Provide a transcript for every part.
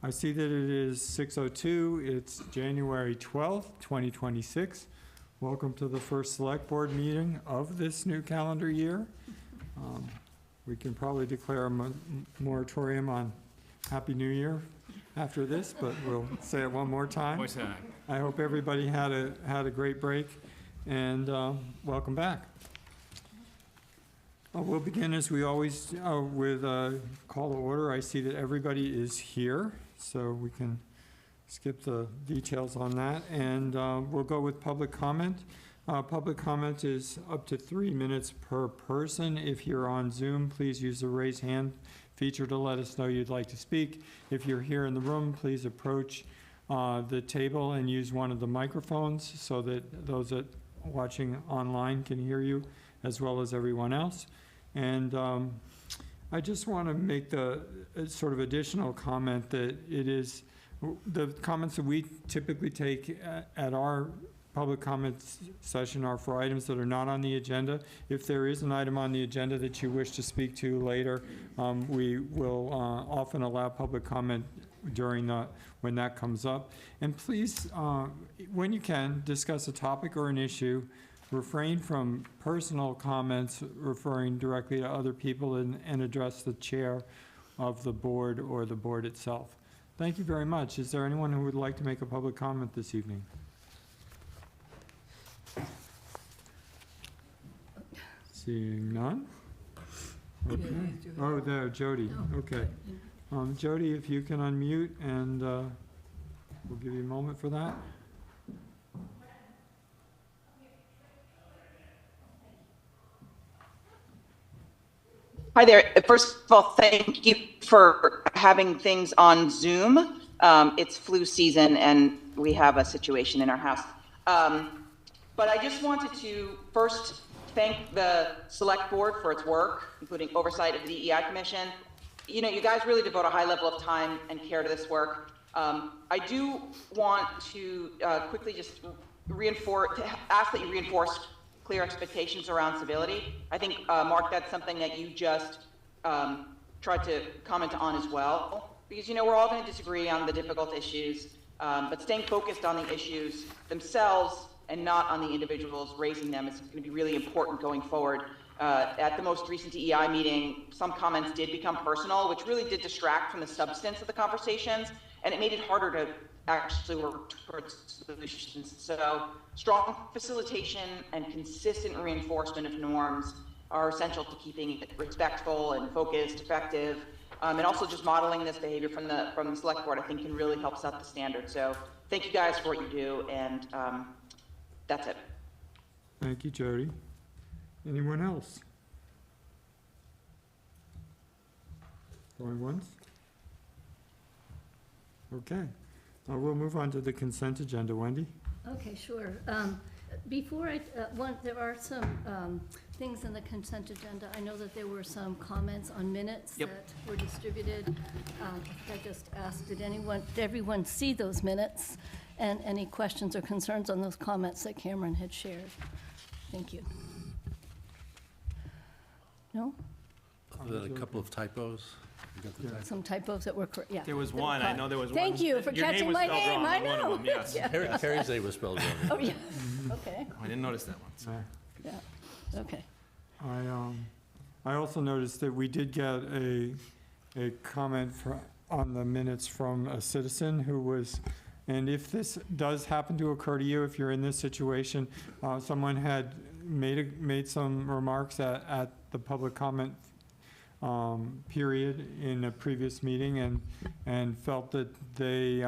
I see that it is 6:02. It's January 12th, 2026. Welcome to the first Select Board meeting of this new calendar year. We can probably declare a moratorium on Happy New Year after this, but we'll say it one more time. I hope everybody had a great break, and welcome back. We'll begin as we always with a call to order. I see that everybody is here, so we can skip the details on that, and we'll go with public comment. Public comment is up to 3 minutes per person. If you're on Zoom, please use the raise hand feature to let us know you'd like to speak. If you're here in the room, please approach the table and use one of the microphones so that those that are watching online can hear you as well as everyone else. And I just want to make the sort of additional comment that it is the comments that we typically take at our public comments session are for items that are not on the agenda. If there is an item on the agenda that you wish to speak to later, we will often allow public comment during when that comes up. And please, when you can, discuss a topic or an issue. Refrain from personal comments referring directly to other people and address the chair of the board or the board itself. Thank you very much. Is there anyone who would like to make a public comment this evening? Seeing none? Okay. Oh, there, Jody. Okay. Jody, if you can unmute, and we'll give you a moment for that. Hi there. First of all, thank you for having things on Zoom. It's flu season and we have a situation in our house. But I just wanted to first thank the Select Board for its work, including oversight of the DEI Commission. You know, you guys really devote a high level of time and care to this work. I do want to quickly just ask that you reinforce clear expectations around civility. I think, Mark, that's something that you just tried to comment on as well, because, you know, we're all going to disagree on the difficult issues, but staying focused on the issues themselves and not on the individuals raising them is going to be really important going forward. At the most recent DEI meeting, some comments did become personal, which really did distract from the substance of the conversations, and it made it harder to actually work towards solutions. So strong facilitation and consistent reinforcement of norms are essential to keeping it respectful and focused, effective, and also just modeling this behavior from the Select Board, I think, can really help set the standard. So thank you guys for what you do, and that's it. Thank you, Jody. Anyone else? Going once? Okay. We'll move on to the consent agenda. Wendy? Okay, sure. Before there are some things in the consent agenda. I know that there were some comments on minutes that were distributed. I just asked, did everyone see those minutes? And any questions or concerns on those comments that Cameron had shared? Thank you. No? A couple of typos. Some typos that were correct. Yeah. There was one. I know there was one. Thank you for catching my name. I know. Them, yes. Yeah. Carrie's name was spelled wrong. Oh, yeah. Okay. I didn't notice that one. So. Yeah. Okay. I also noticed that we did get a comment on the minutes from a citizen who was, and if this does happen to occur to you, if you're in this situation, someone had made some remarks at the public comment period in a previous meeting and felt that they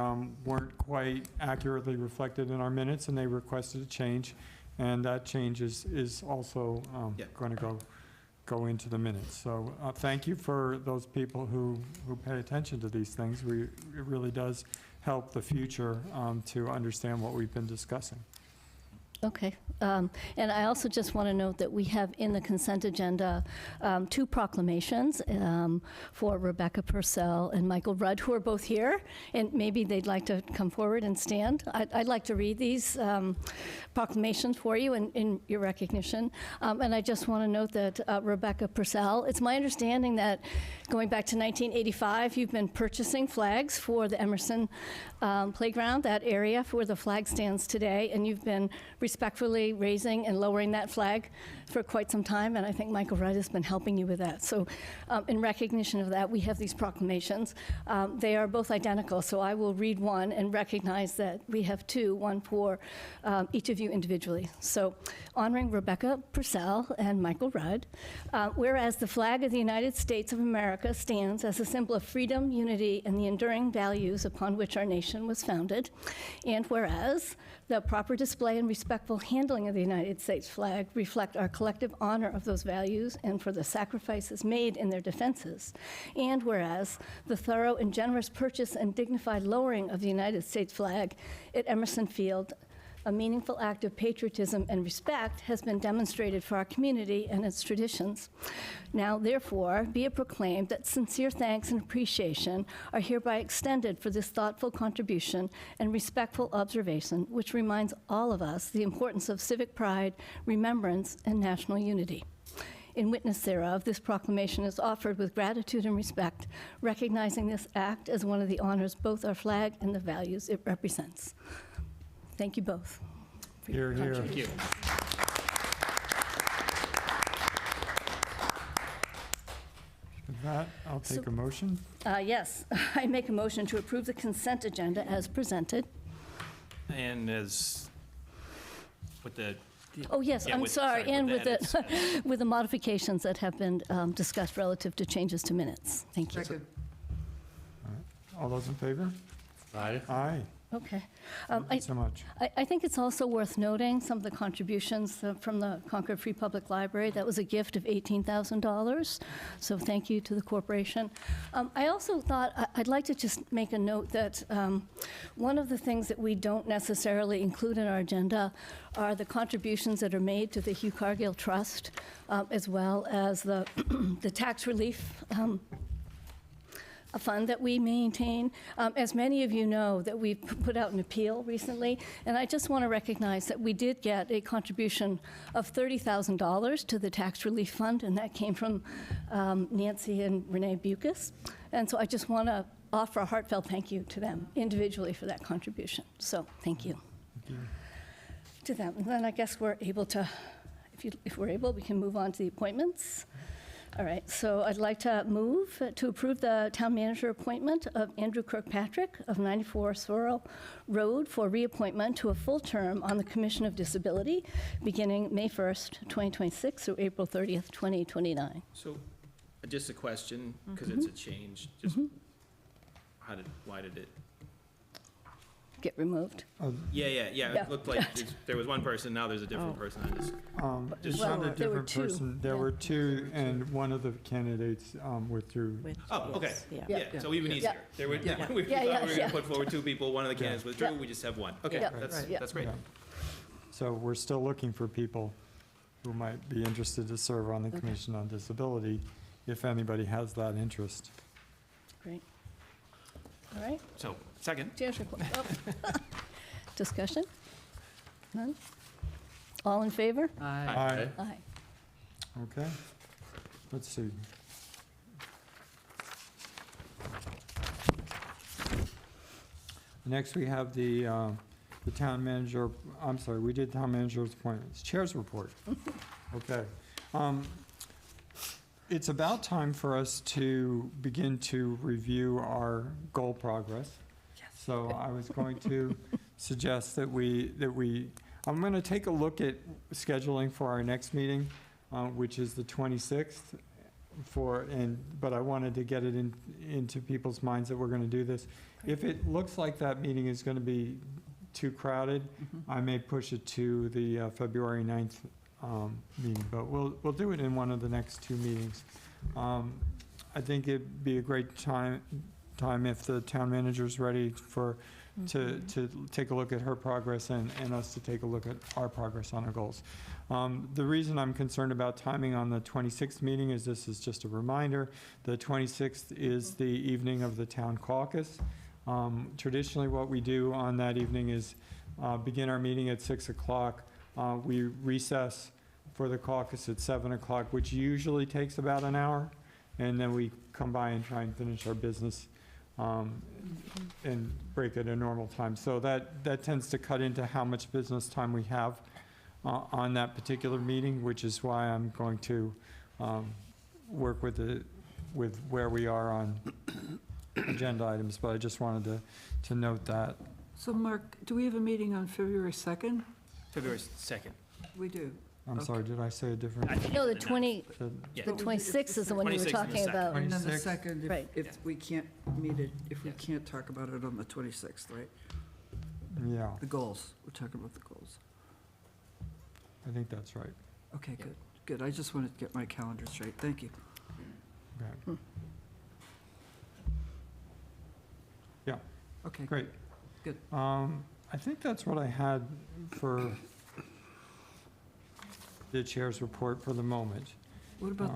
weren't quite accurately reflected in our minutes, and they requested a change, and that change is also going to go into the minutes. So thank you for those people who pay attention to these things. It really does help the future to understand what we've been discussing. Okay. And I also just want to note that we have in the consent agenda 2 proclamations for Rebecca Purcell and Michael Rudd, who are both here, and maybe they'd like to come forward and stand. I'd like to read these proclamations for you in your recognition. And I just want to note that Rebecca Purcell, it's my understanding that going back to 1985, you've been purchasing flags for the Emerson playground, that area where the flag stands today, and you've been respectfully raising and lowering that flag for quite some time, and I think Michael Rudd has been helping you with that. So in recognition of that, we have these proclamations. They are both identical, so I will read one and recognize that we have 2, one for each of you individually. So honoring Rebecca Purcell and Michael Rudd, whereas the flag of the United States of America stands as a symbol of freedom, unity, and the enduring values upon which our nation was founded, and whereas the proper display and respectful handling of the United States flag reflect our collective honor of those values and for the sacrifices made in their defenses. And whereas the thorough and generous purchase and dignified lowering of the United States flag at Emerson Field, a meaningful act of patriotism and respect, has been demonstrated for our community and its traditions. Now, therefore, be it proclaimed that sincere thanks and appreciation are hereby extended for this thoughtful contribution and respectful observation, which reminds all of us the importance of civic pride, remembrance, and national unity. In witness thereof, this proclamation is offered with gratitude and respect, recognizing this act as one of the honors both our flag and the values it represents. Thank you both for your Hear, hear. contribution. With that, I'll take So- a motion. Yes, I make a motion to approve the consent agenda as presented. And as, with the, Oh, yes, Yeah, I'm with- sorry, sorry, and with with that, the, with the modifications that have been discussed relative to changes to minutes. Thank you. All those in favor? Aye. Aye. Okay. Thank you so much. I think it's also worth noting some of the contributions from the Concord Free Public Library. That was a gift of $18,000, so thank you to the corporation. I also thought I'd like to just make a note that one of the things that we don't necessarily include in our agenda are the contributions that are made to the Hugh Cargill Trust, as well as the, the tax relief a fund that we maintain. As many of you know, that we've put out an appeal recently, and I just want to recognize that we did get a contribution of $30,000 to the tax relief fund, and that came from Nancy and Renee Bucas. And so I just want to offer a heartfelt thank you to them individually for that contribution. So thank you. To them. And then I guess we're able to, if we're able, we can move on to the appointments. All right, so I'd like to move to approve the town manager appointment of Andrew Kirkpatrick of 94 Sorrel Road for reappointment to a full term on the Commission of Disability beginning May 1st, 2026 through April 30th, 2029. so, just a question, because it's a change, just, why did it? Get removed. Yeah, Yeah. it looked like there was one person, now there's a different person, I just, It's Well, not a there were different 2, person. There yeah. were 2, and one of the candidates withdrew. oh, okay. Yeah. Yeah, so even easier. There were, we thought we were yeah. gonna put forward 2 people, one of the candidates withdrew, Yeah. we just have 1. Okay, Yeah. that's, Yeah. that's great. Yeah. So we're still looking for people who might be interested to serve on the Okay. Commission on Disability, if anybody has that interest. Great. All right, So, second, Chair's report. Oh. Discussion? None? All in favor? Aye. Aye. Okay. Let's see. Next, we have the town manager, I'm sorry, we did town manager's appointments. Chair's report. Okay. It's about time for us to begin to review our goal progress. So I was going to suggest that I'm going to take a look at scheduling for our next meeting, which is the 26th, but I wanted to get it into people's minds that we're going to do this. If it looks like that meeting is going to be too crowded, I may push it to the February 9th meeting, but we'll do it in one of the next 2 meetings. I think it'd be a great time if the town manager's ready for to take a look at her progress and us to take a look at our progress on our goals. The reason I'm concerned about timing on the 26th meeting is this is just a reminder. The 26th is the evening of the town caucus. Traditionally, what we do on that evening is begin our meeting at 6 o'clock. We recess for the caucus at 7 o'clock, which usually takes about an hour, and then we come by and try and finish our business and break at a normal time. So that tends to cut into how much business time we have on that particular meeting, which is why I'm going to work with where we are on agenda items, but I just wanted to note that. So Mark, do we have a meeting on February 2nd? February 2nd. We do. I'm sorry, did I say a different? No, the 20, Yeah. the 26th is the one you were 26th is the talking second. about. And then the 26th. second, Right. if we can't meet it, if we Yes. can't talk about it on the 26th, right? Yeah, The goals, we're talking about the goals. I think that's right. Okay, good, good. I just wanted to get my calendar straight. Thank you. Okay. Yeah, Okay, great. Good. I think that's what I had for the chair's report for the moment. what about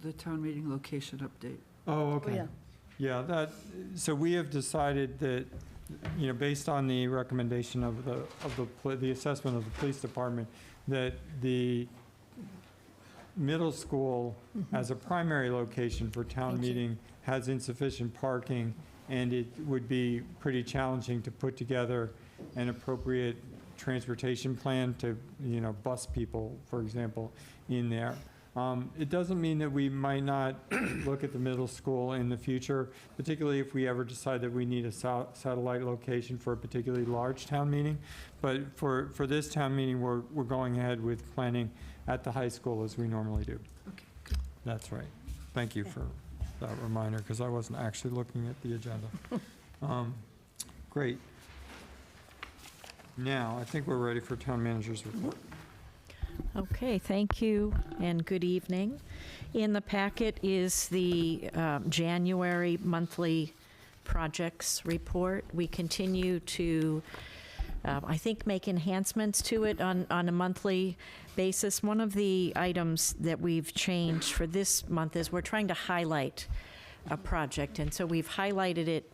the town meeting location update? Oh, Oh, okay. yeah. Yeah, so we have decided that, based on the recommendation of the assessment of the police department, that the middle school as a primary location for town Thank you. meeting has insufficient parking, and it would be pretty challenging to put together an appropriate transportation plan to, bus people, for example, in there. It doesn't mean that we might not look at the middle school in the future, particularly if we ever decide that we need a satellite location for a particularly large town meeting. But for this town meeting, we're going ahead with planning at the high school as we normally do. Okay, good. That's right. Thank you for that reminder, because I wasn't actually looking at the agenda. Great. Now, I think we're ready for town manager's report. Okay, thank you and good evening. In the packet is the January monthly projects report. We continue to, I think, make enhancements to it on a monthly basis. One of the items that we've changed for this month is we're trying to highlight a project, and so we've highlighted it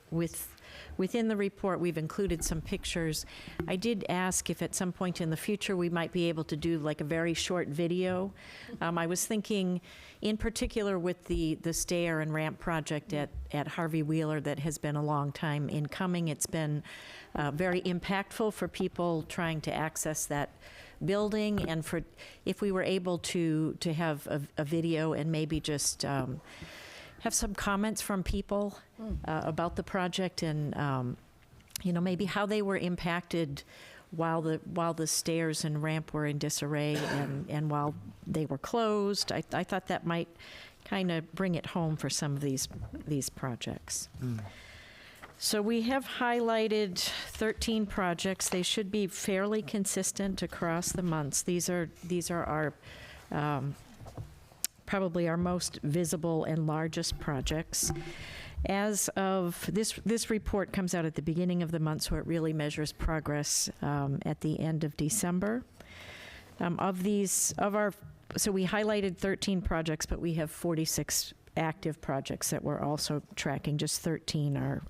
within the report. We've included some pictures. I did ask if at some point in the future we might be able to do like a very short video. I was thinking in particular with the stair and ramp project at Harvey Wheeler that has been a long time in coming. It's been very impactful for people trying to access that building, and for if we were able to have a video and maybe just have some comments from people about the project, and maybe how they were impacted while the stairs and ramp were in disarray and while they were closed. I thought that might kind of bring it home for some of these projects. So we have highlighted 13 projects. They should be fairly consistent across the months. These are our probably our most visible and largest projects. As of this report comes out at the beginning of the month, so it really measures progress at the end of December. So we highlighted 13 projects, but we have 46 active projects that we're also tracking. Just 13 are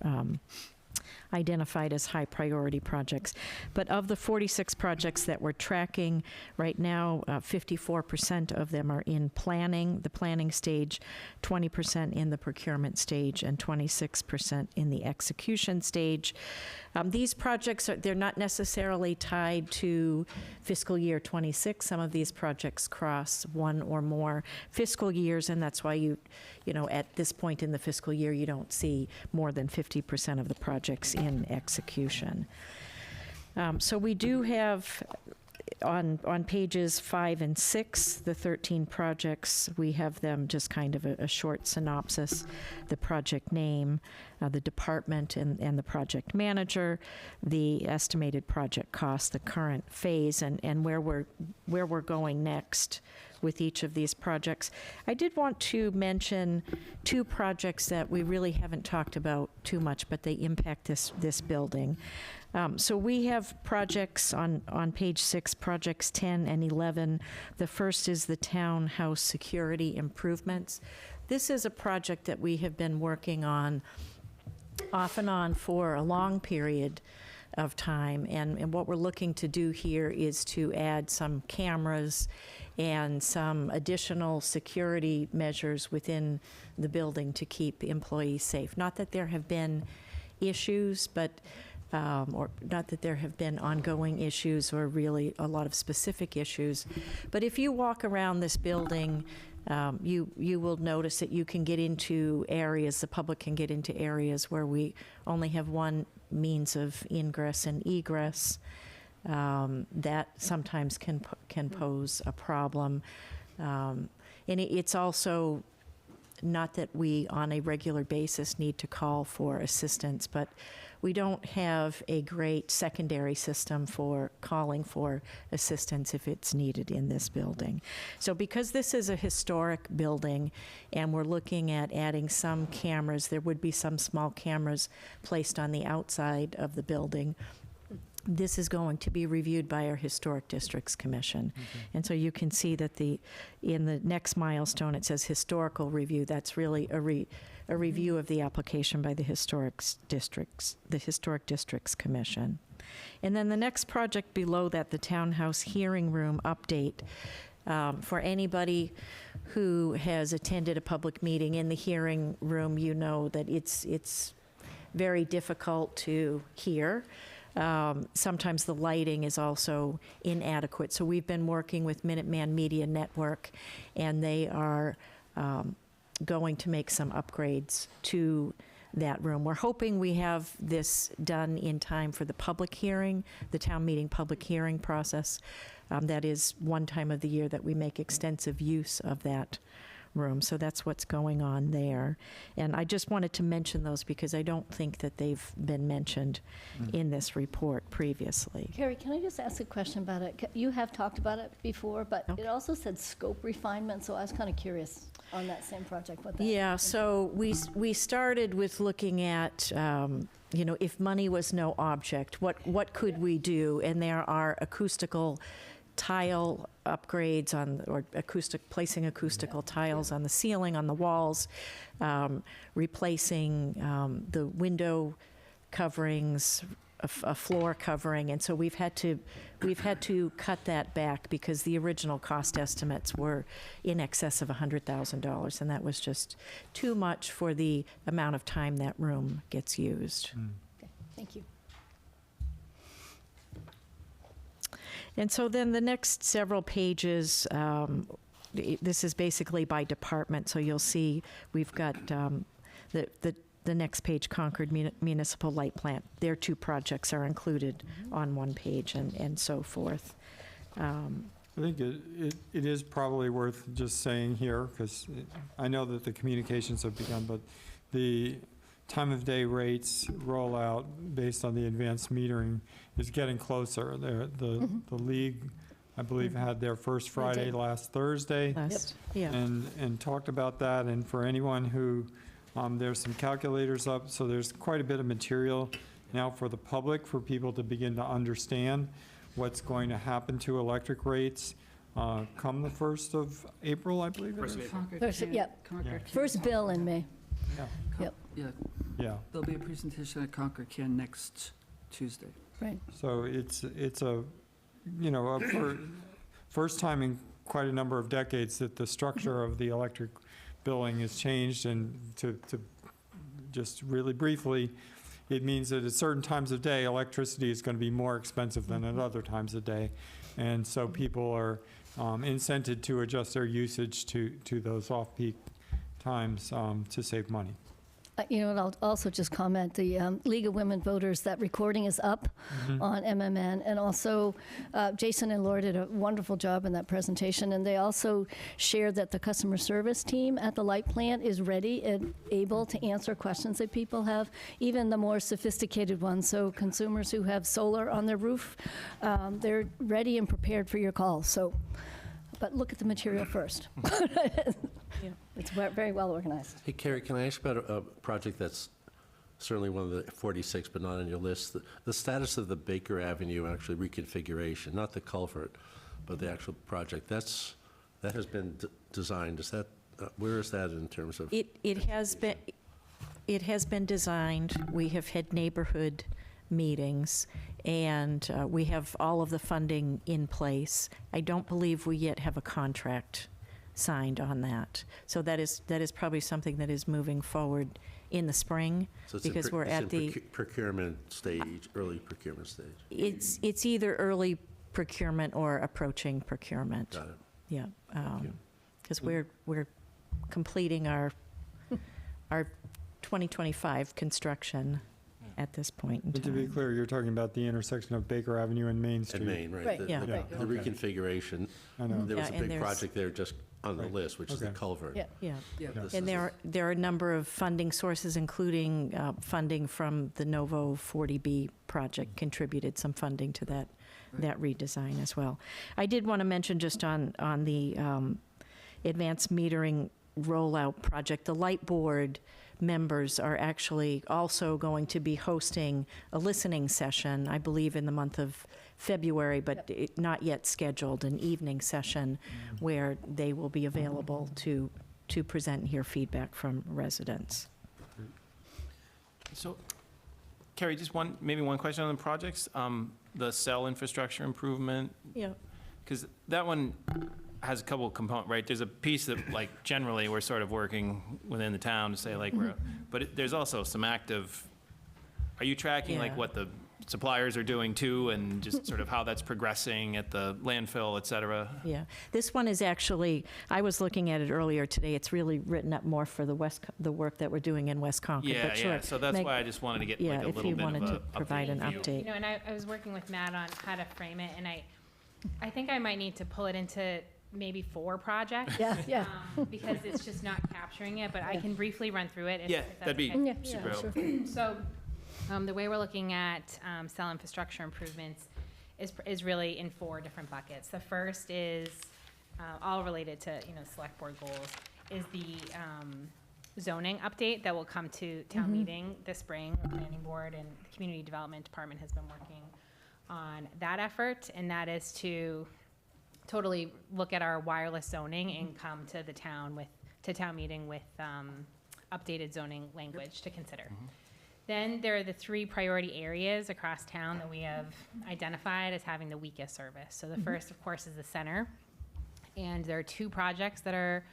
identified as high priority projects. But of the 46 projects that we're tracking right now, 54% of them are in planning, the planning stage, 20% in the procurement stage, and 26% in the execution stage. These projects they're not necessarily tied to fiscal year 26. Some of these projects cross one or more fiscal years, and that's why at this point in the fiscal year, you don't see more than 50% of the projects in execution. So we do have on pages 5 and 6, the 13 projects. We have them just kind of a short synopsis, the project name, the department and the project manager, the estimated project cost, the current phase, and where we're going next with each of these projects. I did want to mention two projects that we really haven't talked about too much, but they impact this building. So we have projects on page 6, projects 10 and 11. The first is the townhouse security improvements. This is a project that we have been working on off and on for a long period of time, and what we're looking to do here is to add some cameras and some additional security measures within the building to keep employees safe. Not that there have been issues, but or not that there have been ongoing issues or really a lot of specific issues, but if you walk around this building, you will notice that you can get into areas, the public can get into areas where we only have one means of ingress and egress. That sometimes can pose a problem. And it's also not that we on a regular basis need to call for assistance, but we don't have a great secondary system for calling for assistance if it's needed in this building. So because this is a historic building and we're looking at adding some cameras, there would be some small cameras placed on the outside of the building. This is going to be reviewed by our Historic Districts Commission. And so you can see that in the next milestone, it says historical review. That's really a review of the application by the Historic Districts Commission. And then the next project below that, the Townhouse Hearing Room update. For anybody who has attended a public meeting in the hearing room, you know that it's very difficult to hear. Sometimes the lighting is also inadequate. So we've been working with Minuteman Media Network, and they are going to make some upgrades to that room. We're hoping we have this done in time for the public hearing, the town meeting public hearing process. That is one time of the year that we make extensive use of that room. So that's what's going on there. And I just wanted to mention those because I don't think that they've been mentioned in this report previously. Carrie, can I just ask a question about it? You have talked about it before, but it also said scope refinement, so I was kind of curious on that same project. What that Yeah, so we started with looking at, if money was no object, what could we do? And there are acoustical tile upgrades placing acoustical tiles on the ceiling, on the walls, replacing the window coverings, a floor covering, and so we've had to cut that back because the original cost estimates were in excess of $100,000, and that was just too much for the amount of time that room gets used. Okay, thank you. And so then the next several pages, this is basically by department, so you'll see we've got the next page, Concord Municipal Light Plant. Their two projects are included on one page and so forth. I think it is probably worth just saying here, because I know that the communications have begun, but the time of day rates rollout based on the advanced metering is getting closer. The league, I believe, had their first Friday last Thursday. And talked about that. And for anyone who, there's some calculators up, so there's quite a bit of material now for the public, for people to begin to understand what's going to happen to electric rates come the 1st of April, I believe it is. First bill in May. Yeah. There'll be a presentation at Concord Can next Tuesday. Right. So it's a first time in quite a number of decades that the structure of the electric billing has changed. And to just really briefly, it means that at certain times of day, electricity is going to be more expensive than at other times of day. And so people are incented to adjust their usage to those off-peak times to save money. And I'll also just comment, the League of Women Voters, that recording is up on MMN. And also, Jason and Laura did a wonderful job in that presentation. And they also shared that the customer service team at the light plant is ready and able to answer questions that people have, even the more sophisticated ones. So consumers who have solar on their roof, they're ready and prepared for your calls. So but look at the material first. It's very well organized. Hey, Carrie, can I ask about a project that's certainly one of the 46, but not on your list? The status of the Baker Avenue actually reconfiguration, not the culvert, but the actual project, that has been designed. Is that, where is that in terms of? It has been designed. We have had neighborhood meetings, and we have all of the funding in place. I don't believe we yet have a contract signed on that. So that is probably something that is moving forward in the spring, So it's in because we're it's at in the, procurement stage, early procurement stage. it's either early procurement or approaching procurement. Got it. Yeah, you. because we're completing our 2025 construction at this point in But to be time. clear, you're talking about the intersection of Baker Avenue and Main Street. And Maine, right? Right, The- yeah. the- Yeah, The okay. reconfiguration, I know. there was Yeah, a and big there's- project there just on the Right. list, which is the Okay. culvert. Yeah. Yeah. Yeah. This And is- there are a number of funding sources, including funding from the Novo 40B project contributed some funding to that redesign as well. I did want to mention just on the advanced metering rollout project, the Light Board members are actually also going to be hosting a listening session, I believe in the month of February, but not yet scheduled, an evening session where they will be available to present and hear feedback from residents. So, Carrie, just maybe one question on the projects, the cell infrastructure improvement, Yeah. because that one has a couple of components, right? There's a piece that, like, generally, we're sort of working within the town to say, like, but there's also some active, are you tracking, like, Yeah. what the suppliers are doing too, and just sort of how that's progressing at the landfill, et cetera? Yeah, this one is actually, I was looking at it earlier today, it's really written up more for the work that we're doing in West Concord. Yeah, but sure, yeah, so that's Meg- why I just wanted to get, Yeah, like, a if little you bit of wanted to a provide an update. update. You know, and I was working with Matt on how to frame it, and I think I might need to pull it into maybe 4 projects. Yeah. Because it's just not capturing it, but I can briefly run through it if Yeah, if that's that'd be okay. Yeah, super sure. helpful. So, the way we're looking at cell infrastructure improvements is really in 4 different buckets. The first is all related to, select board goals, is the zoning update that will come to town meeting this spring. The planning board and the community development department has been working on that effort, and that is to totally look at our wireless zoning and come to the town meeting with updated zoning language to consider. Then there are the 3 priority areas across town that we have identified as having the weakest service. So the first, of course, is the center. And there are 2 projects that are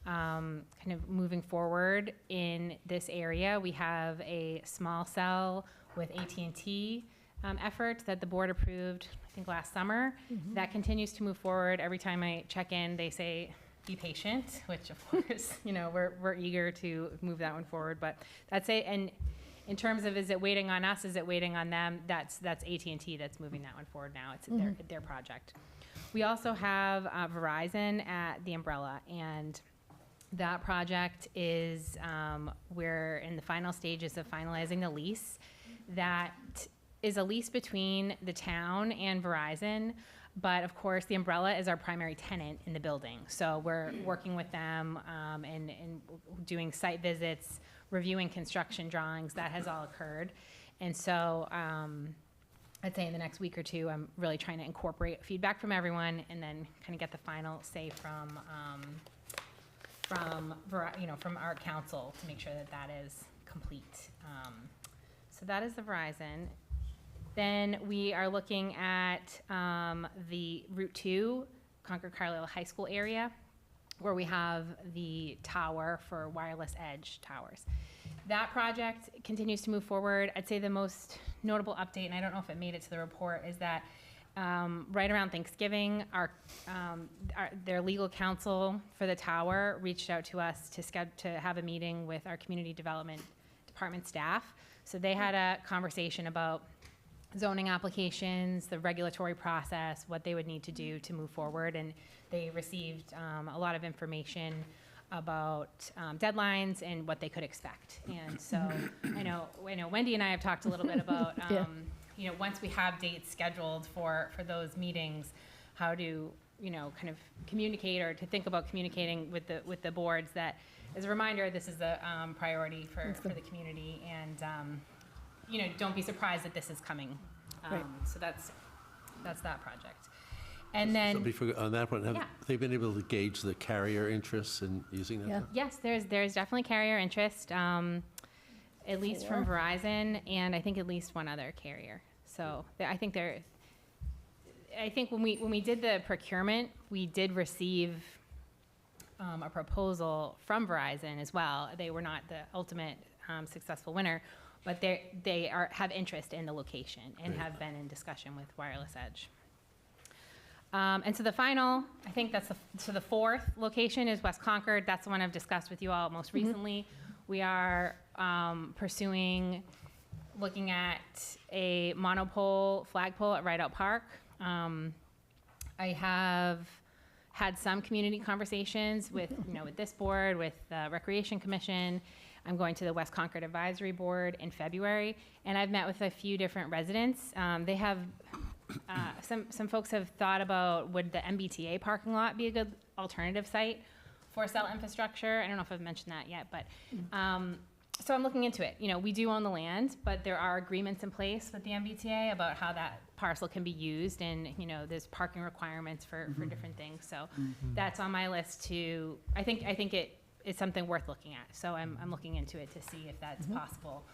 kind of moving forward in this area. We have a small cell with AT&T effort that the board approved, I think, last summer. That continues to move forward. Every time I check in, they say, be patient, which of course, we're eager to move that one forward. But that's it. And in terms of, is it waiting on us? Is it waiting on them? That's AT&T that's moving that one forward now. It's their project. We also have Verizon at the Umbrella, and that project is, we're in the final stages of finalizing the lease. That is a lease between the town and Verizon, but of course, the Umbrella is our primary tenant in the building. So we're working with them and doing site visits, reviewing construction drawings. That has all occurred. And so I'd say in the next week or 2, I'm really trying to incorporate feedback from everyone and then kind of get the final say from our council to make sure that that is complete. So that is the Verizon. Then we are looking at the Route 2, Concord Carlisle High School area, where we have the tower for wireless edge towers. That project continues to move forward. I'd say the most notable update, and I don't know if it made it to the report, is that right around Thanksgiving, their legal counsel for the tower reached out to us to have a meeting with our community development department staff. So they had a conversation about zoning applications, the regulatory process, what they would need to do to move forward, and they received a lot of information about deadlines and what they could expect. And so I know Wendy and I have talked a little bit about once we have dates scheduled for those meetings, how to kind of communicate or to think about communicating with the boards that, as a reminder, this is a priority for the community, and don't be surprised that this is coming. So that's that project. And So then, before, on that one, have Yeah. they been able to gauge the carrier interest in using that? Yeah. yes, there's definitely carrier interest, at least from Verizon, and I think at least one other carrier. So I think when we did the procurement, we did receive a proposal from Verizon as well. They were not the ultimate successful winner, but they have interest in the location and Great. have been in discussion with Wireless Edge. And so the final, I think the fourth location is West Concord. That's the one I've discussed with you all most recently. We are pursuing, looking at a monopole flagpole at Rideout Park. I have had some community conversations with, with this board, with the Recreation Commission. I'm going to the West Concord Advisory Board in February, and I've met with a few different residents. They have, some folks have thought about, would the MBTA parking lot be a good alternative site for cell infrastructure? I don't know if I've mentioned that yet, but, so I'm looking into it. We do own the land, but there are agreements in place with the MBTA about how that parcel can be used, and, there's parking requirements for different things. So that's on my list to, I think it's something worth looking at. So I'm looking into it to see if that's possible.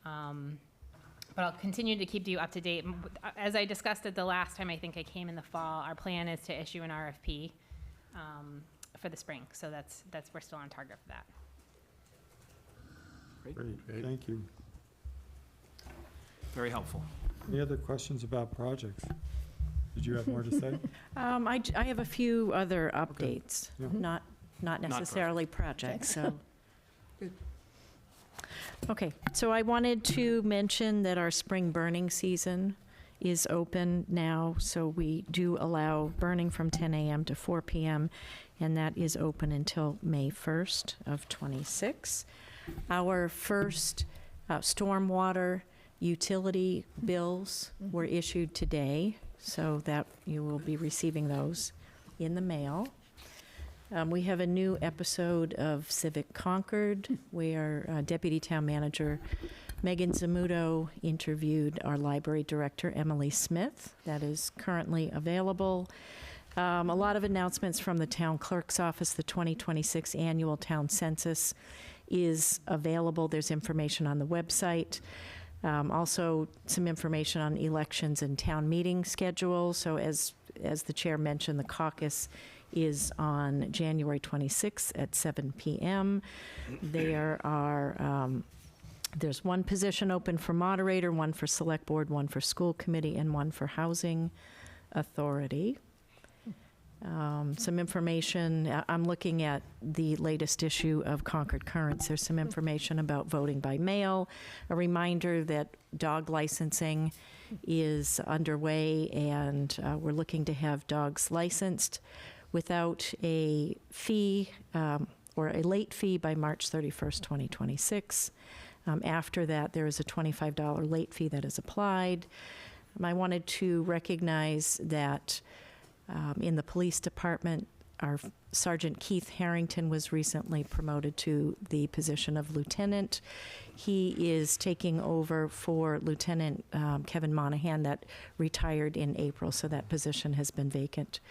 But I'll continue to keep you up to date. As I discussed it the last time I think I came in the fall, our plan is to issue an RFP for the spring. So we're still on target for that. Great, thank you. Very helpful. Any other questions about projects? Did you have more to say? I have a few other updates, Yeah. not necessarily projects, so. Good. Okay, so I wanted to mention that our spring burning season is open now, so we do allow burning from 10 a.m. to 4 p.m., and that is open until May 1st of '26. Our first stormwater utility bills were issued today, so that you will be receiving those in the mail. We have a new episode of Civic Concord, where Deputy Town Manager Megan Zamuto interviewed our library director, Emily Smith. That is currently available. A lot of announcements from the town clerk's office. The 2026 annual town census is available. There's information on the website. Also, some information on elections and town meeting schedule. So as the chair mentioned, the caucus is on January 26th at 7 p.m. There's one position open for moderator, one for select board, one for school committee, and one for housing authority. Some information, I'm looking at the latest issue of Concord Currents. There's some information about voting by mail, a reminder that dog licensing is underway, and we're looking to have dogs licensed without a fee or a late fee by March 31st, 2026. After that, there is a $25 late fee that is applied. I wanted to recognize that in the police department, our Sergeant Keith Harrington was recently promoted to the position of lieutenant. He is taking over for Lieutenant Kevin Monahan that retired in April, so that position has been vacant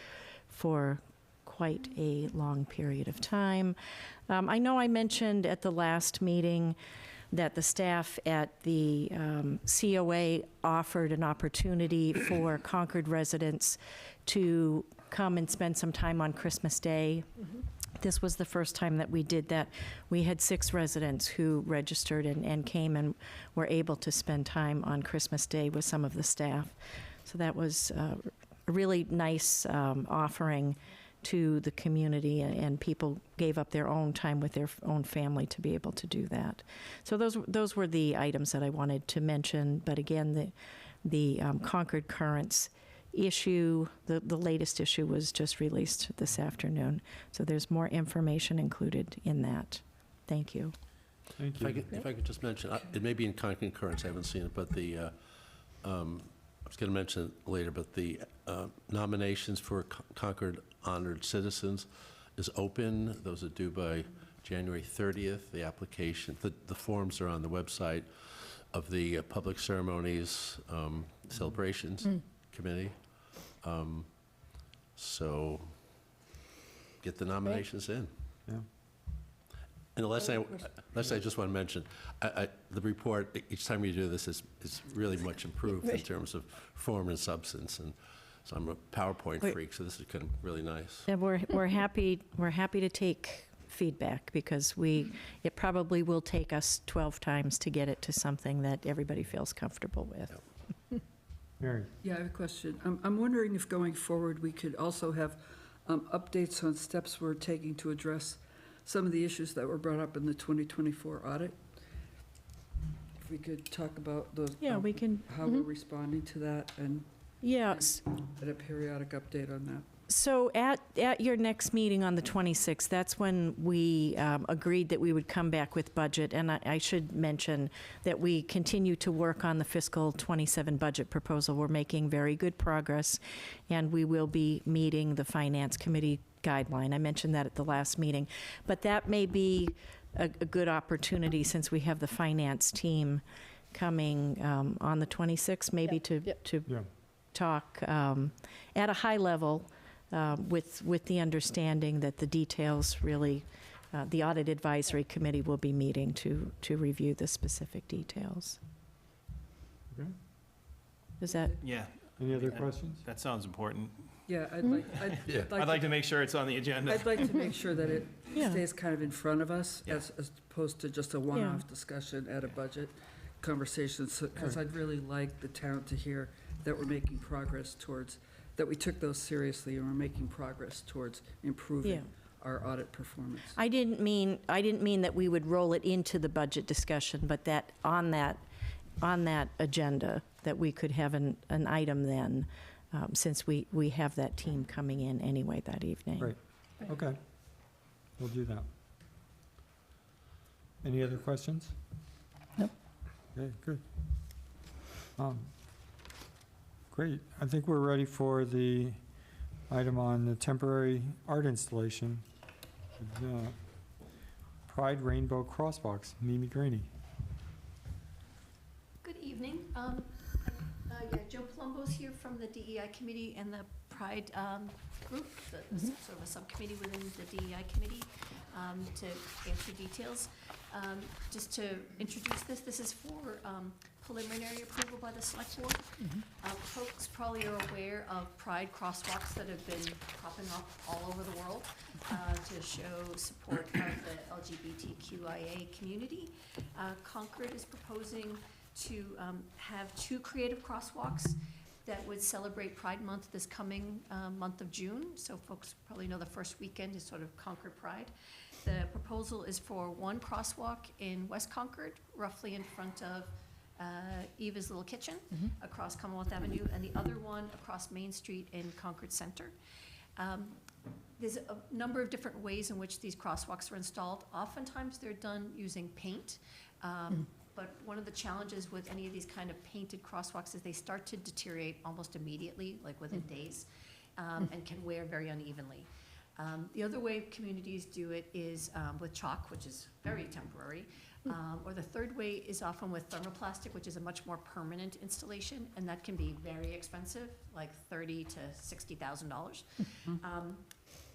for quite a long period of time. I know I mentioned at the last meeting that the staff at the COA offered an opportunity for Concord residents to come and spend some time on Christmas Day. This was the first time that we did that. We had 6 residents who registered and came and were able to spend time on Christmas Day with some of the staff. So that was a really nice offering to the community, and people gave up their own time with their own family to be able to do that. So those were the items that I wanted to mention. But again, the Concord Currents issue, the latest issue was just released this afternoon. So there's more information included in that. Thank you. Thank If you. I could just mention, it may be in Concord Currents, I haven't seen it, but the was going to mention it later, but the nominations for Concord Honored Citizens is open. Those are due by January 30th. The application, the forms are on the website of the Public Ceremonies Celebrations Committee. So get the nominations in. Yeah. And the last thing I just want to mention, the report, each time you do this, is really much improved in terms of form and substance. And so I'm a PowerPoint freak, so this is kind of really nice. And we're happy to take feedback, because it probably will take us 12 times to get it to something that everybody feels comfortable with. Mary? Yeah, I have a question. I'm wondering if going forward, we could also have updates on steps we're taking to address some of the issues that were brought up in the 2024 audit. If we could talk about those. Yeah, we can. How we're responding to that, and Yes. a periodic update on that. So at your next meeting on the 26th, that's when we agreed that we would come back with budget. And I should mention that we continue to work on the fiscal 27 budget proposal. We're making very good progress, and we will be meeting the Finance Committee guideline. I mentioned that at the last meeting. But that may be a good opportunity, since we have the finance team coming on the 26th, maybe to Yeah. talk at a high level, with the understanding that the details really, the Audit Advisory Committee will be meeting to review the specific details. Okay. Is that, Yeah, Any other questions? that sounds important. Yeah, Yeah. I'd like to make sure it's on the agenda. I'd like to make sure that it Yeah. stays kind of in front of us, Yeah. as opposed to just a one-off discussion at a budget conversation, because I'd really like the town to hear that we're making progress towards, that we took those seriously, and we're making progress towards improving Yeah. our audit performance. I didn't mean that we would roll it into the budget discussion, but that on that agenda, that we could have an item then, since we have that team coming in anyway that evening. Right. Okay. We'll do that. Any other questions? Nope. Okay, good. Great. I think we're ready for the item on the temporary art installation. Pride Rainbow Crosswalks, Mimi Graney. Good evening. Joe Palumbo's here from the DEI committee and the Pride group, sort of a subcommittee within the DEI committee, to answer details. Just to introduce this is for preliminary approval by the select board. Folks probably are aware of Pride crosswalks that have been popping up all over the world to show support of the LGBTQIA community. Concord is proposing to have 2 creative crosswalks that would celebrate Pride Month this coming month of June. So folks probably know the first weekend is sort of Concord Pride. The proposal is for 1 crosswalk in West Concord, roughly in front of Eva's Little Kitchen, across Commonwealth Avenue, and the other one across Main Street in Concord Center. There's a number of different ways in which these crosswalks are installed. Oftentimes they're done using paint, but one of the challenges with any of these kind of painted crosswalks is they start to deteriorate almost immediately, like within days, and can wear very unevenly. The other way communities do it is with chalk, which is very temporary, or the third way is often with thermoplastic, which is a much more permanent installation, and that can be very expensive, like $30,000 to $60,000.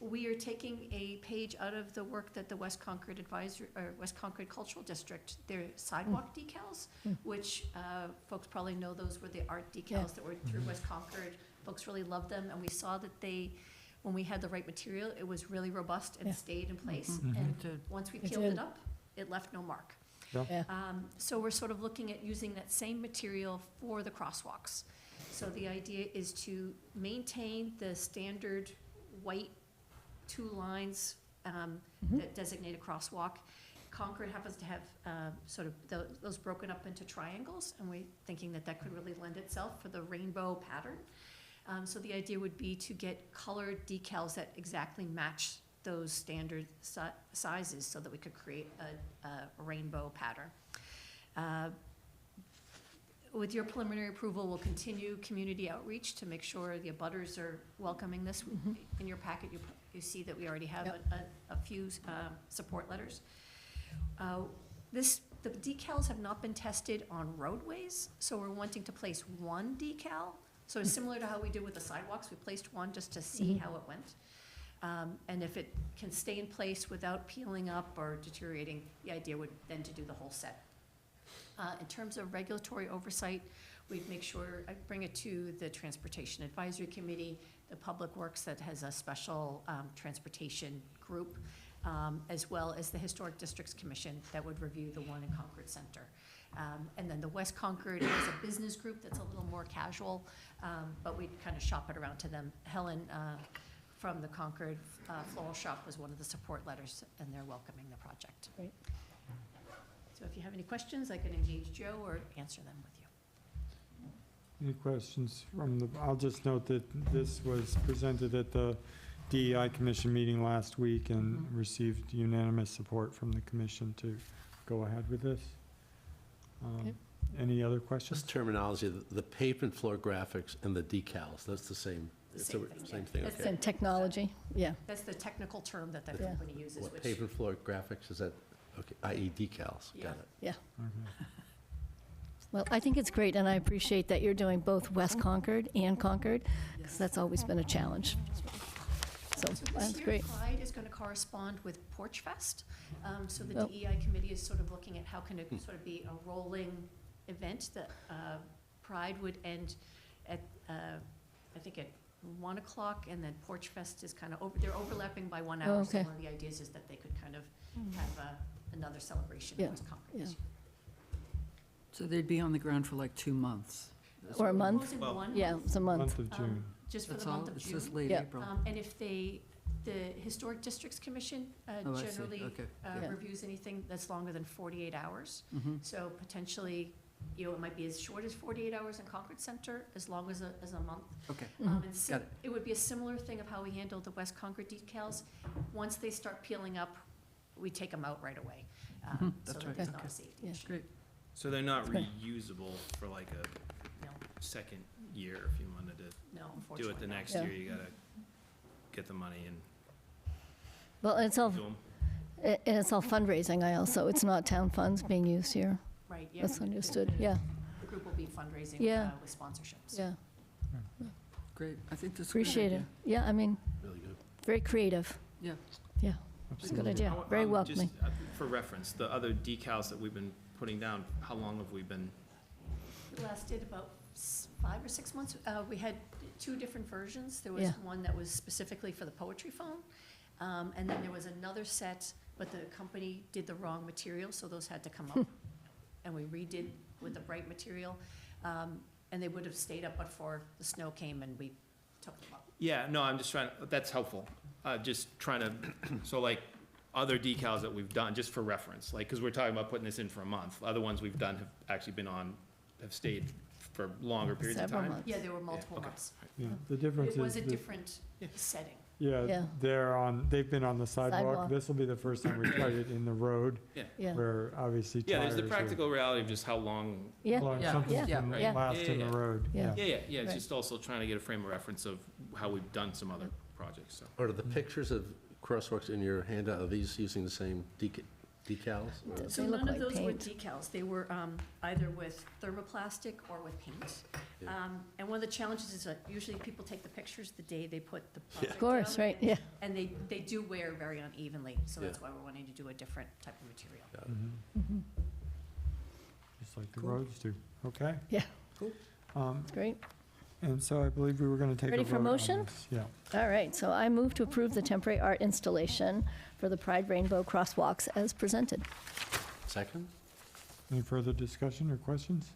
We are taking a page out of the work that the West Concord West Concord Cultural District, their sidewalk decals, which folks probably know those were the art decals that were through West Concord. Folks really loved them, and we saw that when we had the right material, it was really robust and stayed in place. And once we peeled it up, it left no mark. So we're sort of looking at using that same material for the crosswalks. So the idea is to maintain the standard white 2 lines that designate a crosswalk. Concord happens to have sort of those broken up into triangles, and we're thinking that that could really lend itself for the rainbow pattern. So the idea would be to get colored decals that exactly match those standard sizes so that we could create a rainbow pattern. with your preliminary approval, we'll continue community outreach to make sure the abutters are welcoming this. In your packet, you see that we already have a few support letters. The decals have not been tested on roadways, so we're wanting to place one decal. So it's similar to how we did with the sidewalks, we placed one just to see how it went. And if it can stay in place without peeling up or deteriorating, the idea would then to do the whole set. In terms of regulatory oversight, we'd make sure, I bring it to the Transportation Advisory Committee, the Public Works that has a special transportation group, as well as the Historic Districts Commission that would review the one in Concord Center. And then the West Concord has a business group that's a little more casual, but we'd kind of shop it around to them. Helen from the Concord Floral Shop was one of the support letters, and they're welcoming the project. Great. So if you have any questions, I can engage Joe or answer them with you. Any questions from the, I'll just note that this was presented at the DEI Commission meeting last week and received unanimous support from the commission to go ahead with this. Okay. Any other questions? Just terminology, the pavement floor graphics and the decals, that's the same, it's Same the thing, same yeah. thing, That's okay. And technology, yeah. That's the technical term that the Yeah. company uses, What, which. pavement floor graphics, is that, okay, i.e. decals, Yeah. got it. Yeah. Okay. Well, I think it's great, and I appreciate that you're doing both West Concord and Concord, because that's always been a challenge. So So that's this year, great. Pride is going to correspond with Porch Fest. So the Oh. DEI committee is sort of looking at how can it sort of be a rolling event that Pride would end at, I think at 1 o'clock, and then Porch Fest is kind of, they're overlapping by 1 hour. So okay. one of the ideas is that they could kind of have another celebration Yeah, in West Concord yeah. this year. So they'd be on the ground for like 2 months. Or a month? Proposing Well- 1 Yeah, month, it's a month. Month of June. just for That's the all, month of it June. says late Yeah. April. And if the Historic Districts Commission Oh, I see. generally Okay. Yeah. reviews anything that's longer than 48 hours. Mhm. So potentially, it might be as short as 48 hours in Concord Center, as long as a month. Okay, And Got it. it would be a similar thing of how we handled the West Concord decals. Once they start peeling up, we take them out right away. So That's that right, there's okay. not a safety Yeah. issue. great. So they're not Okay. reusable for like a No, second year if you wanted to no, do unfortunately. it the no. next Yeah. year, you gotta get the money and Well, it's all, do them. and it's all fundraising, it's not town funds being used here. Right, yeah. That's the- understood, the- yeah, The group will be fundraising Yeah. with sponsorships. yeah. Great, I think that's a good Appreciate it. idea. Yeah, I mean, Really good. very creative. Yeah. Yeah, it's a good Absolutely. idea, very Just, welcoming. For reference, the other decals that we've been putting down, how long have we been? It lasted about 5 or 6 months. We had 2 different versions. There was Yeah. one that was specifically for the poetry phone, and then there was another set, but the company did the wrong material, so those had to come up. And we redid with the bright material, and they would have stayed up but for the snow came and we took them up. Yeah, no, I'm just trying, that's helpful. Just trying to, so like, other decals that we've done, just for reference, like, because we're talking about putting this in for a month. Other ones we've done have actually been on, have stayed for longer periods of Several time. months. Yeah, there were multiple okay. months. Yeah, the But difference it was is, a that- different setting. Yeah. yeah, they've been on the sidewalk. Sidewalk. This will be the first time we tried it in the road, Yeah, where obviously Yeah, tires there's the are practical reality of just how long, yeah, long, Yeah. something Yeah. can Yeah. last Yeah, in the yeah. road, Yeah. yeah, it's Right. just also trying to get a frame of reference of how we've done some other projects, so. Are the pictures of crosswalks in your handout, are these using the same decals? or- So They look none of like those were paint. decals. They were either with thermoplastic or with paint. Yeah. And one of the challenges is that usually people take the pictures the day they put the project of course, down, right, yeah. and they do wear very unevenly, so that's Yeah. why we're wanting to do a different type of material. Got it. Mhm. Just like the Cool. roads do, okay? Yeah. Cool. Great. And so I believe we were gonna take a Ready vote for on motion? this. Yeah, All right, so I move to approve the temporary art installation for the Pride Rainbow Crosswalks as presented. Second? any further discussion or questions?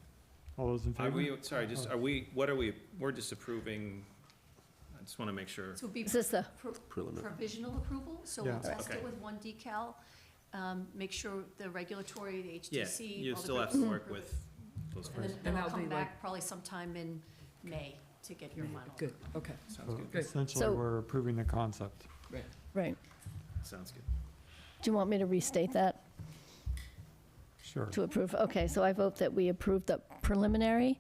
All those in Are favor? we, sorry, just, are we, what are we, we're just approving, I just want to make sure. So it would be Is this the, Preliminary. provisional approval, so Yeah. we'll test it Okay. with one decal, make sure the regulatory, the Yeah, HTC. you all the still have groups to work work with those And first. then And they'll I'll come be back probably sometime in May to get your final. Good, okay, Sounds So good, Great. essentially, So- we're approving the concept. right. right, sounds good. do you want me to restate that? Sure. To approve, okay, so I vote that we approve the preliminary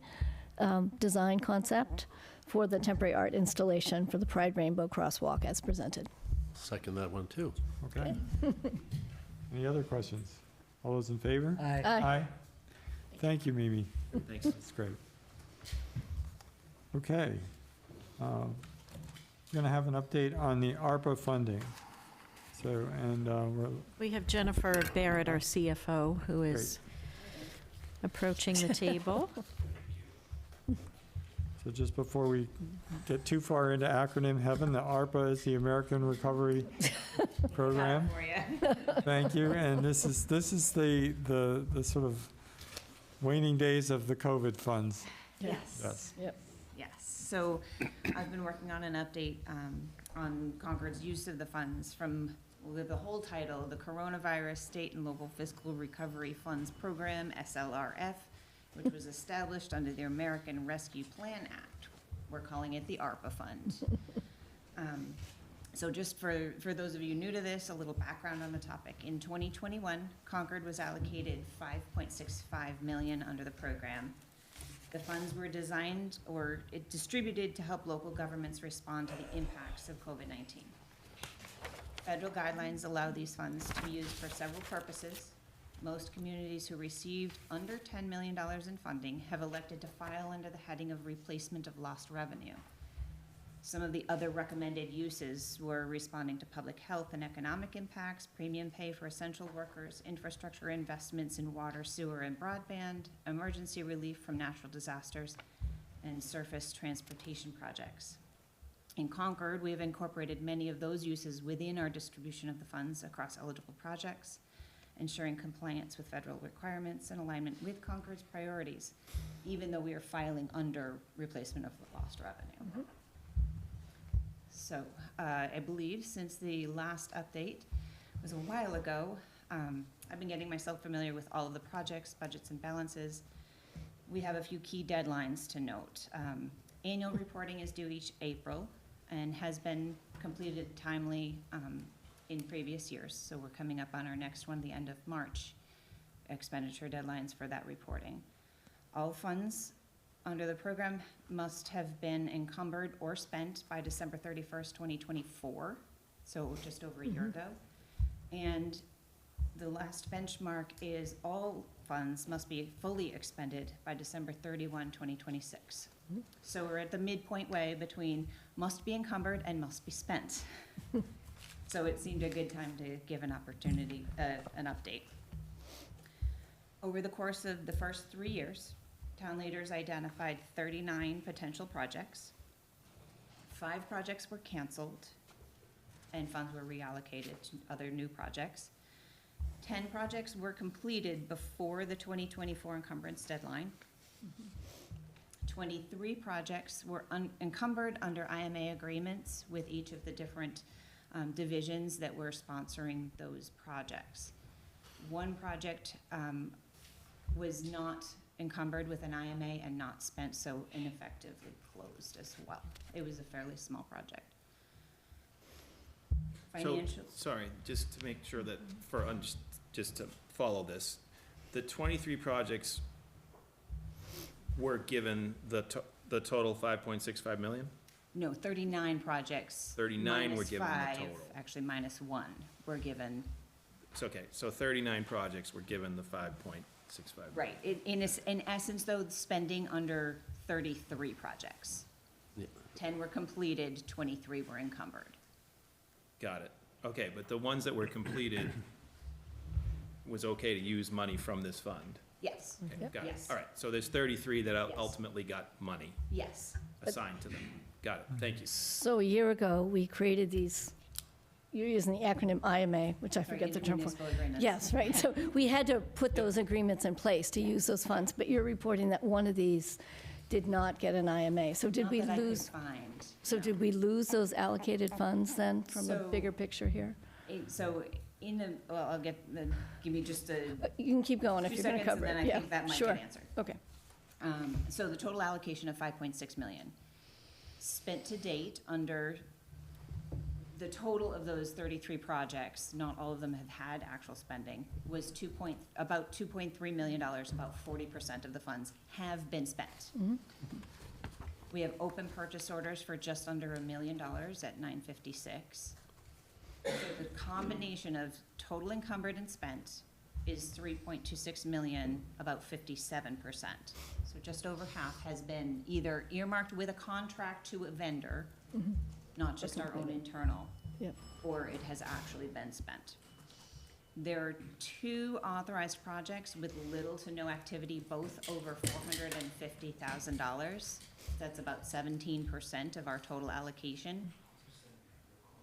design concept for the temporary art installation for the Pride Rainbow Crosswalk as presented. Second that one, too. Okay. Any other questions? All those in favor? Aye. Aye. Thank you, Mimi. Thanks. That's great. Okay. We're going to have an update on the ARPA funding. So, and We have Jennifer Barrett, our CFO, who is approaching the table. so just before we get too far into acronym heaven, the ARPA is the American Recovery Program. Thank you. And this is the sort of waning days of the COVID funds. Yes. Yes. Yep. Yes. So I've been working on an update on Concord's use of the funds from the whole title, the Coronavirus State and Local Fiscal Recovery Funds Program, SLRF, which was established under the American Rescue Plan Act. We're calling it the ARPA Fund. So just for those of you new to this, a little background on the topic. In 2021, Concord was allocated $5.65 million under the program. The funds were designed or distributed to help local governments respond to the impacts of COVID-19. Federal guidelines allow these funds to be used for several purposes. Most communities who received under $10 million in funding have elected to file under the heading of replacement of lost revenue. Some of the other recommended uses were responding to public health and economic impacts, premium pay for essential workers, infrastructure investments in water, sewer, and broadband, emergency relief from natural disasters, and surface transportation projects. In Concord, we have incorporated many of those uses within our distribution of the funds across eligible projects, ensuring compliance with federal requirements and alignment with Concord's priorities, even though we are filing under replacement of the lost revenue. So I believe since the last update was a while ago, I've been getting myself familiar with all of the projects, budgets, and balances. We have a few key deadlines to note. Annual reporting is due each April and has been completed timely in previous years. So we're coming up on our next one, the end of March, expenditure deadlines for that reporting. All funds under the program must have been encumbered or spent by December 31st, 2024, so just over a year ago. And the last benchmark is all funds must be fully expended by December 31, 2026. So we're at the midpoint way between must be encumbered and must be spent. So it seemed a good time to give an opportunity, an update. Over the course of the first 3 years, town leaders identified 39 potential projects. 5 projects were canceled and funds were reallocated to other new projects. 10 projects were completed before the 2024 encumbrance deadline. 23 projects were encumbered under IMA agreements with each of the different divisions that were sponsoring those projects. 1 project was not encumbered with an IMA and not spent, so ineffectively closed as well. It was a fairly small project. Financial. So, sorry, just to make sure that just to follow this, the 23 projects were given the total 5.65 million? No, 39 projects. 39 were given the -5, total. actually -1 were given. It's okay, so 39 projects were given the 5.65. Right, in essence, though, spending under 33 projects. Yeah. 10 were completed, 23 were encumbered. Got it. Okay, but the ones that were completed was okay to use money from this fund? Yes, Okay, Yep. got it. Yes. All right, so there's 33 that Yes. ultimately got money yes. assigned to them. Got it, thank you. So a year ago, we created these, you're using the acronym IMA, which I forget the term for. Municipal agreements. Yes, right, so we had to put those agreements in place to use those funds, but you're reporting that one of these did not get an IMA. So did we Not that I could lose, find. so no. did we lose those allocated funds then from the So- bigger picture here? So in the, well, give me just a You can keep going if few you're gonna seconds, cover and it. then I Yeah, think that might sure. get answered. Okay. So the total allocation of 5.6 million, spent to date under the total of those 33 projects, not all of them have had actual spending, was about $2.3 million, about 40% of the funds have been spent. We have open purchase orders for just under $1 million at 956. So the combination of total encumbered and spent is 3.26 million, about 57%. So just over half has been either earmarked with a contract to a vendor, not just our own internal, Yep. or it has actually been spent. There are 2 authorized projects with little to no activity, both over $450,000. That's about 17% of our total allocation,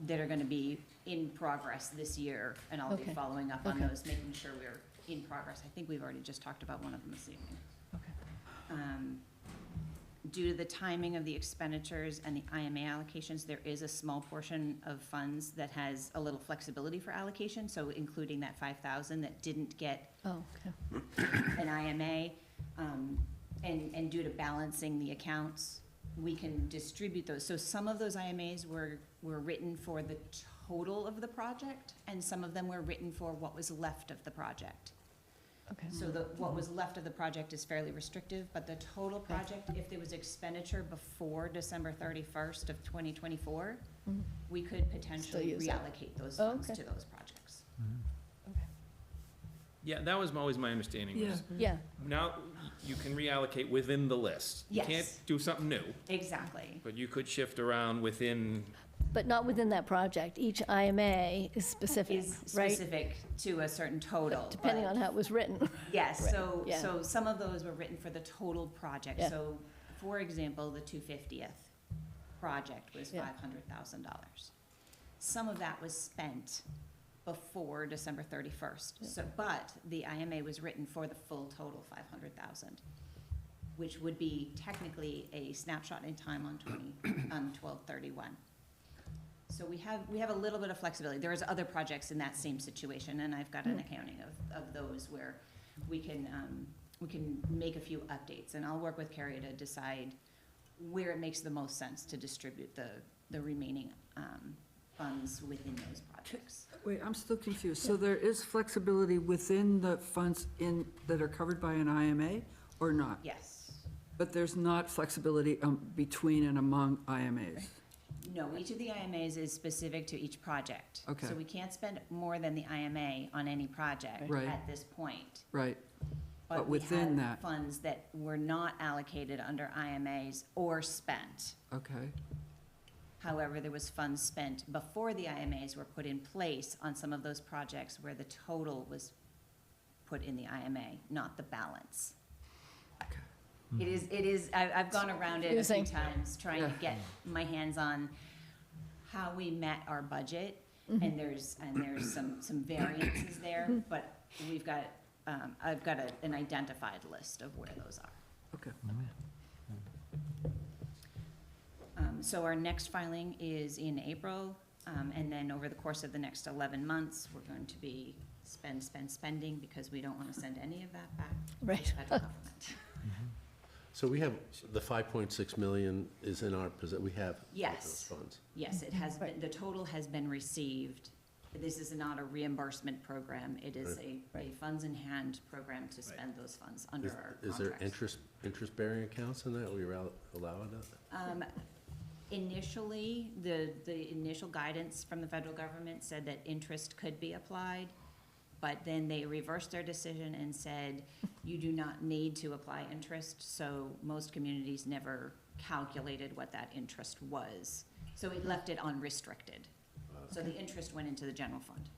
that are gonna be in progress this year, and I'll be Okay. following up on Okay. those, making sure we're in progress. I think we've already just talked about one of them this evening. Due to the timing of the expenditures and the IMA allocations, there is a small portion of funds that has a little flexibility for allocation, so including that 5,000 that didn't get Oh, okay. an IMA, and due to balancing the accounts, we can distribute those. So some of those IMAs were written for the total of the project, and some of them were written for what was left of the project. Okay. So what was left of the project is fairly restrictive, but the total project, if there was expenditure before December 31st of 2024, we could potentially use that. reallocate those Oh, funds okay. to those projects. Yeah, that was always my understanding. Was Yeah, now you can reallocate within the list. You Yes. can't do something new, Exactly. but you could shift around within. but not within that project. Each IMA is specific, Is right? specific to a certain total. Depending but- on how it was written. Yes, Right, so, yeah. so some of those were written for the total project. Yeah. So, for example, the 250th project was Yeah. $500,000. Some of that was spent before December 31st. So, but the IMA was written for the full total 500,000, which would be technically a snapshot in time on 12/31. So we have a little bit of flexibility. There's other projects in that same situation, and I've got an accounting of those where we can make a few updates, and I'll work with Carrie to decide where it makes the most sense to distribute the remaining funds within those projects. Wait, I'm still confused. So there is flexibility within the funds that are covered by an IMA or not? Yes. But there's not flexibility between and among IMAs? No, each of the IMAs is specific to each project. Okay. So we can't spend more than the IMA on any project Right. at this point. Right, But we within have that- funds that were not allocated under IMAs or spent. okay. However, there was funds spent before the IMAs were put in place on some of those projects where the total was put in the IMA, not the balance. It is, I've gone around it a few Confusing. times, trying to Yeah. get my hands on how we met our budget, and there's some variances there, but we've got, I've got an identified list of where those are. Okay. So our next filing is in April, and then over the course of the next 11 months, we're going to be spending, because we don't want to send any of that back to the Right. federal government. So we have, the 5.6 million is in our, we have Yes. those funds. Yes, it has been, Right. the total has been received. This is not a reimbursement program, it is a funds in hand program to spend those funds under our Is there contracts. interest-bearing accounts in that? We allow it? Initially, the initial guidance from the federal government said that interest could be applied, but then they reversed their decision and said, you do not need to apply interest, so most communities never calculated what that interest was. So it left it unrestricted. So the interest went into the general fund.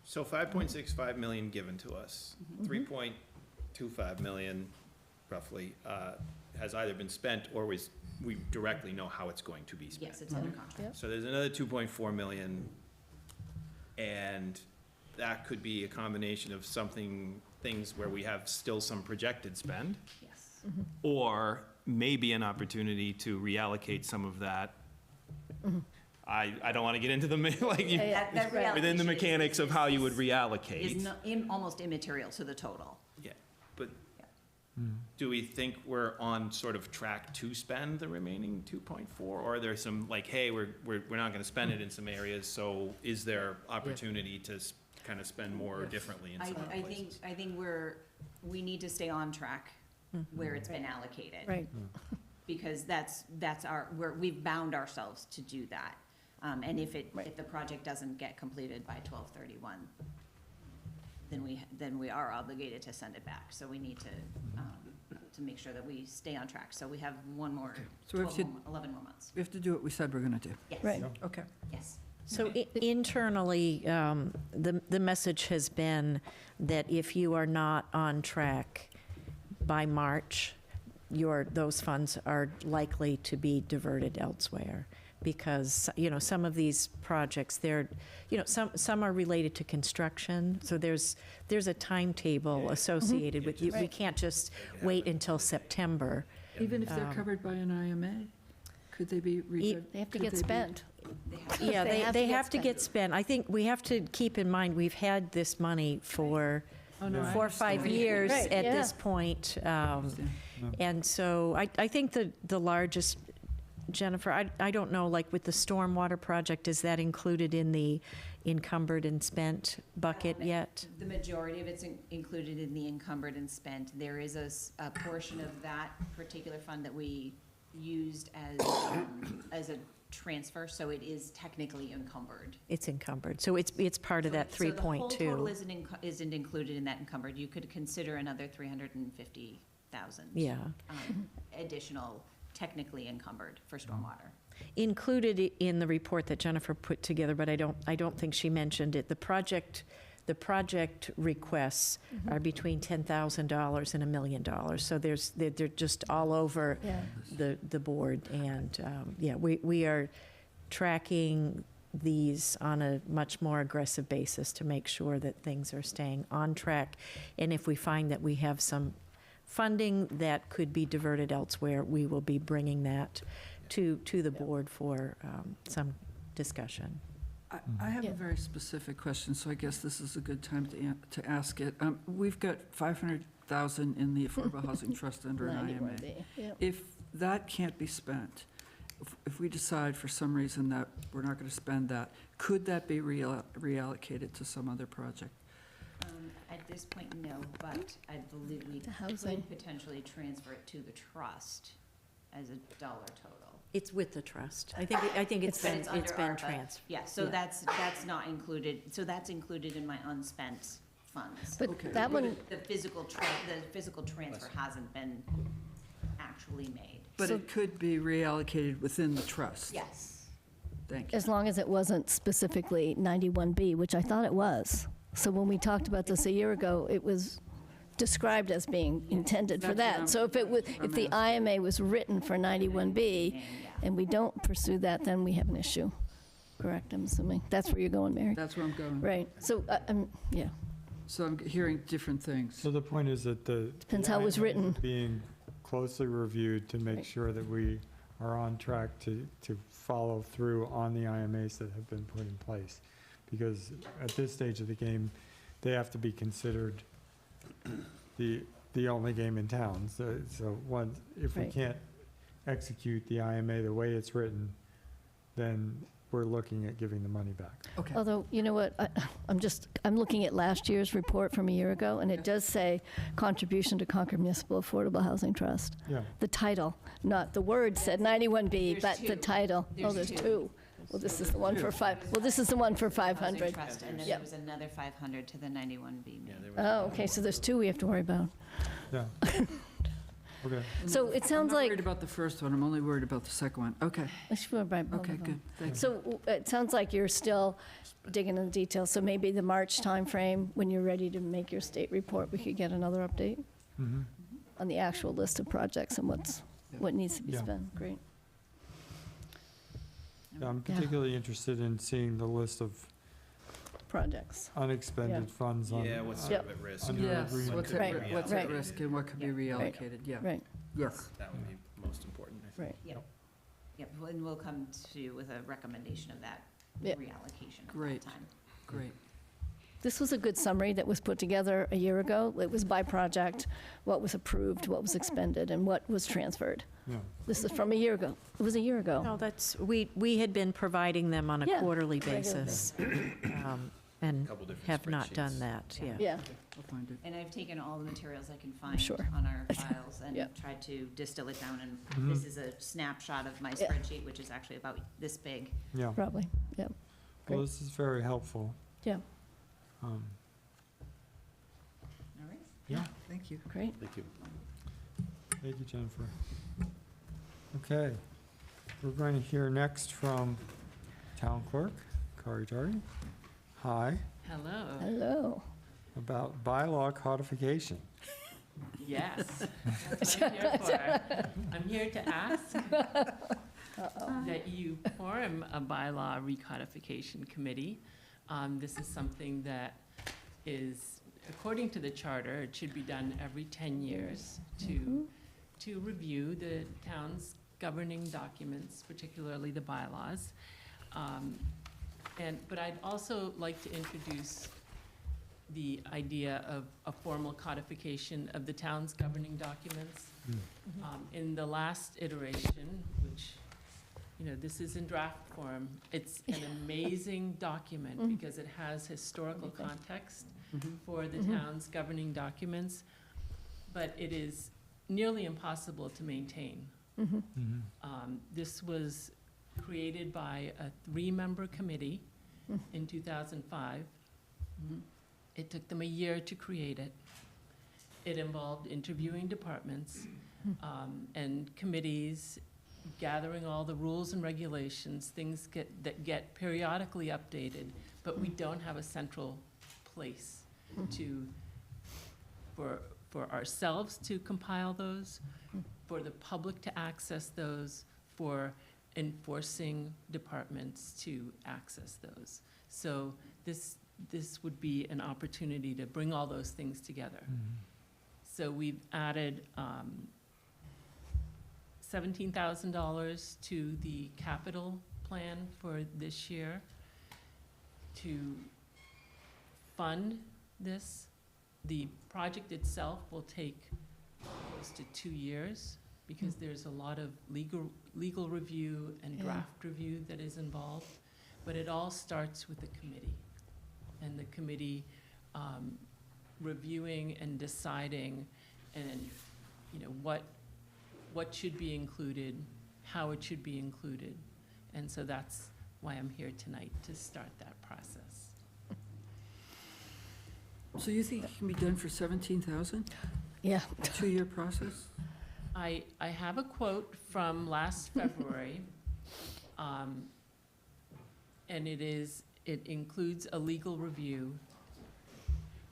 So 5.65 million given to us, 3.25 million roughly, has either been spent or we directly know how it's going to be spent. Yes, it's under contract. Yep. So there's another 2.4 million, and that could be a combination of things where we have still some projected spend, Yes. or maybe an opportunity to reallocate some of that. I don't want to get into the, like, you- That within the reallocation mechanics of how you would is reallocate. almost immaterial to the total. Yeah, but do we think we're on sort of track to spend the remaining 2.4? Or are there some, like, hey, we're not gonna spend it in some areas, so is there opportunity to kind of spend more differently in some other places? I think we need to stay on track where it's been allocated. Right. Because that's we've bound ourselves to do that. And if the project doesn't get completed by 12/31, then we are obligated to send it back. So we need to make sure that we stay on track. So we have 11 more months. We have to do what we said we're going to do. Yes. Right. Okay. Yes. So internally, the message has been that if you are not on track by March, those funds are likely to be diverted elsewhere. Because, some of these projects, some are related to construction, so there's a timetable associated with, we can't just wait until September. Even if they're covered by an IMA, could they be? They have to get spent. Yeah, they have to get spent. I think we have to keep in mind, we've had this money for Oh, no, I 4 or 5 years Right, at yeah. this point. And so I think the largest, Jennifer, I don't know, like with the stormwater project, is that included in the encumbered and spent bucket yet? The majority of it's included in the encumbered and spent. There is a portion of that particular fund that we used as a transfer, so it is technically encumbered. It's encumbered, so it's part of that 3.2. So the whole total isn't included in that encumbered. You could consider another 350,000. Yeah. Additional technically encumbered for stormwater. Included in the report that Jennifer put together, but I don't think she mentioned it, the project requests are between $10,000 and $1 million. So they're just all over Yeah. the board. And, we are tracking these on a much more aggressive basis to make sure that things are staying on track. And if we find that we have some funding that could be diverted elsewhere, we will be bringing that to the board for some discussion. I have Yeah. a very specific question, so I guess this is a good time to ask it. We've got 500,000 in the Affordable Housing Trust under an IMA. 91B, yeah. If that can't be spent, if we decide for some reason that we're not going to spend that, could that be reallocated to some other project? At this point, no, but I believe we The housing. could potentially transfer it to the trust as a dollar total. It's with the trust. I think it's But been under ARPA. transferred. Yeah, so Yeah. that's not included, so that's included in my unspent funds. But Okay. that one, The physical transfer hasn't been actually made. But it could be reallocated within the trust? Yes. Thank you. as long as it wasn't specifically 91B, which I thought it was. So when we talked about this a year ago, it was described as being intended for That's what that. So if it was, if the IMA was written for 91B, and we don't pursue that, then we have an issue. Correct, I'm assuming. That's where you're going, Mary? That's where I'm going. Right, so, yeah, So I'm hearing different things. So the point is that Depends how it was IMA is written. being closely reviewed to make Right. sure that we are on track to follow through on the IMAs that have been put in place. Because at this stage of the game, they have to be considered the only game in town. So if we Right. can't execute the IMA the way it's written, then we're looking at giving the money back. Okay. although, you know what, I'm looking at last year's report from a year ago, and it does say contribution to Concord Municipal Affordable Housing Trust. Yeah. The title, not the word said 91B, There's but the two. title. Oh, There's there's two. two. Well, this is the one for this is the one for Housing 500. Trust, and then Yep. there was another 500 to the 91B. Yeah, there was Oh, okay, so there's two we have to worry about. Yeah. Okay. So it sounds I'm not like, worried about the first one, I'm only worried about the second one. Okay, okay, okay, good, thanks. So it sounds like you're still digging in the details, so maybe the March timeframe, when you're ready to make your state report, we could get another update Mhm. on the actual list of projects and what needs to be Yeah. spent. Great. Yeah, I'm particularly interested in seeing the list of Projects. unexpended funds on. Yeah, what's Yep. sort of at risk? Under Yes, agreement. what's Right, at, what's at right. risk and what could be reallocated, yeah. Right, Yes. That would be most important, I think. right. Yep, and we'll come to you with a recommendation of that Yep. reallocation at Great. that time. Great. This was a good summary that was put together a year ago. It was by project, what was approved, what was expended, and what was transferred. Yeah. This is from a year ago. It was a year ago. No, that's, we had been providing them on a Yeah, quarterly regular basis, and Couple different have not spreadsheets. done that, yeah. Yeah, I'll find it. And I've taken all the materials I can find Sure. on our files and Yeah. tried to distill it down, and Mhm. this is a snapshot of my Yeah. spreadsheet, which is actually about this big. Yeah, probably, yeah. well, Great. this is very helpful. Yeah, Um, All right. Yeah, Thank you. great. Thank you. thank you, Jennifer. Okay, we're going to hear next from Town Clerk, Kari Dari. Hi, Hello. Hello. about bylaw codification. Yes, that's what I'm here for. I'm here to ask that you form a bylaw recodification committee. This is something that is, according to the charter, it should be done every 10 years to review the town's governing documents, particularly the bylaws. But I'd also like to introduce the idea of a formal codification of the town's governing documents. In the last iteration, which, this is in draft form, it's an amazing document because it has historical context for the town's governing documents, but it is nearly impossible to maintain. This was created by a 3-member committee in 2005. It took them a year to create it. It involved interviewing departments and committees, gathering all the rules and regulations, things that get periodically updated, but we don't have a central place for ourselves to compile those, for the public to access those, for enforcing departments to access those. So this would be an opportunity to bring all those things together. So we've added $17,000 to the capital plan for this year to fund this. The project itself will take close to 2 years because there's a lot of legal review and Yeah. draft review that is involved. But it all starts with the committee, and the committee reviewing and deciding, and what should be included, how it should be included. And so that's why I'm here tonight, to start that process. So you think it can be done for 17,000, Yeah, a 2-year process? I have a quote from last February, and it includes a legal review.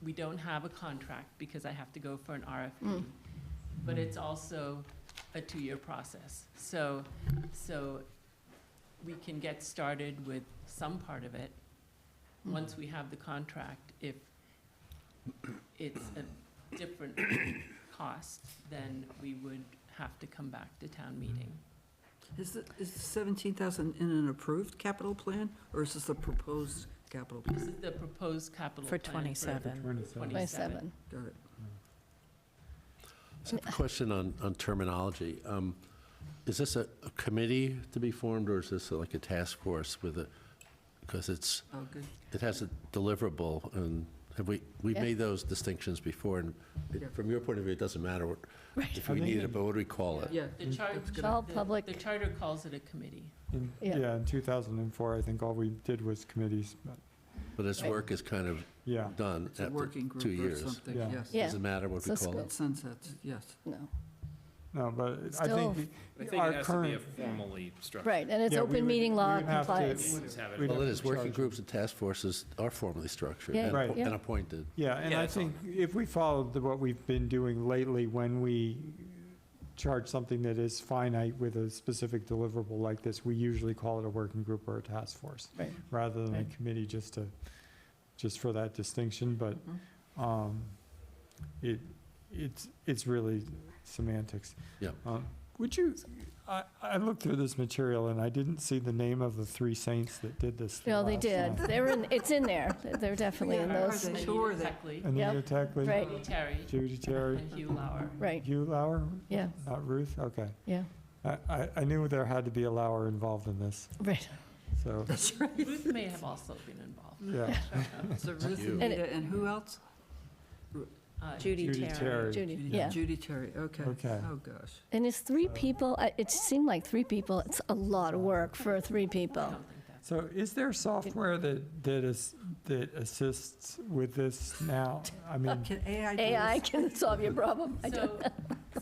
We don't have a contract because I have to go for an RFP, but it's also a 2-year process. So we can get started with some part of it once we have the contract. If it's a different cost, then we would have to come back to town meeting. Is the 17,000 in an approved capital plan, or is this the proposed capital This plan? is the proposed capital For plan 27. 27. Got it. So I have a question on terminology. Is this a committee to be formed, or is this like a task force with because Oh, good. it has a deliverable, and we've Yeah. made those distinctions before, and Yeah. from your point of view, it doesn't matter if I we think need it- it, but what do we call it? Yeah. The chart, that's good. All public. the charter calls it a committee. Yeah. Yeah, in 2004, I think all we did was committees, but, But its work is kind of yeah. done It's a after working 2 group or years. something, Yeah. yes. Yeah. Doesn't matter what we So call it's it. Sunsets, yes. No, No, but I Still- think I think our it has to be a current, formally structured. right, and it's Yeah, we open would- meeting we law would have to- compliance. Just have it- We'd Well, it have is, to working charge groups and task forces are formally structured Yeah, Right. yeah. and appointed. yeah, and Yeah, I that's all. think if we followed what we've been doing lately, when we charge something that is finite with a specific deliverable like this, we usually call it a working group or a task force, Right. rather than a Right. committee, just for that distinction, but it's really semantics. Yeah. Would you, I looked through this material and I didn't see the name of the three saints that did this. the No, they last did. time. They're in, it's in there. They're definitely in Are those. they? Who are they? Techley, Anita Yep. Techley, Right. Judy Terry, Judy Terry, and Hugh Lauer. Right, Hugh Lauer, yeah, not Ruth, okay. yeah, I knew there had to be a Lauer involved in this, right. so, Ruth may have also been involved. yeah. So Ruth, you. Anita, and who else? Judy Judy Terry. Terry. Judy, yeah. Judy Terry, okay. Okay. Oh, gosh. And it's 3 people, it seemed like 3 people, it's a lot of work for 3 I people. don't think that's. So is there software that assists with this now? I mean, Can AI do AI this? can solve your problem. I don't-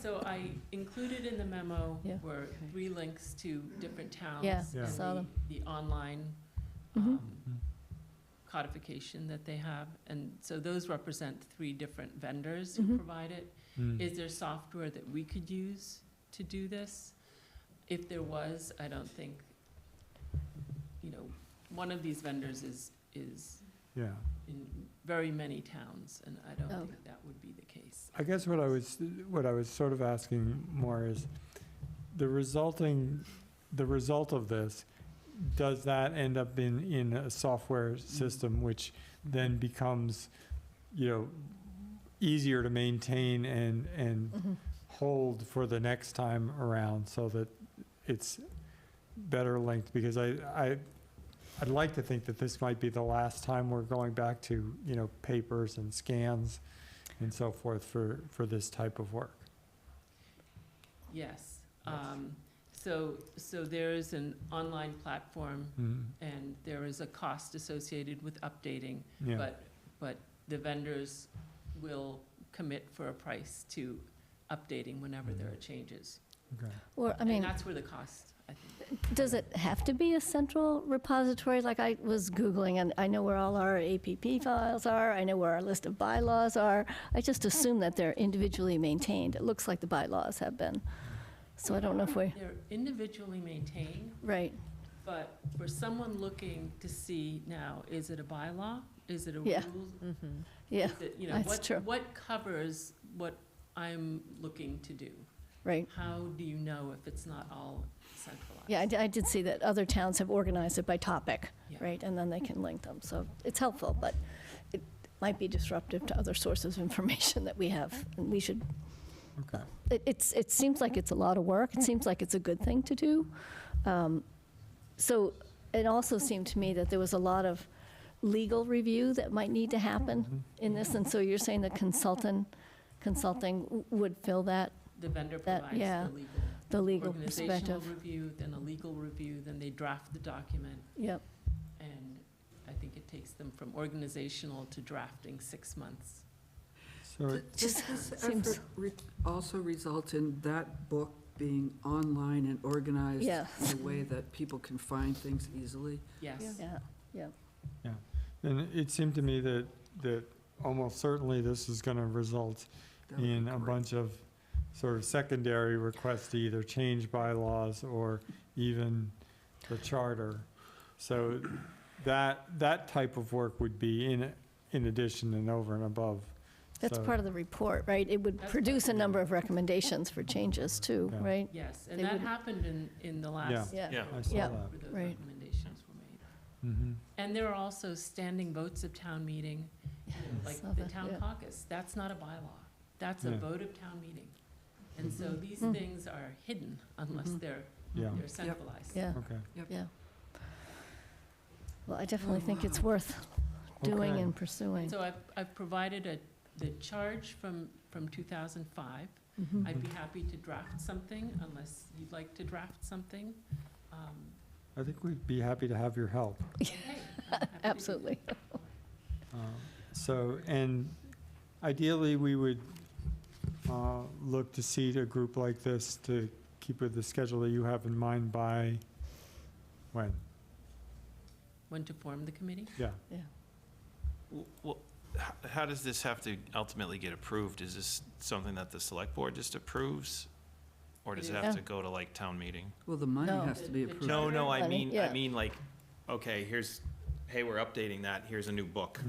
So I included in the memo Yeah. were 3 links to different towns. Yeah, Yeah. and saw them. the online Mhm. codification that they have. And so those represent 3 different vendors Mhm. who provide it. mm, Is there software that we could use to do this? If there was, I don't think, one of these vendors is yeah. in very many towns, and I don't Oh. think that would be the case. I guess what I was sort of asking more is, the result of this, does that end up in a software system which then becomes, easier to maintain and Mhm. hold for the next time around so that it's better linked? Because I'd like to think that this might be the last time we're going back to, papers and scans and so forth for this type of work. Yes. So there is an online platform, Mm, and there is a cost associated with updating, yeah, but the vendors will commit for a price to updating whenever there are changes. okay. Or, I And mean, that's where the cost, I think. does it have to be a central repository? Like I was Googling, and I know where all our APP files are, I know where our list of bylaws are. I just assume that they're individually maintained. It looks like the bylaws have been. So I don't know if we, They're individually maintained, right, but for someone looking to see now, is it a bylaw? Is it a Yeah. rule? yeah, Is it, that's true. what covers what I'm looking to do? right. How do you know if it's not all centralized? Yeah, I did see that other towns have organized it by topic, Yeah. right? And then they can link them. So it's helpful, but it might be disruptive to other sources of information that we have. And we should, Okay. it seems like it's a lot of work. It seems like it's a good thing to do. So it also seemed to me that there was a lot of legal review that might need to happen in this. And so you're saying that consulting would fill that, The vendor That- provides yeah, the the legal organizational perspective? review, then a legal review, then they draft the document, Yep, and I think it takes them from organizational to drafting 6 months. So, Does Just this seems- effort also result in that book being online and organized Yes. in a way that people can find things easily? Yes. yeah. and it seemed to me that almost certainly this is going to result That would be in a great. bunch of sort of secondary requests to either change bylaws or even the charter. So that type of work would be in addition and over and above. That's So- part of the report, right? It would That's produce a number of recommendations for changes too, Yeah. right? Yes, and They that would- happened in the last, Yeah, I saw Yeah. that. where those Right. recommendations were made. Mhm. And there are also standing votes of town meeting, like saw the that, town yeah. caucus. That's not a bylaw. That's a Yeah. vote of town meeting. And so these Mm. things are hidden unless Mhm. they're Yeah, centralized. yeah, okay. yeah. Well, I definitely Oh, think it's wow. worth doing Okay. and pursuing. So I've provided the charge from 2005. Mhm. I'd be happy to draft something unless you'd like to draft something. I think we'd be happy to have your help. Okay, I'm happy to do that. Absolutely. So, and ideally, we would look to seat a group like this to keep with the schedule that you have in mind by when? When to form the committee? Yeah. Well, how does this have to ultimately get approved? Is this something that the select board just approves? Or does it have to go to like town meeting? Well, the money No. has to be The- the approved. No, I Money, mean, yeah. like, okay, here's hey, we're updating that, here's a new book.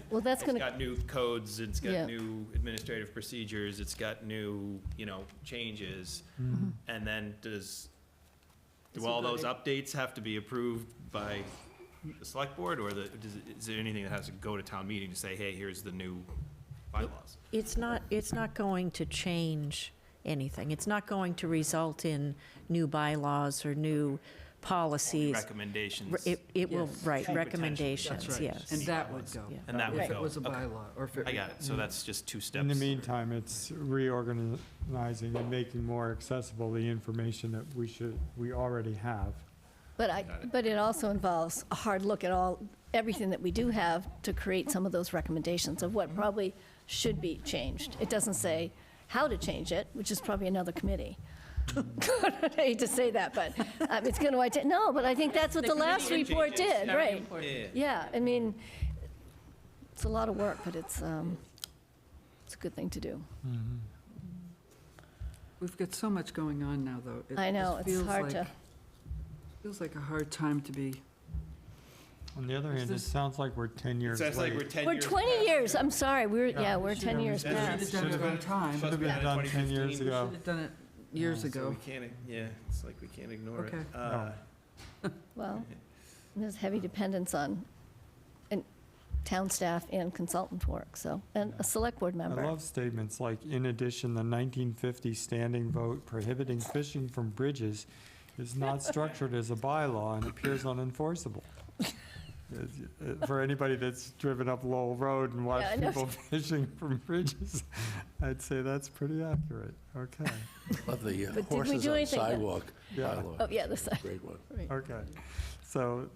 Well, that's It's gonna, got new codes, it's Yeah. got new administrative procedures, it's got new, changes. And then do all those updates have to be approved by the select board, or is there anything that has to go to town meeting to say, hey, here's the new bylaws? It's not going to change anything. It's not going to result in new bylaws or new policies. Recommendations. It will, Yes. right, Potentially. recommendations, That's right. yes. And that would go. Yeah. And that would If go. it was a Okay. bylaw, or if it. I got it, so that's just 2 steps. In the meantime, it's reorganizing and making more accessible the information that we already have. but it also involves a hard look at everything that we do have to create some of those recommendations of what probably should be changed. It doesn't say how to change it, which is probably another committee. I hate to say that, but it's going to, no, but I think that's what the last report did, right? Yeah, I mean, it's a lot of work, but it's a good thing to do. We've got so much going on now, though. It I know, just it's feels hard like- to, Feels like a hard time to be, On the other hand, it this- sounds like we're 10 years So it's like we're late. 10 we're years. 20 years, I'm sorry, we're 10 Yeah, years we should've- past. should have done it on time. Should have been done 10 years ago. Should have done it years So ago. we can't, it's like we can't ignore it. Okay. Well, there's heavy dependence on town staff and consultant work, so, and a select board I member. love statements like, in addition, the 1950 standing vote prohibiting fishing from bridges is not structured as a bylaw and appears unenforceable. For anybody that's driven up Lowell Road and Yeah, I watched know. people fishing from bridges, I'd say that's pretty accurate. Okay, Love the But did we horses do on anything then? sidewalk Yeah. bylaw. Oh, yeah, the side, Great one. right. okay. So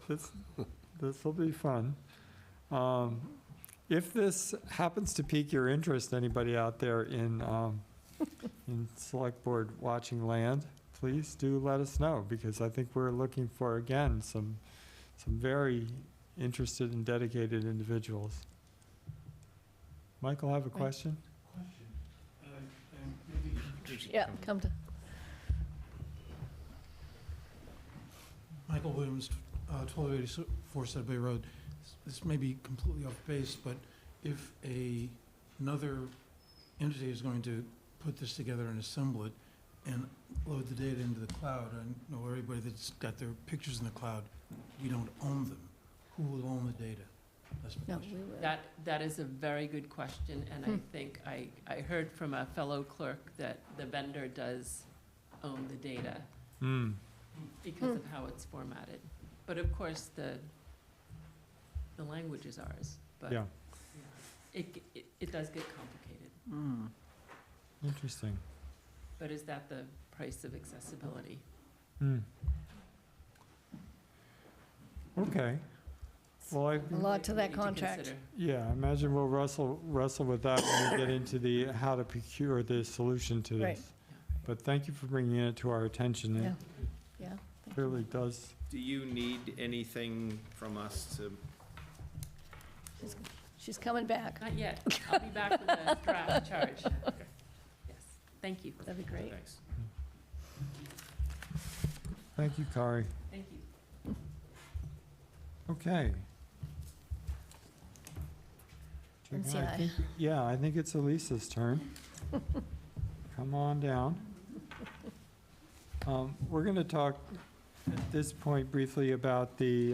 this will be fun. If this happens to pique your interest, anybody out there in Select Board watching land, please do let us know, because I think we're looking for, again, some very interested and dedicated individuals. Michael, have a question? Yeah, come to, Michael Williams, 1284 Sudbury Road. This may be completely off base, but if another entity is going to put this together and assemble it and load the data into the cloud, I know everybody that's got their pictures in the cloud, we don't own them. Who will own the data? That's my no, question. we will. That is a very good question, and I think I heard from a fellow clerk that the vendor does own the data Hmm. because of how it's formatted. But of course, the language is ours, but Yeah, it does get complicated. Hmm. interesting. But is that the price of accessibility? Hmm. Okay. Well, A lot to that Need contract. consider. yeah, I imagine we'll wrestle with that when we get into the how to procure the solution to Right. this. But thank you for bringing it to our attention. Yeah, It yeah. clearly does. Do you need anything from us to, She's coming back. Not yet. I'll be back with a draft charge. Yes, thank you. That'd be great. thanks. Thank you, Kari. Thank you. Okay. MCI. Yeah, I think it's Elisa's turn. Come on down. We're going to talk at this point briefly about the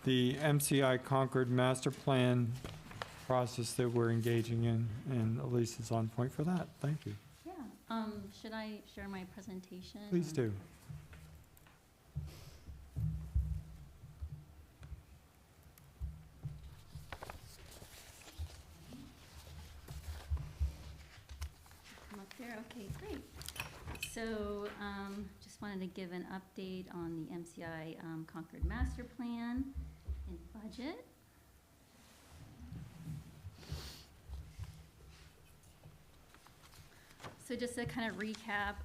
MCI Concord Master Plan process that we're engaging in, and Elisa's on point for that. Thank you. Yeah, should I share my presentation? Please do. Come up there, okay, great. So, just wanted to give an update on the MCI Concord Master Plan and budget. So just to kind of recap,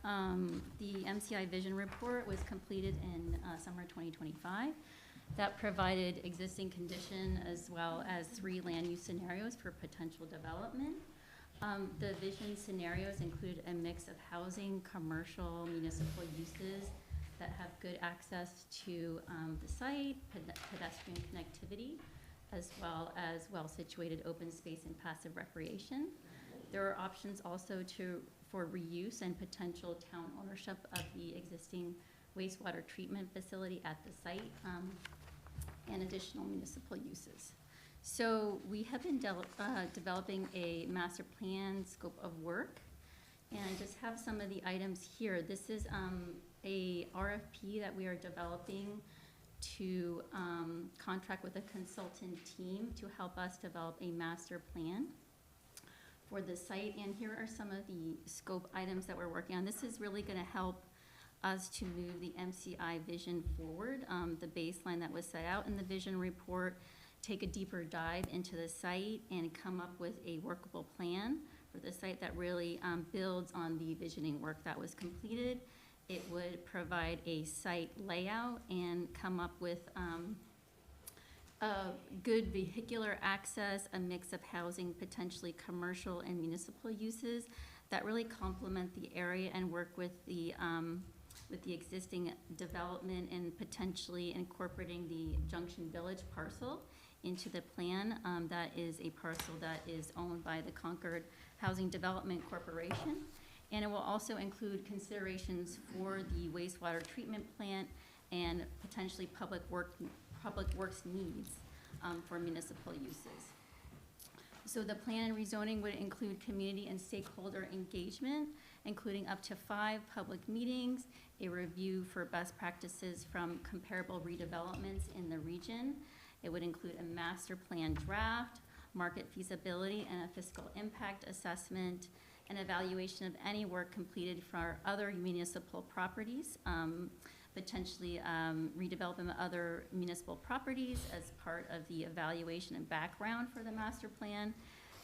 the MCI Vision Report was completed in summer 2025. That provided existing condition as well as 3 land use scenarios for potential development. The vision scenarios include a mix of housing, commercial, municipal uses, that have good access to the site, pedestrian connectivity, as well as well-situated open space and passive recreation. There are options also for reuse and potential town ownership of the existing wastewater treatment facility at the site, and additional municipal uses. So we have been developing a master plan scope of work, and I just have some of the items here. This is a RFP that we are developing to contract with a consultant team to help us develop a master plan for the site. And here are some of the scope items that we're working on. This is really going to help us to move the MCI vision forward, the baseline that was set out in the vision report, take a deeper dive into the site and come up with a workable plan for the site that really builds on the visioning work that was completed. It would provide a site layout and come up with a good vehicular access, a mix of housing, potentially commercial and municipal uses that really complement the area and work with the existing development and potentially incorporating the Junction Village parcel into the plan. That is a parcel that is owned by the Concord Housing Development Corporation. And it will also include considerations for the wastewater treatment plant and potentially public works needs for municipal uses. So the plan and rezoning would include community and stakeholder engagement, including up to 5 public meetings, a review for best practices from comparable redevelopments in the region. It would include a master plan draft, market feasibility and a fiscal impact assessment, an evaluation of any work completed for other municipal properties, potentially redevelopment of other municipal properties as part of the evaluation and background for the master plan.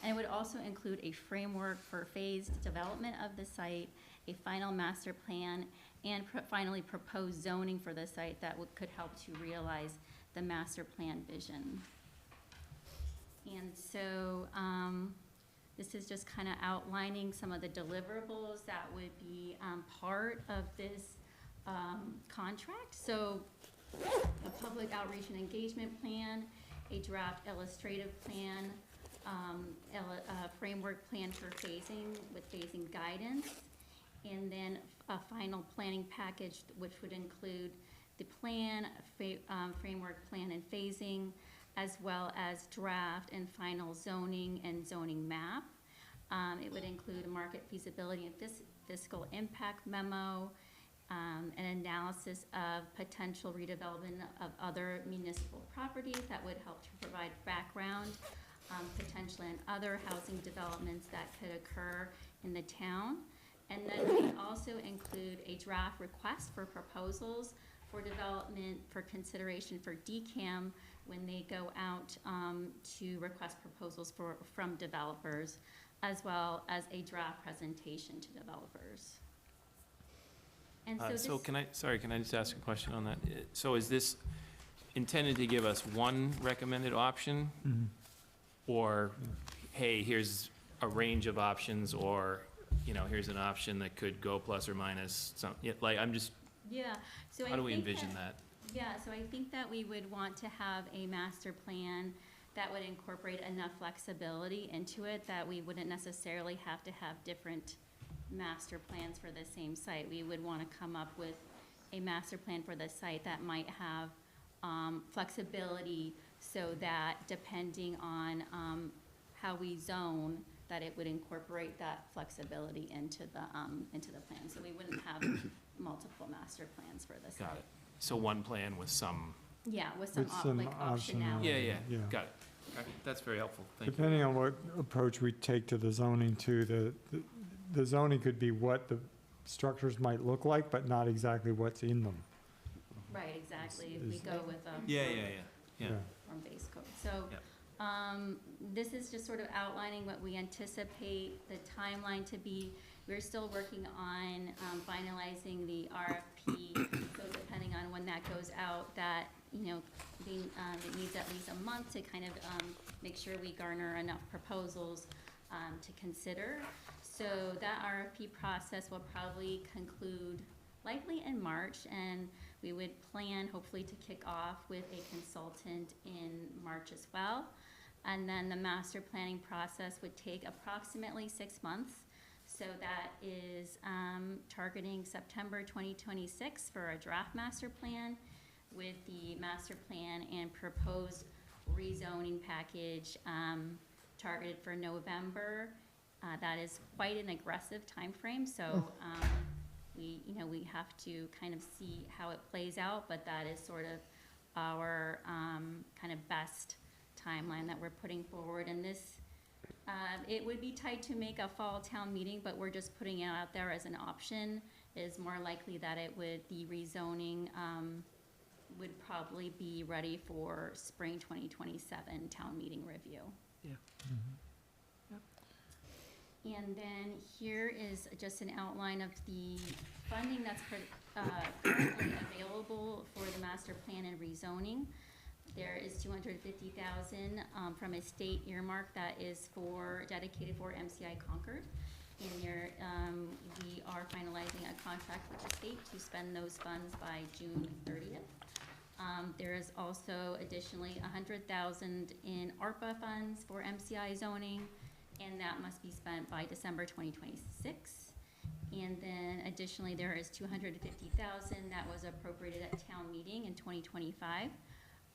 And it would also include a framework for phased development of the site, a final master plan, and finally proposed zoning for the site that could help to realize the master plan vision. And so this is just kind of outlining some of the deliverables that would be part of this contract. So a public outreach and engagement plan, a draft illustrative plan, a framework plan for phasing with phasing guidance, and then a final planning package which would include the plan, framework plan and phasing, as well as draft and final zoning and zoning map. It would include a market feasibility and fiscal impact memo, an analysis of potential redevelopment of other municipal properties that would help to provide background, potentially in other housing developments that could occur in the town. And then we also include a draft request for proposals for development for consideration for DCAM when they go out to request proposals from developers, as well as a draft presentation to developers. And So can I just ask a question on that? So is this intended to give us one recommended option? Mhm. Or, hey, here's a range of options, or, here's an option that could go plus or minus some, I'm just, yeah, so how do we envision that? Yeah, so I think that we would want to have a master plan that would incorporate enough flexibility into it that we wouldn't necessarily have to have different master plans for the same site. We would want to come up with a master plan for the site that might have flexibility so that depending on how we zone, that it would incorporate that flexibility into the plan. So we wouldn't have multiple master plans for the site. Got it. So one plan with some, Yeah, with some With some optionality. yeah, Yeah. got it. All right, that's very helpful, thank you. Depending on what approach we take to the zoning too, the zoning could be what the structures might look like, but not exactly what's in them. Right, exactly. If we Is- go with a Yeah. form base code. So, this is just sort of outlining what we anticipate the timeline to be. We're still working on finalizing the RFP, so depending on when that goes out, that, it needs at least a month to kind of make sure we garner enough proposals to consider. So that RFP process will probably conclude likely in March, and we would plan hopefully to kick off with a consultant in March as well. And then the master planning process would take approximately 6 months. So that is targeting September 2026 for a draft master plan, with the master plan and proposed rezoning package targeted for November. That is quite an aggressive timeframe, so we have to kind of see how it plays out, but that is sort of our kind of best timeline that we're putting forward. And this, it would be tight to make a fall town meeting, but we're just putting it out there as an option. It is more likely that the rezoning would probably be ready for spring 2027 town meeting review. Yeah. And then here is just an outline of the funding that's currently available for the master plan and rezoning. There is $250,000 from a state earmark that is dedicated for MCI Concord. And we are finalizing a contract with the state to spend those funds by June 30th. There is also additionally $100,000 in ARPA funds for MCI zoning, and that must be spent by December 2026. And then additionally, there is $250,000 that was appropriated at town meeting in 2025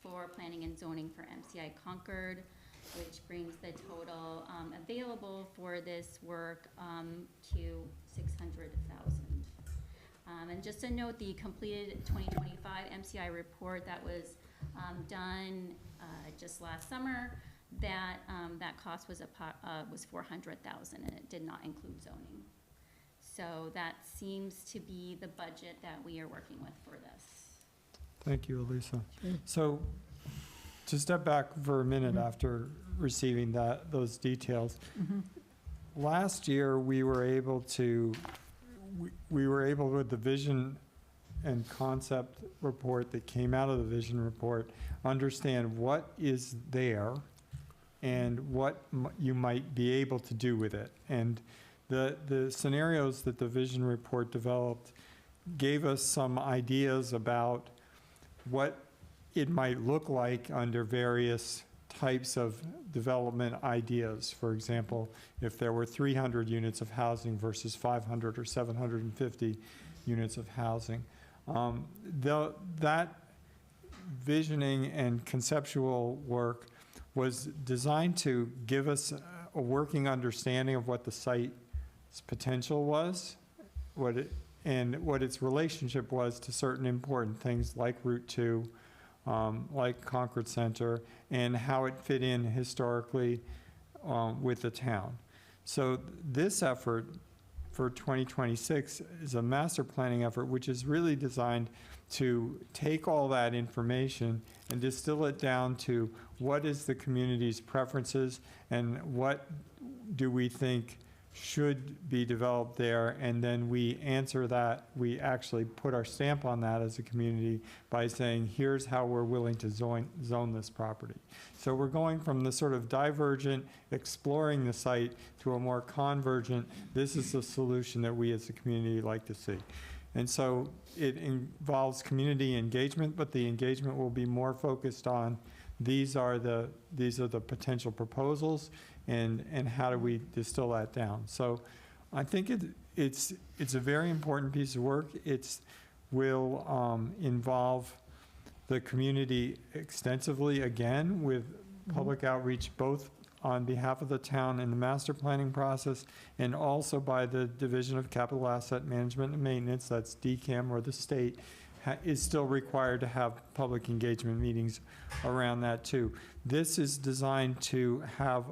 for planning and zoning for MCI Concord, which brings the total available for this work to $600,000. And just to note, the completed 2025 MCI report that was done just last summer, that cost was $400,000, and it did not include zoning. So that seems to be the budget that we are working with for this. Thank you, Elisa. So to step back for a minute after receiving those details, last year we were able with the vision and concept report that came out of the vision report, understand what is there and what you might be able to do with it. And the scenarios that the vision report developed gave us some ideas about what it might look like under various types of development ideas. For example, if there were 300 units of housing versus 500 or 750 units of housing. That visioning and conceptual work was designed to give us a working understanding of what the site's potential was, what its relationship was to certain important things like Route 2, like Concord Center, and how it fit in historically with the town. So this effort for 2026 is a master planning effort, which is really designed to take all that information and distill it down to what is the community's preferences and what do we think should be developed there, and then we answer that. We actually put our stamp on that as a community by saying, here's how we're willing to zone this property. So we're going from the sort of divergent, exploring the site, to a more convergent, this is the solution that we as a community like to see. And so it involves community engagement, but the engagement will be more focused on these are the potential proposals, and how do we distill that down. So I think it's a very important piece of work. It will involve the community extensively, again, with public outreach, both on behalf of the town in the master planning process, and also by the Division of Capital Asset Management and Maintenance, that's DCAM, or the state, is still required to have public engagement meetings around that too. This is designed to have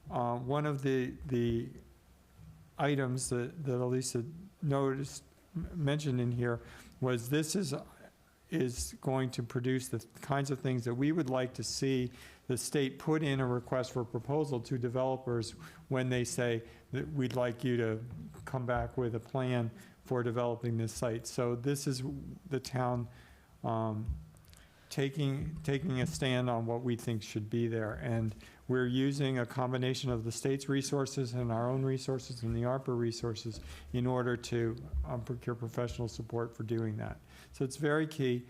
one of the items that Elisa mentioned in here was this is going to produce the kinds of things that we would like to see the state put in a request for proposal to developers when they say that we'd like you to come back with a plan for developing this site. So this is the town taking a stand on what we think should be there. And we're using a combination of the state's resources and our own resources and the ARPA resources in order to procure professional support for doing that. So it's very key.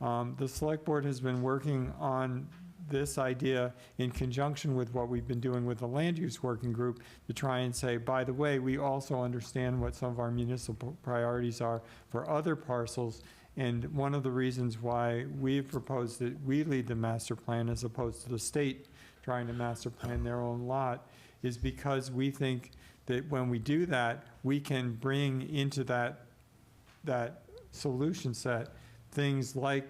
The select board has been working on this idea in conjunction with what we've been doing with the land use working group to try and say, by the way, we also understand what some of our municipal priorities are for other parcels. And one of the reasons why we've proposed that we lead the master plan as opposed to the state trying to master plan their own lot is because we think that when we do that, we can bring into that solution set things like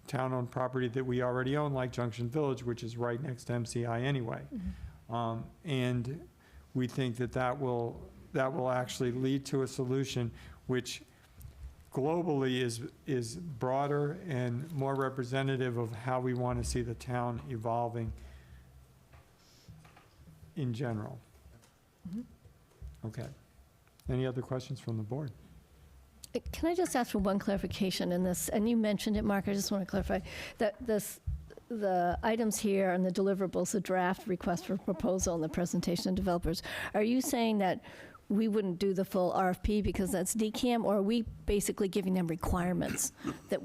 town-owned property that we already own, like Junction Village, which is right next to MCI anyway. And we think that will actually lead to a solution which globally is broader and more representative of how we want to see the town evolving in general. Okay. Any other questions from the board? Can I just ask for one clarification in this? And you mentioned it, Mark, I just want to clarify that the items here and the deliverables, the draft request for proposal and the presentation of developers, are you saying that we wouldn't do the full RFP because that's DCAM, or are we basically giving them requirements that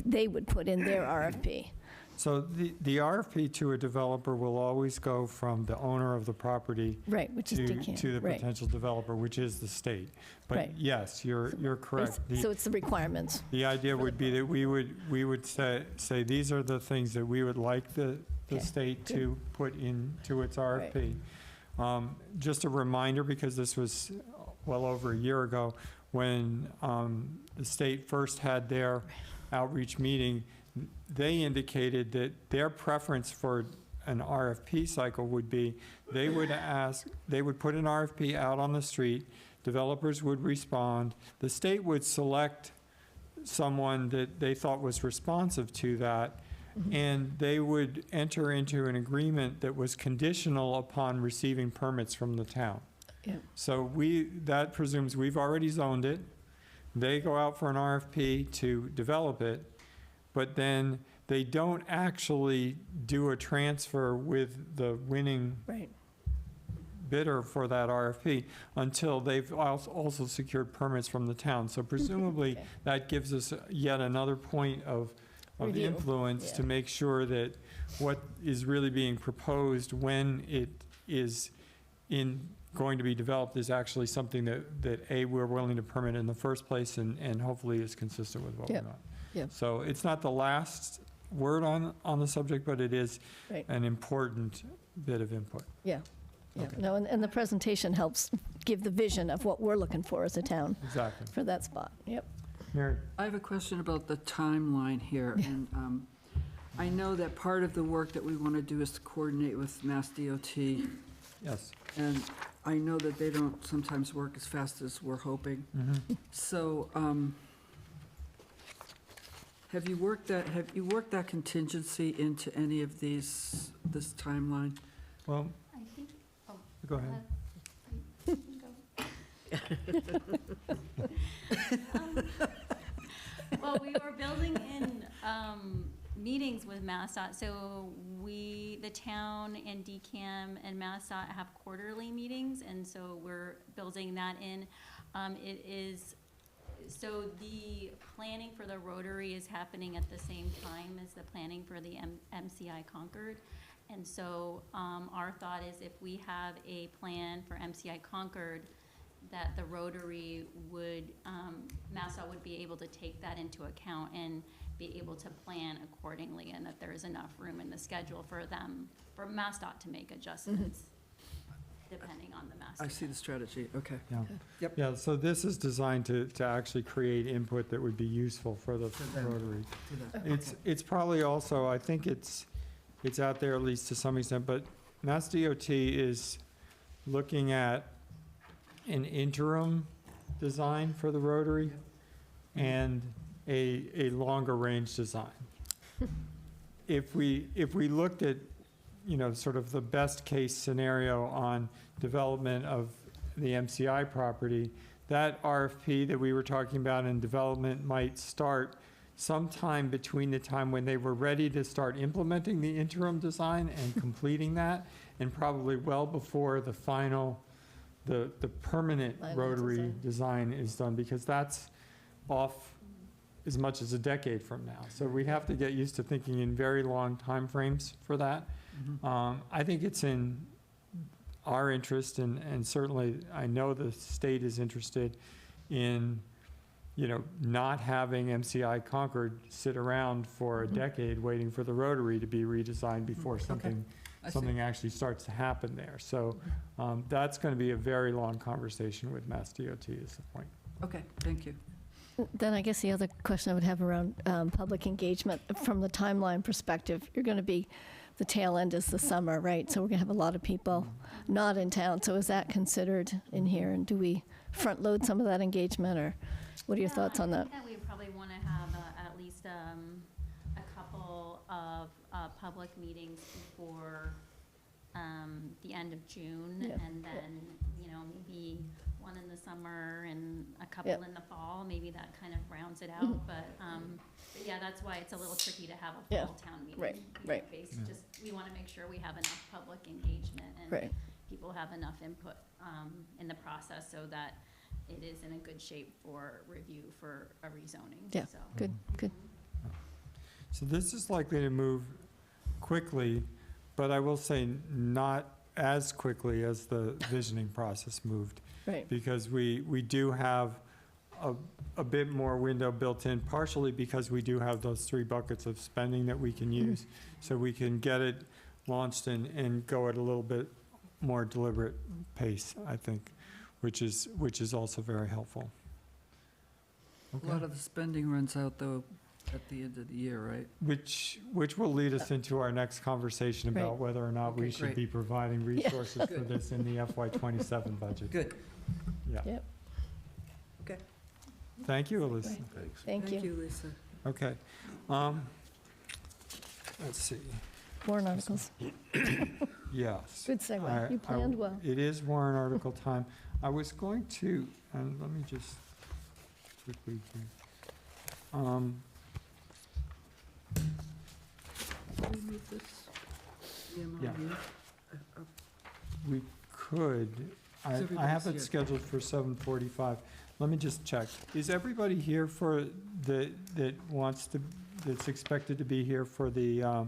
they would put in their RFP? So the RFP to a developer will always go from the owner of the property Right, which is DCAM. to the right. potential developer, which is the state. But Right. yes, you're correct. So it's the requirements. The idea would be that we would say these are the things that we would like the Okay, state good. to put into its RFP. Just a reminder, because this was well over a year ago, when the state first had their outreach meeting, they indicated that their preference for an RFP cycle would be they would put an RFP out on the street, developers would respond, the state would select someone that they thought was responsive to that, and they would enter into an agreement that was conditional upon receiving permits from the town. Yeah. So that presumes we've already zoned it, they go out for an RFP to develop it, but then they don't actually do a transfer with the winning Right. bidder for that RFP until they've also secured permits from the town. So presumably, Okay. that gives us yet another point of Review. influence Yeah. to make sure that what is really being proposed when it is going to be developed is actually something that A, we're willing to permit in the first place, and hopefully is consistent with what we Yep. want. Yep. So it's not the last word on the subject, but it is Right. an important bit of input. Yeah. Yeah. Okay. No, and the presentation helps give the vision of what we're looking for as a town Exactly. for that spot. Yep. Mary? I have a question about the timeline here, and I know that part of the work that we want to do is to coordinate with Mass DOT, Yes. and I know that they don't sometimes work as fast as we're hoping. So, have you worked that contingency into any of this timeline? Well, I think, go ahead. well, we were building in meetings with MassDOT, so the town and DCAM and MassDOT have quarterly meetings, and so we're building that in. So the planning for the Rotary is happening at the same time as the planning for the MCI Concord. And so our thought is if we have a plan for MCI Concord, that the Rotary would, MassDOT would be able to take that into account and be able to plan accordingly, and that there is enough room in the schedule for MassDOT to make adjustments depending on the master I see the strategy, okay. Yeah. Yep. Yeah, so this is designed to actually create input that would be useful for the Rotary. It's probably also, I think it's out there at least to some extent, but Mass DOT is looking at an interim design for the Rotary and a longer range design. If we looked at, sort of the best case scenario on development of the MCI property, that RFP that we were talking about in development might start sometime between the time when they were ready to start implementing the interim design and completing that, and probably well before the final, the permanent Final rotary design is done, because that's off as much as a decade from now. So we have to get used to thinking in very long timeframes for that. I think it's in our interest, and certainly I know the state is interested in, not having MCI Concord sit around for a decade waiting for the rotary to be redesigned before something actually starts to happen there. So that's going to be a very long conversation with Mass DOT is the point. Okay, thank you. Then I guess the other question I would have around public engagement, from the timeline perspective, you're going to be, the tail end is the summer, right? So we're going to have a lot of people not in town. So is that considered in here? And do we front load some of that engagement, or what are your thoughts on that? I think that we probably want to have at least a couple of public meetings before the end of June, Yeah. and then, maybe one in the summer and a couple Yeah. in the fall. Maybe that kind of rounds it out, but yeah, that's why it's a little tricky to have a Yeah. full town meeting. Right, right. Just, we want to make sure we have enough public engagement and Right. people have enough input in the process so that it is in a good shape for review for a rezoning. Yeah, So- good, good. So this is likely to move quickly, but I will say not as quickly as the visioning process moved. Right. Because we do have a bit more window built in, partially because we do have those 3 buckets of spending that we can use. So we can get it launched and go at a little bit more deliberate pace, I think, which is also very helpful. A lot of the spending runs out, though, at the end of the year, right? Which will lead us into our next conversation about Right. whether or not we Okay, should great. be providing resources for this in the FY '27 budget. Good. Yeah. Yep. Okay. Thank you, Elisa. Thanks. Thank you. Lisa. Okay. Let's see. Warrant articles. Yes. Good segue. You planned well. It is warrant article time. I was going to, and let me just quickly, Can we move this? Yeah. MOU? we could, I have everybody's it here? scheduled for 7:45. Let me just check. Is everybody here for that's expected to be here for the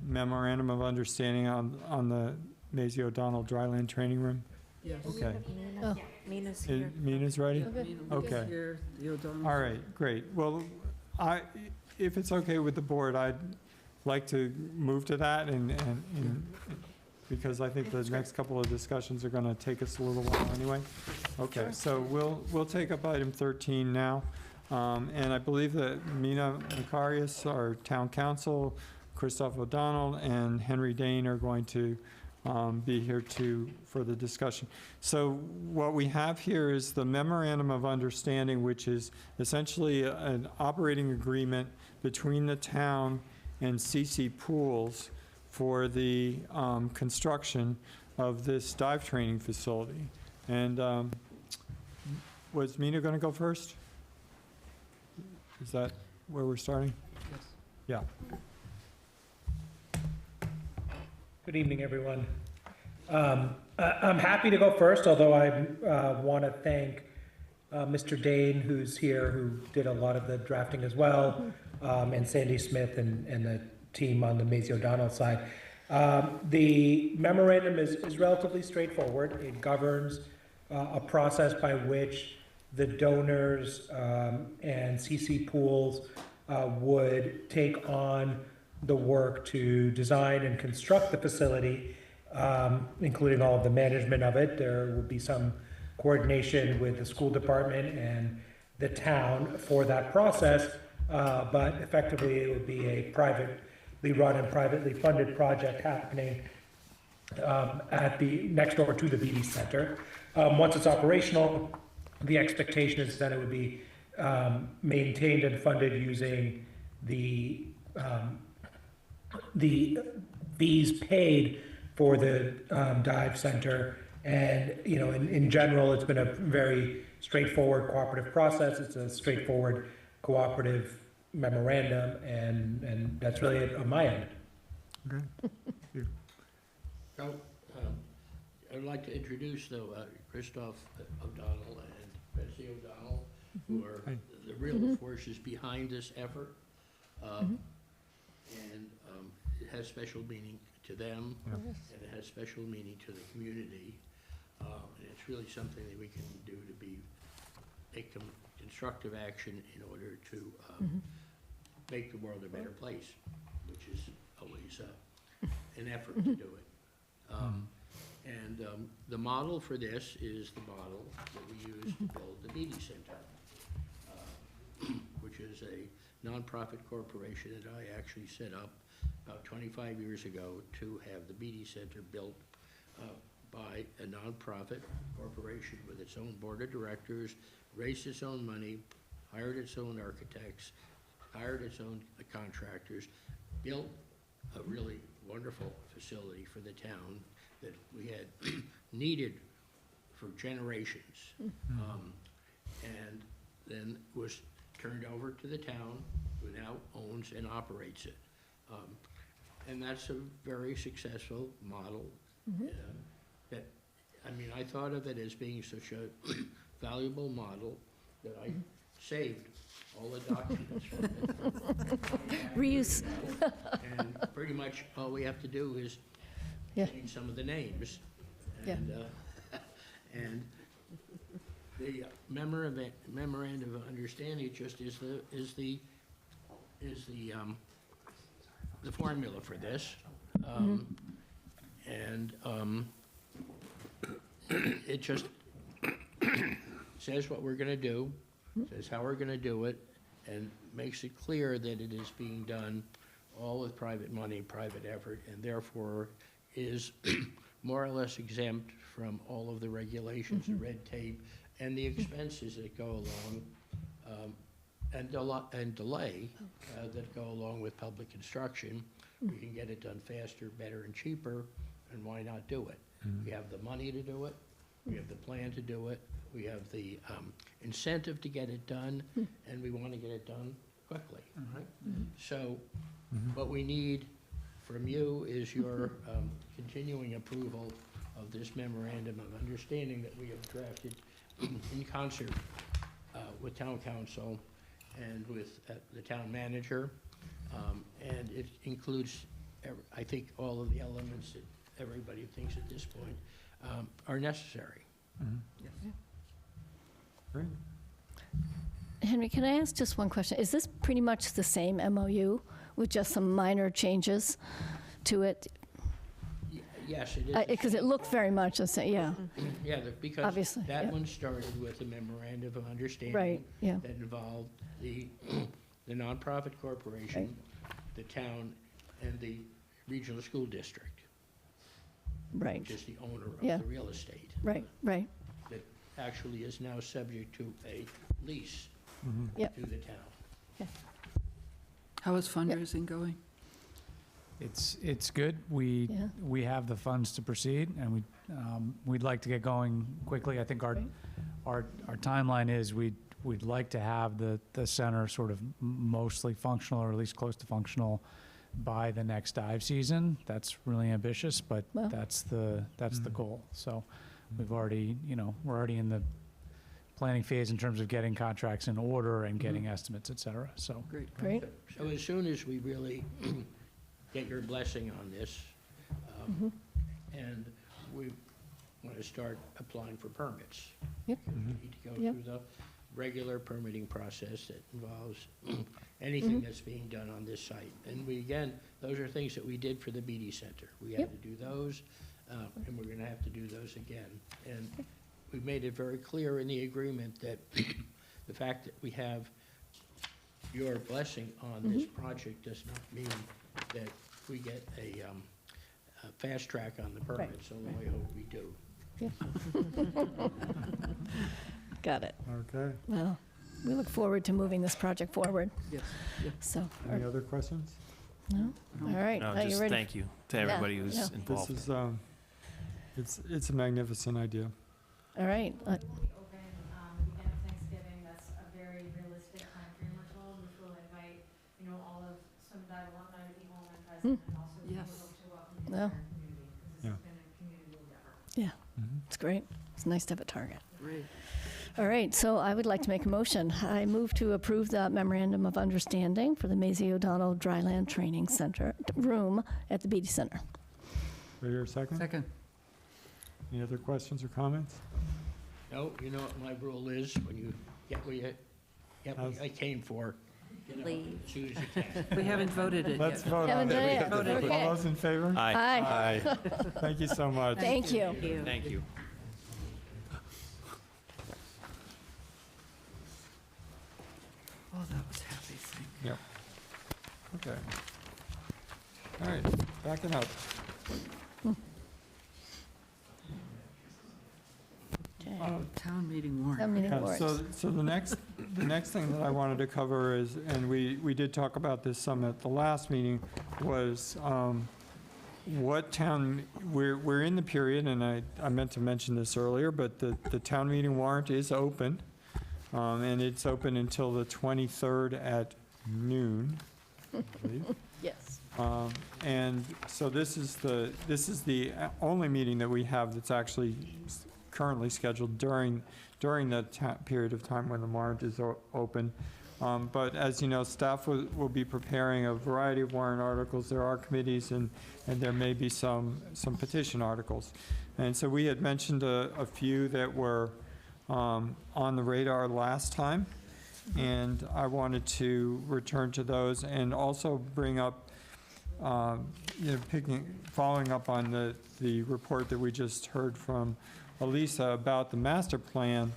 memorandum of understanding on the Maisie O'Donnell Dryland Training Room? Yes. Okay. Oh. Mina's And here. Mina's ready? Yeah, Mina Lewis Okay. here, the O'Donnell. All right, great. Well, if it's okay with the board, I'd like to move to that and because I think the next couple of discussions are gonna take us a little while anyway. Okay, so we'll take up item 13 now. And I believe that Mina Macarius, our town council, Christoph O'Donnell, and Henry Dane are going to be here for the discussion. So what we have here is the memorandum of understanding, which is essentially an operating agreement between the town and CC Pools for the construction of this dive training facility. And was Mina going to go first? Is that where we're starting? Yes. Yeah. Good evening, everyone. I'm happy to go first, although I want to thank Mr. Dane, who's here, who did a lot of the drafting as well, and Sandy Smith and the team on the Maisie O'Donnell side. The memorandum is relatively straightforward. It governs a process by which the donors and CC Pools would take on the work to design and construct the facility, including all of the management of it. There will be some coordination with the school department and the town for that process, but effectively it would be a privately run and privately funded project happening at the next door to the BD Center. Once it's operational, the expectation is that it would be maintained and funded using the fees paid for the dive center. And, in general, it's been a very straightforward cooperative process. It's a straightforward cooperative memorandum, and that's really it on my end. Okay. So, I'd like to introduce, though, Christoph O'Donnell and Betsy O'Donnell, who are Hi. the real forces behind this effort. And it has special meaning to them, and it has special meaning to the community. And it's really something that we can do to take constructive action in order to make the world a better place, which is always an effort to do it. The model for this is the model that we use to build the Beatty Center, which is a nonprofit corporation that I actually set up about 25 years ago to have the Beatty Center built by a nonprofit corporation with its own board of directors, raised its own money, hired its own architects, hired its own contractors, built a really wonderful facility for the town that we had needed for generations. And then was turned over to the town, who now owns and operates it. And that's a very successful model. I thought of it as being such a valuable model that I saved all the documents from it. Reuse. And pretty much all we have to do is change some of the names. And the memorandum of understanding just is the formula for this. It just says what we're gonna do, says how we're gonna do it, and makes it clear that it is being done all with private money, private effort, and therefore is more or less exempt from all of the regulations, the red tape, and the expenses that go along, and delay that go along with public construction. We can get it done faster, better, and cheaper, and why not do it? We have the money to do it, we have the plan to do it, we have the incentive to get it done, and we want to get it done quickly, right? So what we need from you is your continuing approval of this memorandum of understanding that we have drafted in concert with town council and with the town manager. And it includes, I think, all of the elements that everybody thinks at this point are necessary. Great. Henry, can I ask just one question? Is this pretty much the same MOU with just some minor changes to it? Yes, it is. Because it looked very much the same, yeah. Yeah, because Obviously, that yeah. one started with a memorandum of understanding. Right, yeah. That involved the nonprofit corporation, the town, and the regional school district. Right. Which is the owner of Yeah. the real estate. Right, right. That actually is now subject to a lease Yep. to the town. How is fundraising going? It's good. We have the funds to proceed, and we'd like to get going quickly. I think our timeline is we'd like to have the center sort of mostly functional, or at least close to functional, by the next dive season. That's really ambitious, but that's the goal. So we're already in the planning phase in terms of getting contracts in order and getting estimates, et cetera. So Great. So as soon as we really get your blessing on this, and we want to start applying for permits. Yep. We need to go Yep. through the regular permitting process that involves anything that's being done on this site. And those are things that we did for the Beatty Center. We had Yep. to do those, and we're gonna have to do those again. And we made it very clear in the agreement that the fact that we have your blessing on this project does not mean that we get a fast track on the permits, although I hope we do. Got it. Okay. Well, we look forward to moving this project forward. Yes. So, Any other questions? no? All right. No, Are you just ready? thank you to everybody who's yeah. involved. This is, it's a magnificent idea. All right. Open, weekend of Thanksgiving, that's a very realistic timeframe we're told, which will invite Yes. Well, Yeah. yeah, it's great. It's nice to have a target. Great. All right, so I would like to make a motion. I move to approve the memorandum of understanding for the Maisie O'Donnell Dryland Training Center room at the Beatty Center. Do I hear a second? Second. Any other questions or comments? No, you know what my rule is, when you get what I came for, get up Leave. as soon as you can. We haven't voted it yet. Let's vote Haven't on done it it. yet. Voted. Okay. All those in favor? Aye. Thank you so much. Thank you. Thank you. Oh, that was happy thing. Yep. Okay. All right, backing up. Okay. Oh, town meeting warrant. Town meeting Yeah, warrants. so the next thing that I wanted to cover is, and we did talk about this some at the last meeting, was what town, we're in the period, and I meant to mention this earlier, but the town meeting warrant is open, and it's open until the 23rd at noon, I believe. Yes. And so this is the only meeting that we have that's actually currently scheduled during the period of time when the warrant is open. But as you know, staff will be preparing a variety of warrant articles. There are committees and there may be some petition articles. And so we had mentioned a few that were on the radar last time. And I wanted to return to those and also bring up, following up on the report that we just heard from Elisa about the master plan,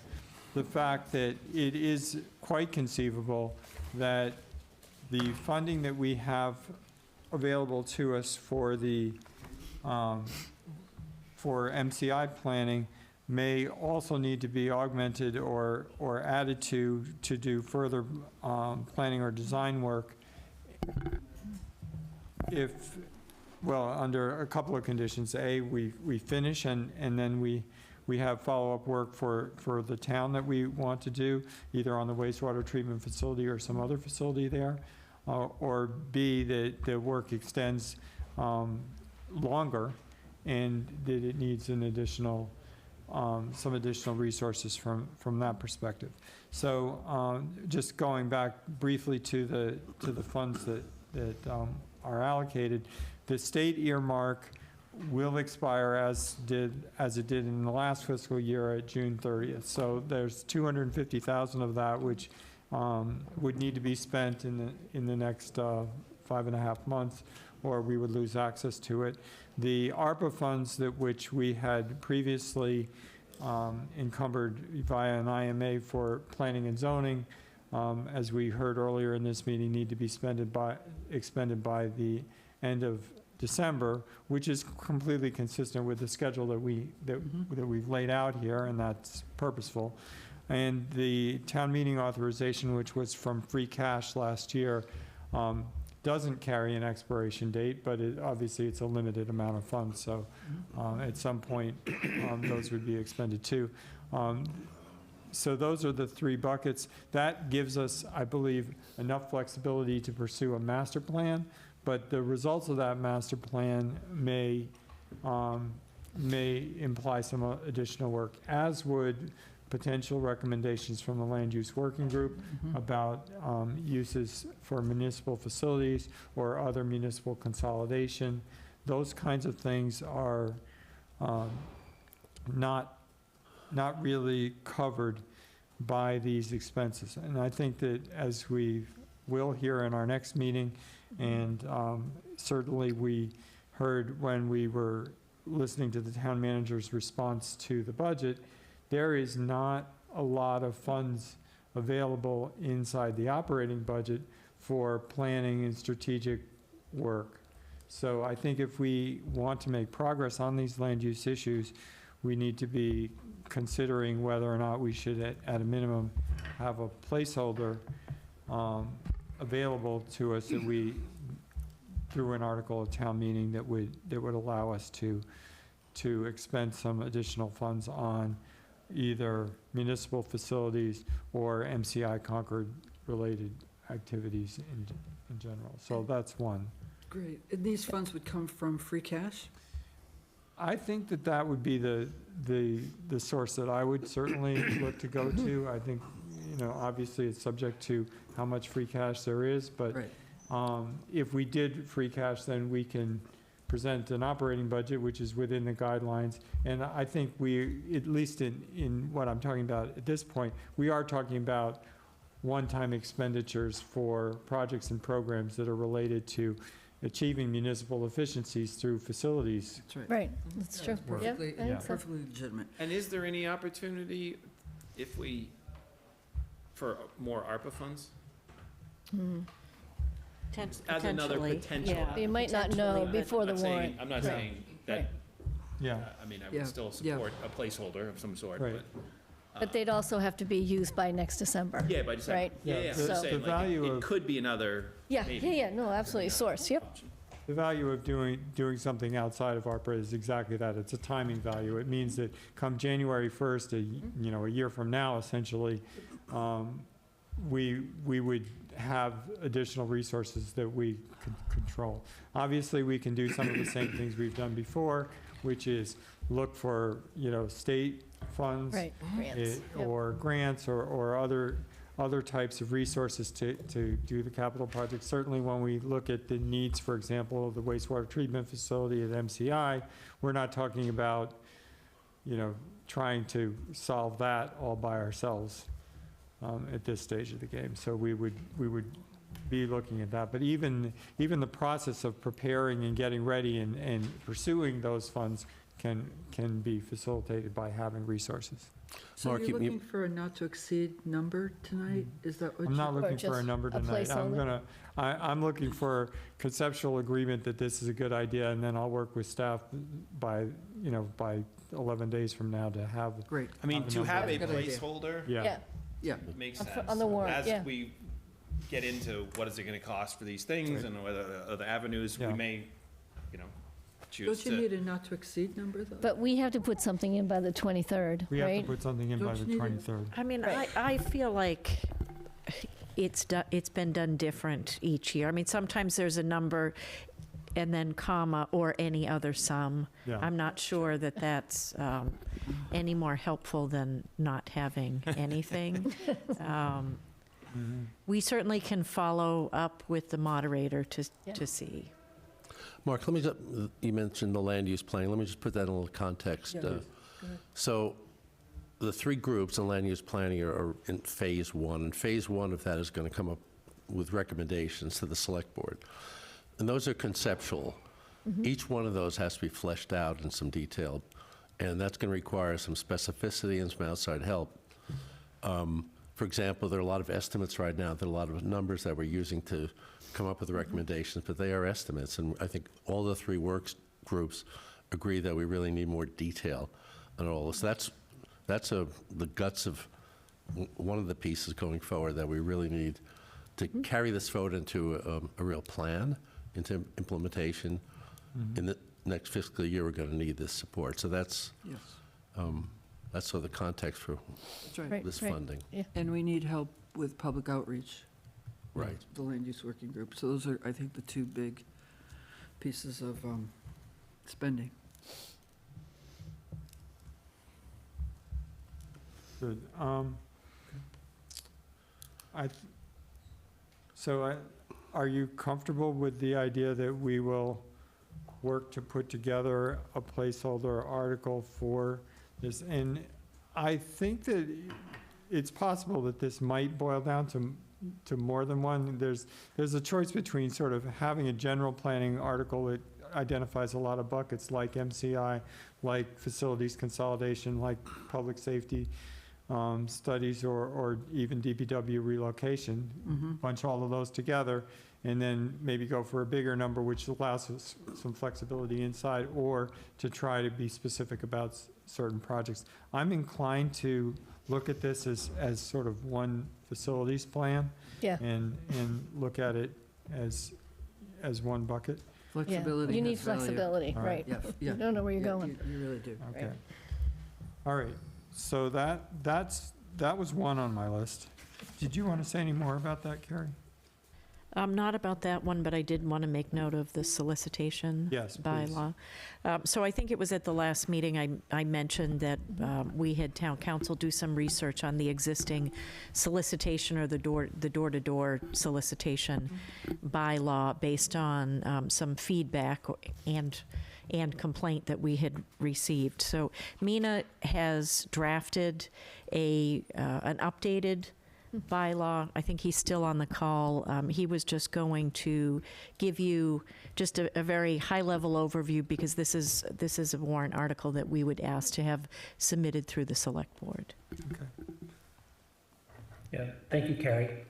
the fact that it is quite conceivable that the funding that we have available to us for the, for MCI planning may also need to be augmented or added to do further planning or design work if, well, under a couple of conditions. A, we finish and then we have follow-up work for the town that we want to do, either on the wastewater treatment facility or some other facility there, or B, that the work extends longer and that it needs an additional, some additional resources from that perspective. So just going back briefly to the funds that are allocated, the state earmark will expire as it did in the last fiscal year at June 30th. So there's 250,000 of that which would need to be spent in the next 5.5 months, or we would lose access to it. The ARPA funds which we had previously encumbered via an IMA for planning and zoning, as we heard earlier in this meeting, need to be expended by the end of December, which is completely consistent with the schedule that we've laid out here, and that's purposeful. And the town meeting authorization, which was from free cash last year, doesn't carry an expiration date, but obviously it's a limited amount of funds, so at some point those would be expended too. So those are the three buckets. That gives us, I believe, enough flexibility to pursue a master plan, but the results of that master plan may imply some additional work, as would potential recommendations from the land use working group about uses for municipal facilities or other municipal consolidation. Those kinds of things are not really covered by these expenses. And I think that, as we will hear in our next meeting, and certainly we heard when we were listening to the town manager's response to the budget, there is not a lot of funds available inside the operating budget for planning and strategic work. So I think if we want to make progress on these land use issues, we need to be considering whether or not we should, at a minimum, have a placeholder available to us that we, through an article of town meeting, that would allow us to expend some additional funds on either municipal facilities or MCI Concord related activities in general. So that's one. Great. And these funds would come from free cash? I think that that would be the source that I would certainly look to go to. I think, obviously it's subject to how much free cash there is, but Right. if we did free cash, then we can present an operating budget, which is within the guidelines. And I think we, at least in what I'm talking about at this point, we are talking about one-time expenditures for projects and programs that are related to achieving municipal efficiencies through facilities. That's right. Right, that's true. Yep, Perfectly, I think so. perfectly legitimate. And is there any opportunity if we, for more ARPA funds? As another Potentially, potential. yeah. You might not know Potentially, but- before the I'm saying- warrant. I'm not Right. saying that, Yeah, I mean, I Yeah, would still yeah. support a placeholder of some sort, Right. but. But they'd also have to be used by next December. Yeah, but I just, Right. yeah, I'm The- just the saying, like, value it of- could be another. Yeah, maybe. yeah, no, absolutely, source, yep. the value of doing something outside of ARPA is exactly that. It's a timing value. It means that come January 1st, a year from now, essentially, we would have additional resources that we could control. Obviously, we can do some of the same things we've done before, which is look for, state funds. Right, grants, yep. Or grants or other types of resources to do the capital projects. Certainly, when we look at the needs, for example, of the wastewater treatment facility at MCI, we're not talking about, trying to solve that all by ourselves at this stage of the game. So we would be looking at that. But even the process of preparing and getting ready and pursuing those funds can be facilitated by having resources. So Mark, you're you- looking for a not-to-exceed number tonight? Is that what I'm not you? looking for a just number a tonight. placeholder? I'm looking for conceptual agreement that this is a good idea, and then I'll work with staff by 11 days from now to have. Great. I mean, Have a to number. have a Good idea. placeholder Yeah, Yeah. makes On sense. on the warrant, yeah. As we get into what is it gonna cost for these things and whether other avenues, we Yeah. may, choose Don't you to. need a not-to-exceed number, though? But we have to put something in by the 23rd, we have to right? put something in by Don't the you need a- 23rd. I mean, Right. I feel like it's been done different each year. I mean, sometimes there's a number and then comma or any other sum. Yeah. I'm not sure that that's any more helpful than not having anything. We certainly can follow up with the moderator to see. Mark, you mentioned the land use plan. Let me just put that in a little context. Yeah, please. So the three groups in land use planning are in phase one. And phase one of that is going to come up with recommendations to the select board. And those are conceptual. Each one of those has to be fleshed out in some detail. And that's going to require some specificity and some outside help. For example, there are a lot of estimates right now. There are a lot of numbers that we're using to come up with the recommendations, but they are estimates. And I think all the three groups agree that we really need more detail on all this. That's the guts of one of the pieces going forward that we really need to carry this forward into a real plan, into implementation. In the next fiscal year, we're going to need this support. So that's Yes, sort of the context for that's right. Right. this funding. And we need help with public outreach. Right. The land use working group. So those are, I think, the two big pieces of spending. Good. Are you comfortable with the idea that we will work to put together a placeholder article for this? And I think that it's possible that this might boil down to more than one. There's a choice between sort of having a general planning article that identifies a lot of buckets like MCI, like facilities consolidation, like public safety studies, or even DPW relocation. Bunch all of those together, and then maybe go for a bigger number, which allows us some flexibility inside, or to try to be specific about certain projects. I'm inclined to look at this as sort of one facilities plan. Yeah. And look at it as one bucket. Yeah. Flexibility You need has value. flexibility, All right. right. Yeah, You yeah. don't know where you're Yeah, going. You really do. Okay. All right, so that was one on my list. Did you want to say any more about that, Carrie? Not about that one, but I did want to make note of the solicitation Yes, please. bylaw. So I think it was at the last meeting I mentioned that we had town council do some research on the existing solicitation or the door-to-door solicitation bylaw based on some feedback and complaint that we had received. So Mina has drafted an updated bylaw. I think he's still on the call. He was just going to give you just a very high-level overview because this is a warrant article that we would ask to have submitted through the select board. Okay. Yeah, thank you, Carrie.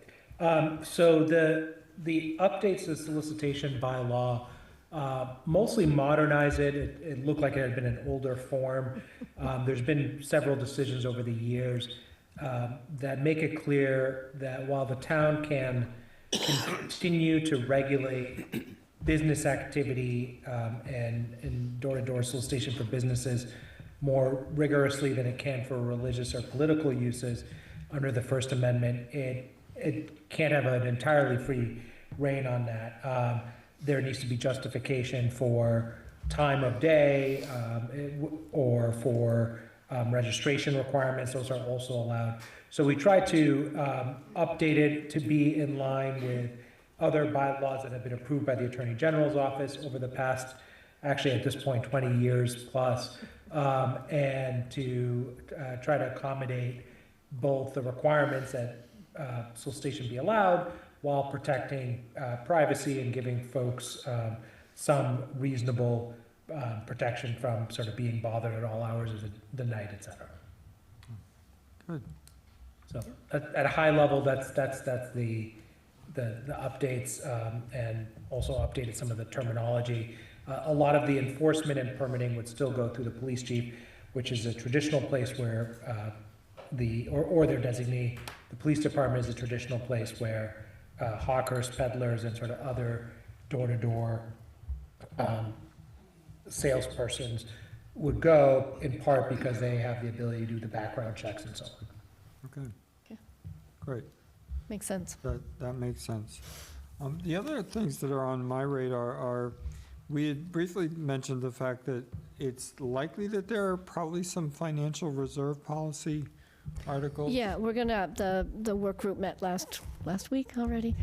So the updates to the solicitation bylaw mostly modernize it. It looked like it had been an older form. There's been several decisions over the years that make it clear that while the town can continue to regulate business activity and door-to-door solicitation for businesses more rigorously than it can for religious or political uses under the First Amendment, it can't have an entirely free rein on that. There needs to be justification for time of day or for registration requirements. Those are also allowed. So we try to update it to be in line with other bylaws that have been approved by the Attorney General's office over the past, actually at this point, 20 years plus, and to try to accommodate both the requirements that solicitation be allowed while protecting privacy and giving folks some reasonable protection from sort of being bothered at all hours of the night, et cetera. Good. So at a high level, that's the updates, and also updated some of the terminology. A lot of the enforcement and permitting would still go through the police chief, which is a traditional place where or their designee. The police department is a traditional place where hawkers, peddlers, and sort of other door-to-door salespersons would go, in part because they have the ability to do the background checks and so on. Okay. Okay. Great. Makes sense. That makes sense. The other things that are on my radar are, we had briefly mentioned the fact that it's likely that there are probably some financial reserve policy articles. Yeah, we're gonna, the work group met last week already.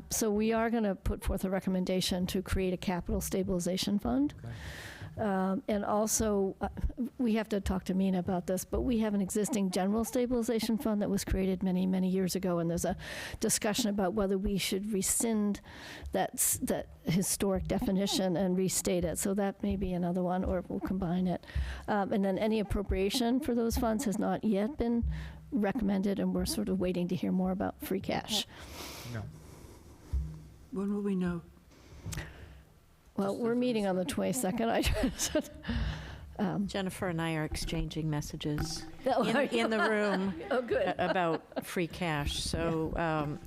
So we are gonna put forth a recommendation to create a capital stabilization fund. Okay. And also, we have to talk to Mina about this, but we have an existing general stabilization fund that was created many, many years ago, and there's a discussion about whether we should rescind that historic definition and restate it. So that may be another one, or we'll combine it. And then any appropriation for those funds has not yet been recommended, and we're sort of waiting to hear more about free cash. Yeah. When will we know? Well, we're meeting on the 22nd. Jennifer and I are exchanging messages Oh, are in the room Oh, good. about free cash. So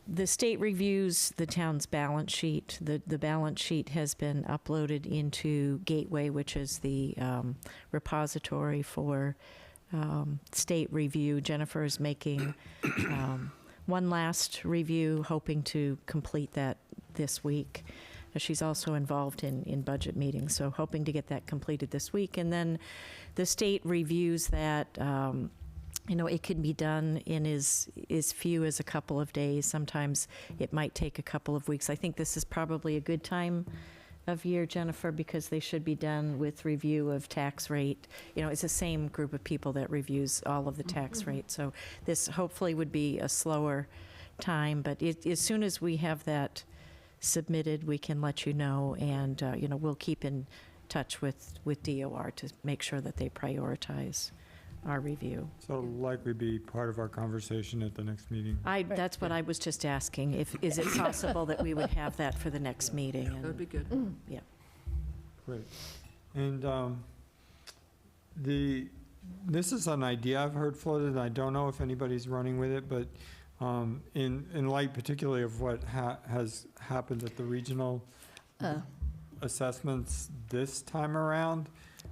the state reviews the town's balance sheet. The balance sheet has been uploaded into Gateway, which is the repository for state review. Jennifer is making one last review, hoping to complete that this week. She's also involved in budget meetings, so hoping to get that completed this week. And then the state reviews that, it can be done in as few as a couple of days. Sometimes it might take a couple of weeks. I think this is probably a good time of year, Jennifer, because they should be done with review of tax rate. It's the same group of people that reviews all of the tax rate. So this hopefully would be a slower time, but as soon as we have that submitted, we can let you know, and we'll keep in touch with DOR to make sure that they prioritize our review. So it'll likely be part of our conversation at the next meeting. That's what I was just asking. Is it possible that we would have that for the next meeting? That would be good. Yeah. Great. And this is an idea I've heard floated, and I don't know if anybody's running with it, but in light particularly of what has happened at the regional assessments this time around,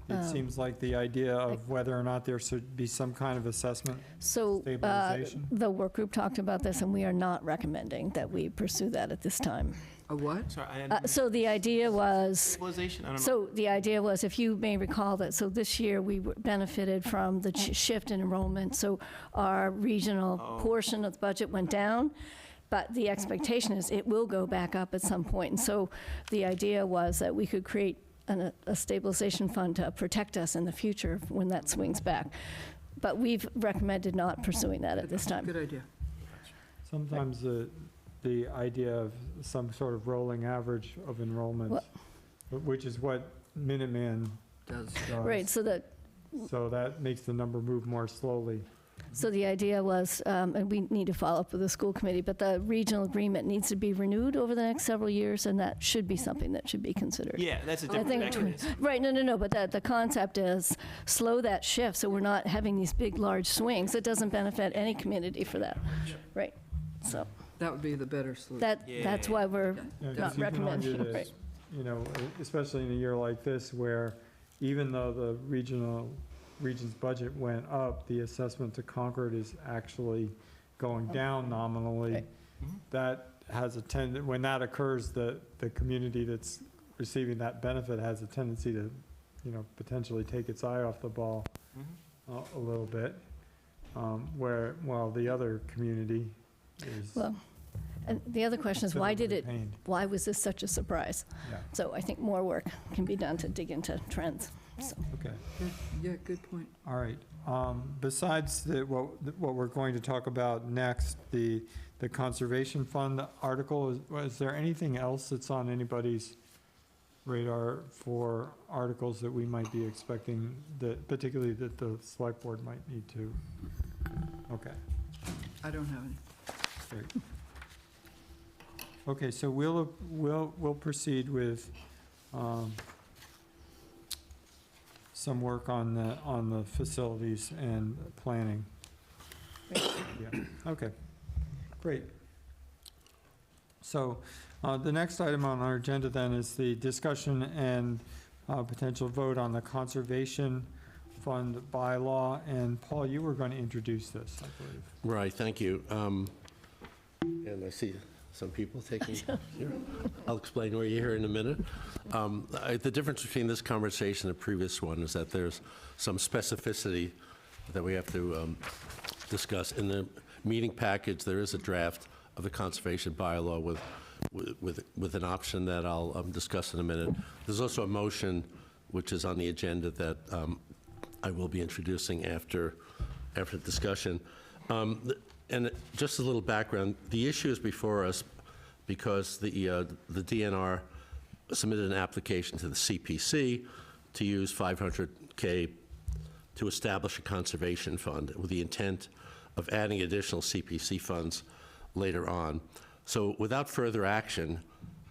it seems like the idea of whether or not there should be some kind of assessment So stabilization. the work group talked about this, and we are not recommending that we pursue that at this time. A what? Sorry, I didn't. So the idea was, Stabilization? I don't know. so the idea was, if you may recall that, so this year we benefited from the shift in enrollment, so our regional portion of the budget went down, but the expectation is it will go back up at some point. And so the idea was that we could create a stabilization fund to protect us in the future when that swings back. But we've recommended not pursuing that at this time. Good idea. Sometimes the idea of some sort of rolling average of enrollment, which is what Minuteman Does. does. Right, so that makes the number move more slowly. So the idea was, and we need to follow up with the school committee, but the regional agreement needs to be renewed over the next several years, and that should be something that should be considered. Yeah, that's a I different think, mechanism. right, no, but the concept is slow that shift, so we're not having these big, large swings. It doesn't benefit any community for that. Right, so That would be the better solution. that's why we're Yeah, 'cause not you can argue recommending, that, right. you know, especially in a year like this where even though the region's budget went up, the assessment to Concord is actually going down nominally. Right. That has when that occurs, the community that's receiving that benefit has a tendency to, you know, potentially take its eye off the ball a little bit, while the other community is. Well, and the other question is, why pained. why was this such a surprise? Yeah, So I think more work can be done to dig into trends, so. okay. Yeah, good point. All right. Besides what we're going to talk about next, the Conservation Fund article, is there anything else that's on anybody's radar for articles that we might be expecting, particularly that the select board might need to? Okay, I don't have any. great. Okay, so we'll proceed with some work on the facilities and planning. Yeah, okay, great. So, the next item on our agenda then is the discussion and potential vote on the Conservation Fund bylaw, and Paul, you were going to introduce this, I believe. Right, thank you. And I see some people taking, here. I'll explain where you're here in a minute. The difference between this conversation and the previous one is that there's some specificity that we have to discuss. In the meeting package, there is a draft of the conservation bylaw with an option that I'll discuss in a minute. There's also a motion which is on the agenda that I will be introducing after discussion. And just a little background, the issue is before us because the DNR submitted an application to the CPC to use $500K to establish a conservation fund with the intent of adding additional CPC funds later on. So without further action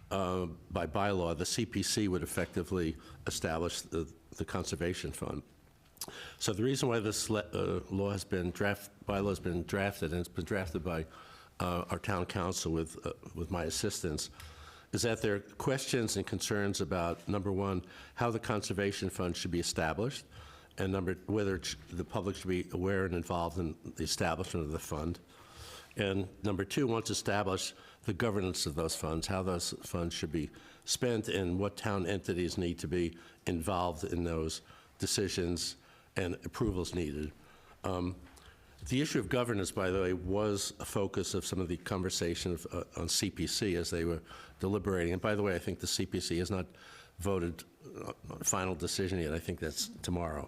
by bylaw, the CPC would effectively establish the conservation fund. So the reason why this bylaw has been drafted, and it's been drafted by our town council with my assistance, is that there are questions and concerns about, number one, how the conservation fund should be established, and whether the public should be aware and involved in the establishment of the fund. And number two, once established, the governance of those funds, how those funds should be spent, and what town entities need to be involved in those decisions and approvals needed. The issue of governance, by the way, was a focus of some of the conversation on CPC as they were deliberating. And by the way, I think the CPC has not voted on a final decision yet. I think that's tomorrow.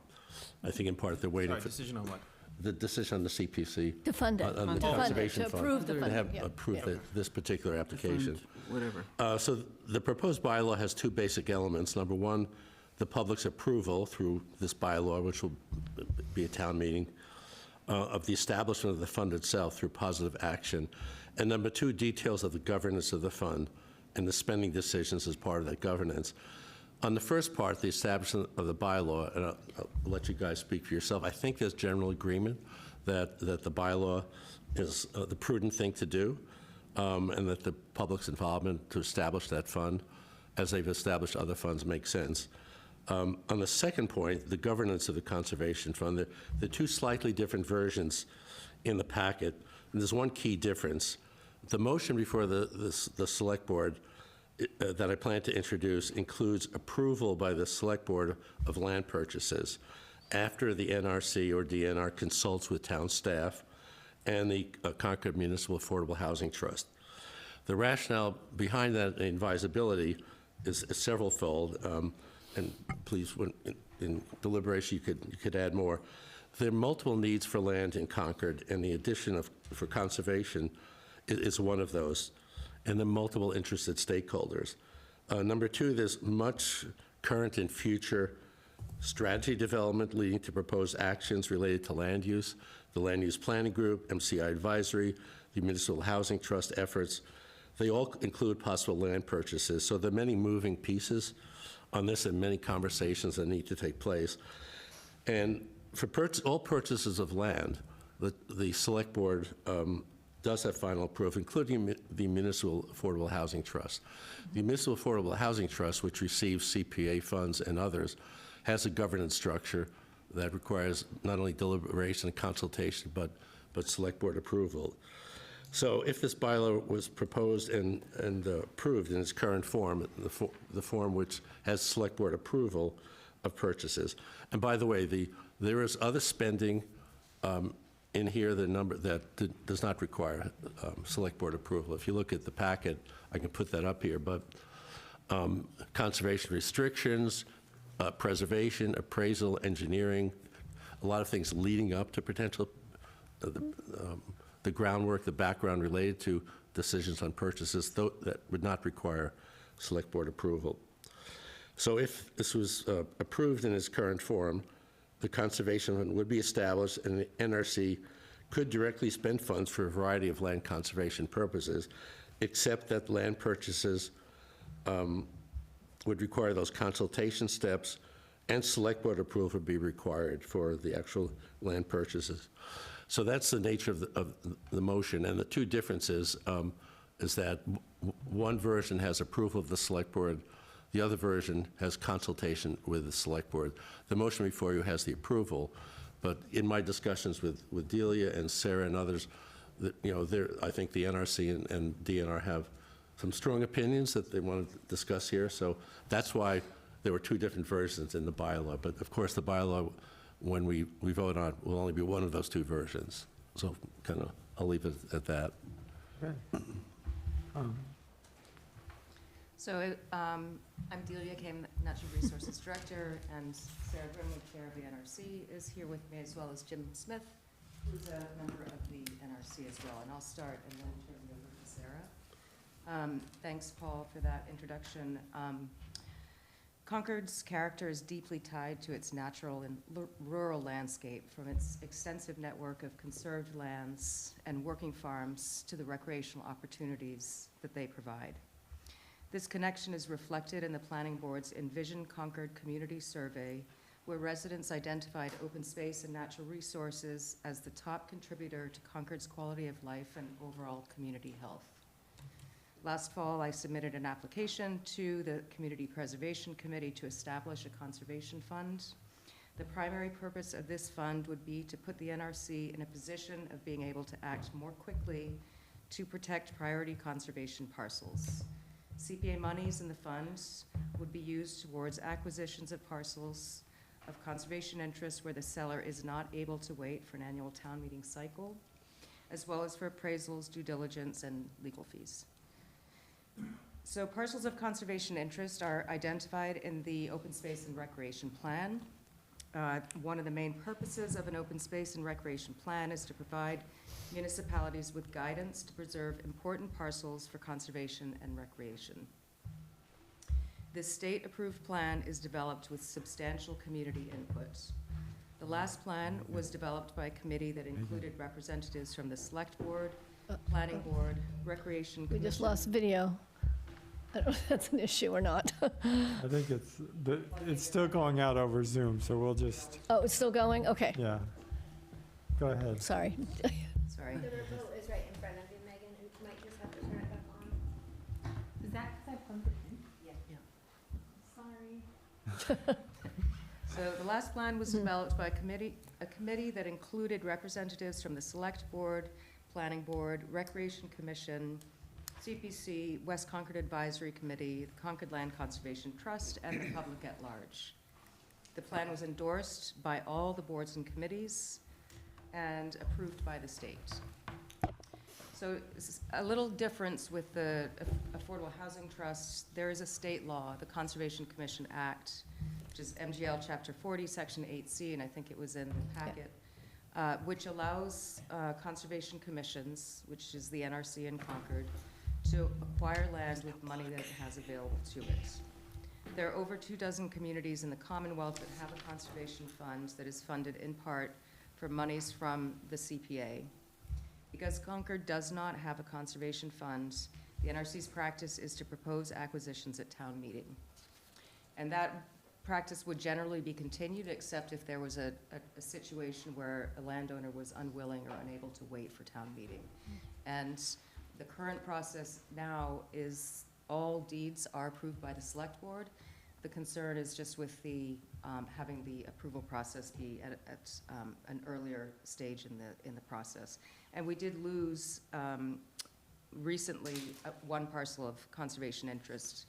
I think in part they're waiting Sorry, for decision on what? the decision on the CPC. To fund it. On the To fund it, conservation to fund. approve the They fund, have yeah. approved Yeah. this particular application. Whatever. So the proposed bylaw has two basic elements. Number one, the public's approval through this bylaw, which will be a town meeting, of the establishment of the fund itself through positive action. And number two, details of the governance of the fund and the spending decisions as part of that governance. On the first part, the establishment of the bylaw, and I'll let you guys speak for yourself, I think there's general agreement that the bylaw is the prudent thing to do, and that the public's involvement to establish that fund, as they've established other funds, makes sense. On the second point, the governance of the Conservation Fund, the two slightly different versions in the packet, and there's one key difference. The motion before the Select Board that I plan to introduce includes approval by the Select Board of land purchases after the NRC or DNR consults with town staff and the Concord Municipal Affordable Housing Trust. The rationale behind that advisability is several-fold, and please, when in deliberation, you could add more. There are multiple needs for land in Concord, and the addition for conservation is one of those, and then multiple interested stakeholders. Number two, there's much current and future strategy development leading to proposed actions related to land use, the Land Use Planning Group, MCI Advisory, the Municipal Housing Trust efforts. They all include possible land purchases, so there are many moving pieces on this and many conversations that need to take place. And for all purchases of land, the Select Board does have final approval, including the Municipal Affordable Housing Trust. The Municipal Affordable Housing Trust, which receives CPA funds and others, has a governance structure that requires not only deliberation and consultation, but Select Board approval. So if this bylaw was proposed and approved in its current form, the form which has Select Board approval of purchases, and by the way, there is other spending in here, the number that does not require Select Board approval. If you look at the packet, I can put that up here, but conservation restrictions, preservation, appraisal, engineering, a lot of things leading up to potential, the groundwork, the background related to decisions on purchases, that would not require Select Board approval. So if this was approved in its current form, the Conservation Fund would be established, and the NRC could directly spend funds for a variety of land conservation purposes, except that land purchases would require those consultation steps, and Select Board approval would be required for the actual land purchases. So that's the nature of the motion, and the two differences is that one version has approval of the Select Board, the other version has consultation with the Select Board. The motion before you has the approval, but in my discussions with Delia and Sarah and others, I think the NRC and DNR have some strong opinions that they want to discuss here, so that's why there were two different versions in the bylaw. But of course, the bylaw, when we vote on, will only be one of those two versions. So I'll leave it at that. Okay. So I'm Delia Kame, Natural Resources Director, and Sarah Grimwood, Chair of the NRC, is here with me, as well as Jim Smith, who's a member of the NRC as well. And I'll start and then turn it over to Sarah. Thanks, Paul, for that introduction. Concord's character is deeply tied to its natural and rural landscape, from its extensive network of conserved lands and working farms to the recreational opportunities that they provide. This connection is reflected in the Planning Board's Envision Concord Community Survey, where residents identified open space and natural resources as the top contributor to Concord's quality of life and overall community health. Last fall, I submitted an application to the Community Preservation Committee to establish a conservation fund. The primary purpose of this fund would be to put the NRC in a position of being able to act more quickly to protect priority conservation parcels. CPA monies in the funds would be used towards acquisitions of parcels of conservation interest where the seller is not able to wait for an annual town meeting cycle, as well as for appraisals, due diligence, and legal fees. So parcels of conservation interest are identified in the Open Space and Recreation Plan. One of the main purposes of an open space and recreation plan is to provide municipalities with guidance to preserve important parcels for conservation and recreation. This state-approved plan is developed with substantial community input. The last plan was developed by a committee that included representatives from the Select Board, Planning Board, Recreation Commission. We just lost video. I don't know if that's an issue or not. I think it's still going out over Zoom, so we'll just, Oh, it's still going? Okay. yeah. Go ahead. Sorry. Sorry. The remote is right in front of you, Megan. You might just have to turn it back on. Is that because I plugged it in? Yeah. Sorry. So the last plan was developed by a committee that included representatives from the Select Board, Planning Board, Recreation Commission, CPC, West Concord Advisory Committee, the Concord Land Conservation Trust, and the public at large. The plan was endorsed by all the boards and committees and approved by the state. So this is a little difference with the Affordable Housing Trust. There is a state law, the Conservation Commission Act, which is MGL Chapter 40, Section 8C, and I think it was in the packet, which allows conservation commissions, which is the NRC in Concord, to acquire land with money that it has available to it. There are over 24 communities in the Commonwealth that have a conservation fund that is funded in part from monies from the CPA. Because Concord does not have a conservation fund, the NRC's practice is to propose acquisitions at town meeting. And that practice would generally be continued, except if there was a situation where a landowner was unwilling or unable to wait for town meeting. And the current process now is all deeds are approved by the Select Board. The concern is just with the having the approval process be at an earlier stage in the process. And we did lose recently one parcel of conservation interest,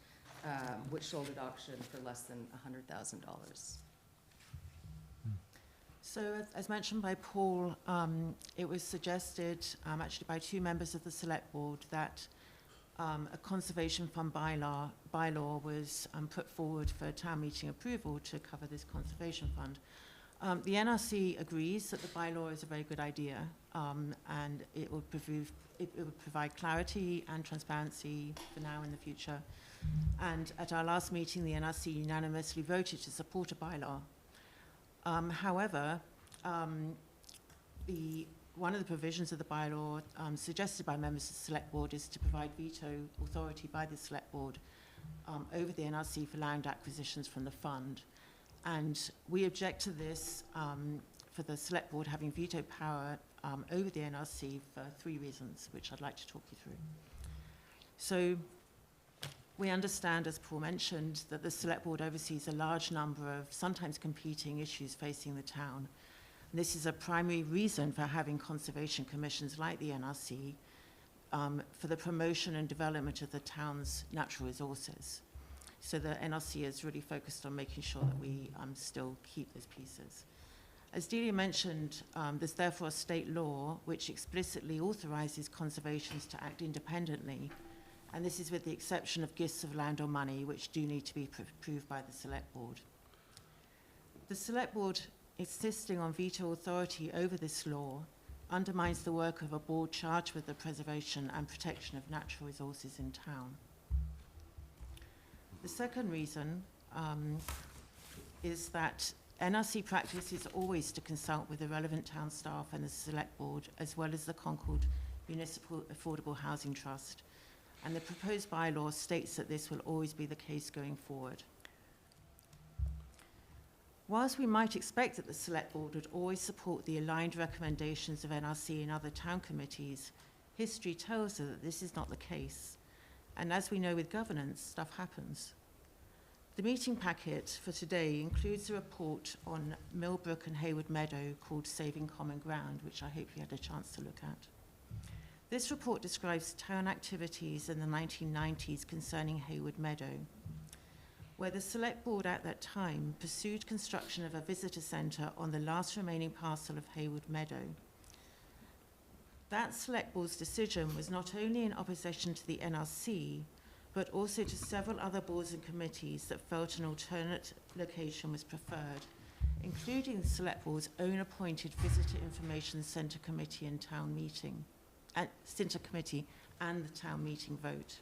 which sold at auction for less than $100,000. So as mentioned by Paul, it was suggested actually by 2 members of the Select Board that a conservation fund bylaw was put forward for town meeting approval to cover this conservation fund. The NRC agrees that the bylaw is a very good idea, and it would provide clarity and transparency for now and the future. And at our last meeting, the NRC unanimously voted to support a bylaw. However, one of the provisions of the bylaw suggested by members of the Select Board is to provide veto authority by the Select Board over the NRC for land acquisitions from the fund. And we object to this for the Select Board having veto power over the NRC for 3 reasons, which I'd like to talk you through. So we understand, as Paul mentioned, that the Select Board oversees a large number of sometimes competing issues facing the town. And this is a primary reason for having conservation commissions like the NRC for the promotion and development of the town's natural resources. So the NRC is really focused on making sure that we still keep those pieces. As Delia mentioned, there's therefore a state law which explicitly authorizes conservations to act independently, and this is with the exception of gifts of land or money, which do need to be approved by the Select Board. The Select Board insisting on veto authority over this law undermines the work of a board charged with the preservation and protection of natural resources in town. The second reason is that NRC practice is always to consult with the relevant town staff and the Select Board, as well as the Concord Municipal Affordable Housing Trust. And the proposed bylaw states that this will always be the case going forward. Whilst we might expect that the Select Board would always support the aligned recommendations of NRC and other town committees, history tells us that this is not the case. And as we know with governance, stuff happens. The meeting packet for today includes a report on Millbrook and Hayward Meadow called Saving Common Ground, which I hope you had a chance to look at. This report describes town activities in the 1990s concerning Hayward Meadow, where the Select Board at that time pursued construction of a visitor centre on the last remaining parcel of Hayward Meadow. That Select Board's decision was not only in opposition to the NRC, but also to several other boards and committees that felt an alternate location was preferred, including the Select Board's own appointed Visitor Information Centre Committee and Town Meeting, Centre Committee and the Town Meeting vote.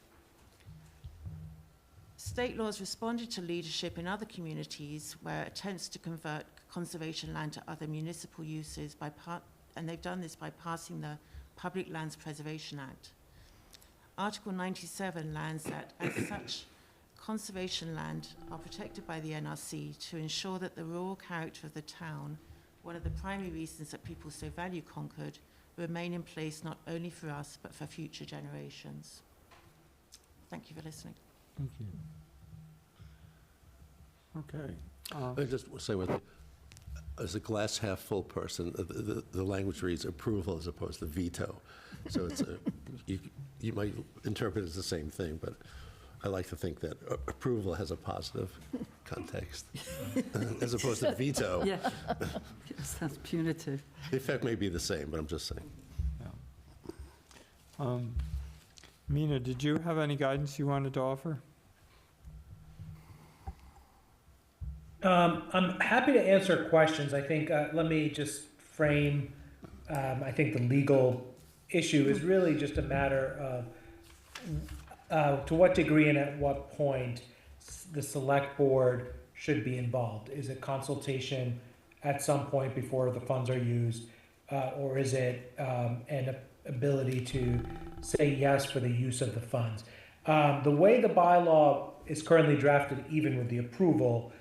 State laws responded to leadership in other communities where attempts to convert conservation land to other municipal uses and they've done this by passing the Public Lands Preservation Act. Article 97 lands that, as such, conservation land are protected by the NRC to ensure that the rural character of the town, one of the primary reasons that people so value Concord, remain in place not only for us, but for future generations. Thank you for listening. Thank you. Okay. I just want to say one thing. As a glass half full person, the language reads approval as opposed to veto. So it's you might interpret it as the same thing, but I like to think that approval has a positive context as opposed to veto. Yeah, sounds punitive. The effect may be the same, but I'm just saying. Mina, did you have any guidance you wanted to offer? I'm happy to answer questions. I think, let me just frame, I think the legal issue is really just a matter of to what degree and at what point the select board should be involved. Is it consultation at some point before the funds are used? Or is it an ability to say yes for the use of the funds? The way the bylaw is currently drafted, even with the approval,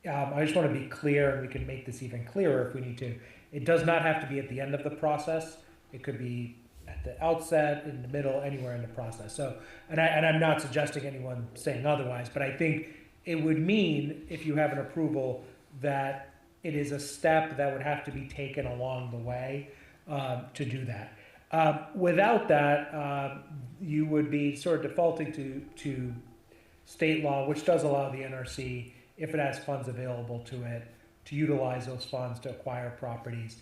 I just want to be clear, and we can make this even clearer if we need to. It does not have to be at the end of the process. It could be at the outset, in the middle, anywhere in the process. So, and I'm not suggesting anyone saying otherwise, but I think it would mean, if you have an approval, that it is a step that would have to be taken along the way to do that. Without that, you would be sort of defaulting to state law, which does allow the NRC, if it has funds available to it, to utilize those funds to acquire properties.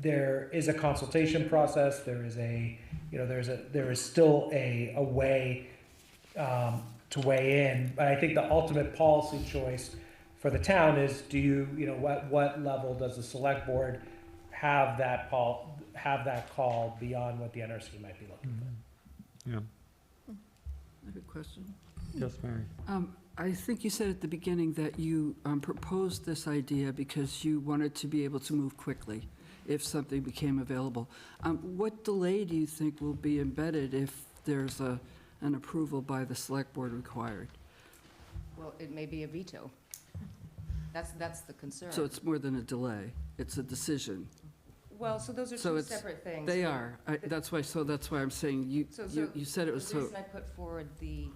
There is a consultation process. There is there is still a way to weigh in. But I think the ultimate policy choice for the town is: what level does the select board have that call beyond what the NRC might be looking for? Yeah. I have a question. Yes, Mary. I think you said at the beginning that you proposed this idea because you wanted to be able to move quickly if something became available. What delay do you think will be embedded if there's an approval by the select board required? Well, it may be a veto. That's the concern. So it's more than a delay, it's a decision. Well, so those are So two it's- separate things. They are. That's why I'm saying you said it was The so. reason I put forward the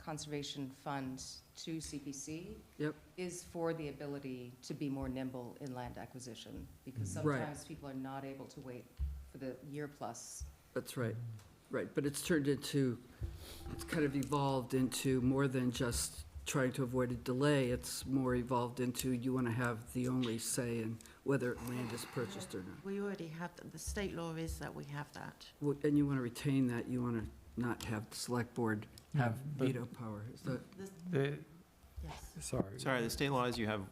conservation fund to CPC Yep. is for the ability to be more nimble in land acquisition, because Right. sometimes people are not able to wait for the year plus. That's right, right, but it's turned into, it's kind of evolved into more than just trying to avoid a delay. It's more evolved into you want to have the only say in whether land is purchased or not. We already have, the state law is that we have that. And you want to retain that, you want to not have the select board have but- veto power. Is that, Yes. Sorry, the state law is you have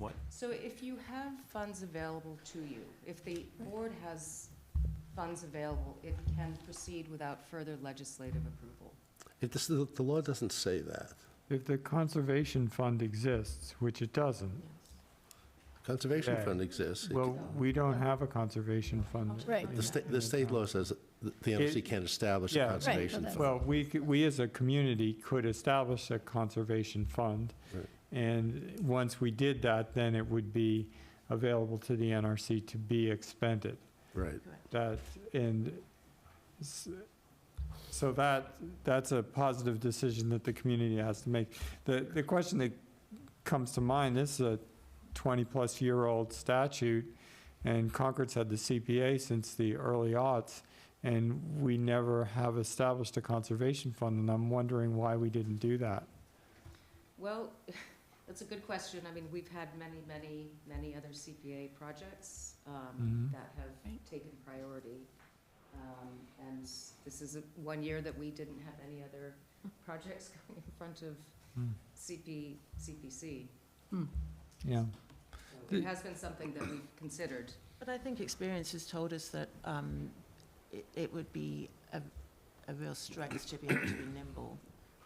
what? So if you have funds available to you, if the board has funds available, it can proceed without further legislative approval. The law doesn't say that. If the conservation fund exists, which it doesn't, Conservation Okay. fund exists. well, we don't have a conservation fund. Right. The state law says that the NRC can't establish a Yeah. conservation Right, fund. Well, we as a community could establish a conservation fund. Right. And once we did that, then it would be available to the NRC to be expended. Right. So that's a positive decision that the community has to make. The question that comes to mind, this is a 20-plus-year-old statute, and Concord's had the CPA since the early aughts, and we never have established a conservation fund, and I'm wondering why we didn't do that. Well, that's a good question. I mean, we've had many other CPA projects Mhm. that have taken priority. And this is one year that we didn't have any other projects going in front of CPC. Yeah. So it has been something that we've considered. But I think experience has told us that it would be a real strength to be able to be nimble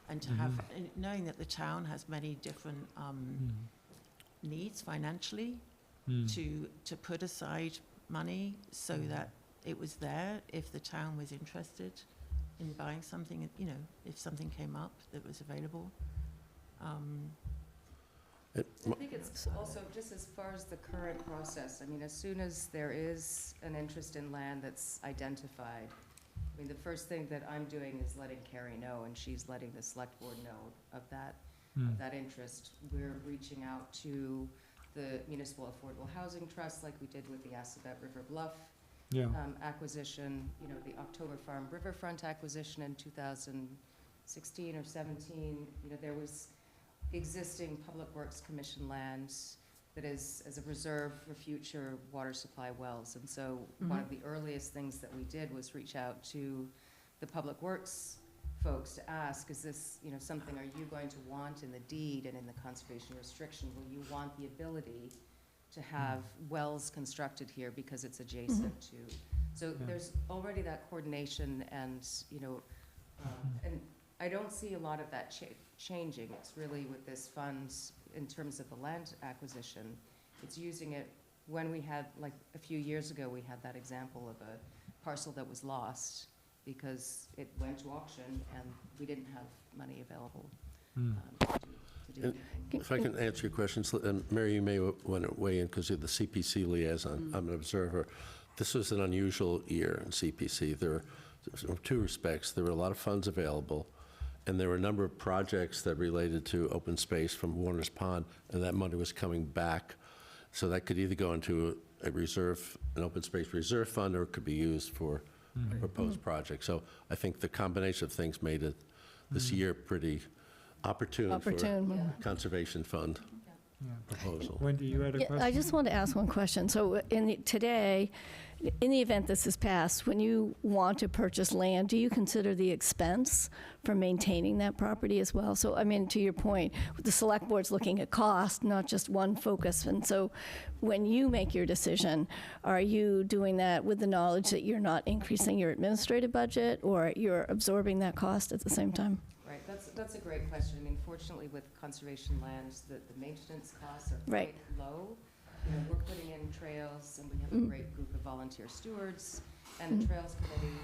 and to have, knowing that the town has many different needs financially, to put aside money so that it was there if the town was interested in buying something, if something came up that was available. I think it's also just as far as the current process. I mean, as soon as there is an interest in land that's identified, I mean, the first thing that I'm doing is letting Carrie know, and she's letting the select board know of that. of that interest, we're reaching out to the Municipal Affordable Housing Trust, like we did with the Assabet River Bluff Yeah. acquisition, the October Farm Riverfront acquisition in 2016 or 17. There was existing Public Works Commission land that is as a reserve for future water supply wells. And so one of the earliest things that we did was reach out to the Public Works folks to ask, is this, something are you going to want in the deed and in the conservation restriction? Will you want the ability to have wells constructed here because it's adjacent to? So there's already that coordination and I don't see a lot of that changing. It's really with this fund in terms of the land acquisition. It's using it when we had, like a few years ago, we had that example of a parcel that was lost because it went to auction and we didn't have money available to do anything. If I can answer your questions, Mary, you may want to weigh in because you're the CPC liaison. I'm an observer. This was an unusual year in CPC. There were, in two respects, there were a lot of funds available, and there were a number of projects that related to open space from Warner's Pond, and that money was coming back. So that could either go into a reserve, an open space reserve fund, or it could be used for a proposed project. So I think the combination of things made it this year pretty opportune for a conservation fund proposal. Wendy, you had a question? I just want to ask one question. So today, in the event this is passed, when you want to purchase land, do you consider the expense for maintaining that property as well? So, I mean, to your point, the select board's looking at cost, not just one focus. And so when you make your decision, are you doing that with the knowledge that you're not increasing your administrative budget or you're absorbing that cost at the same time? Right, that's a great question. I mean, fortunately with conservation lands, the maintenance costs are quite low. We're putting in trails and we have a great group of volunteer stewards and the Trails Committee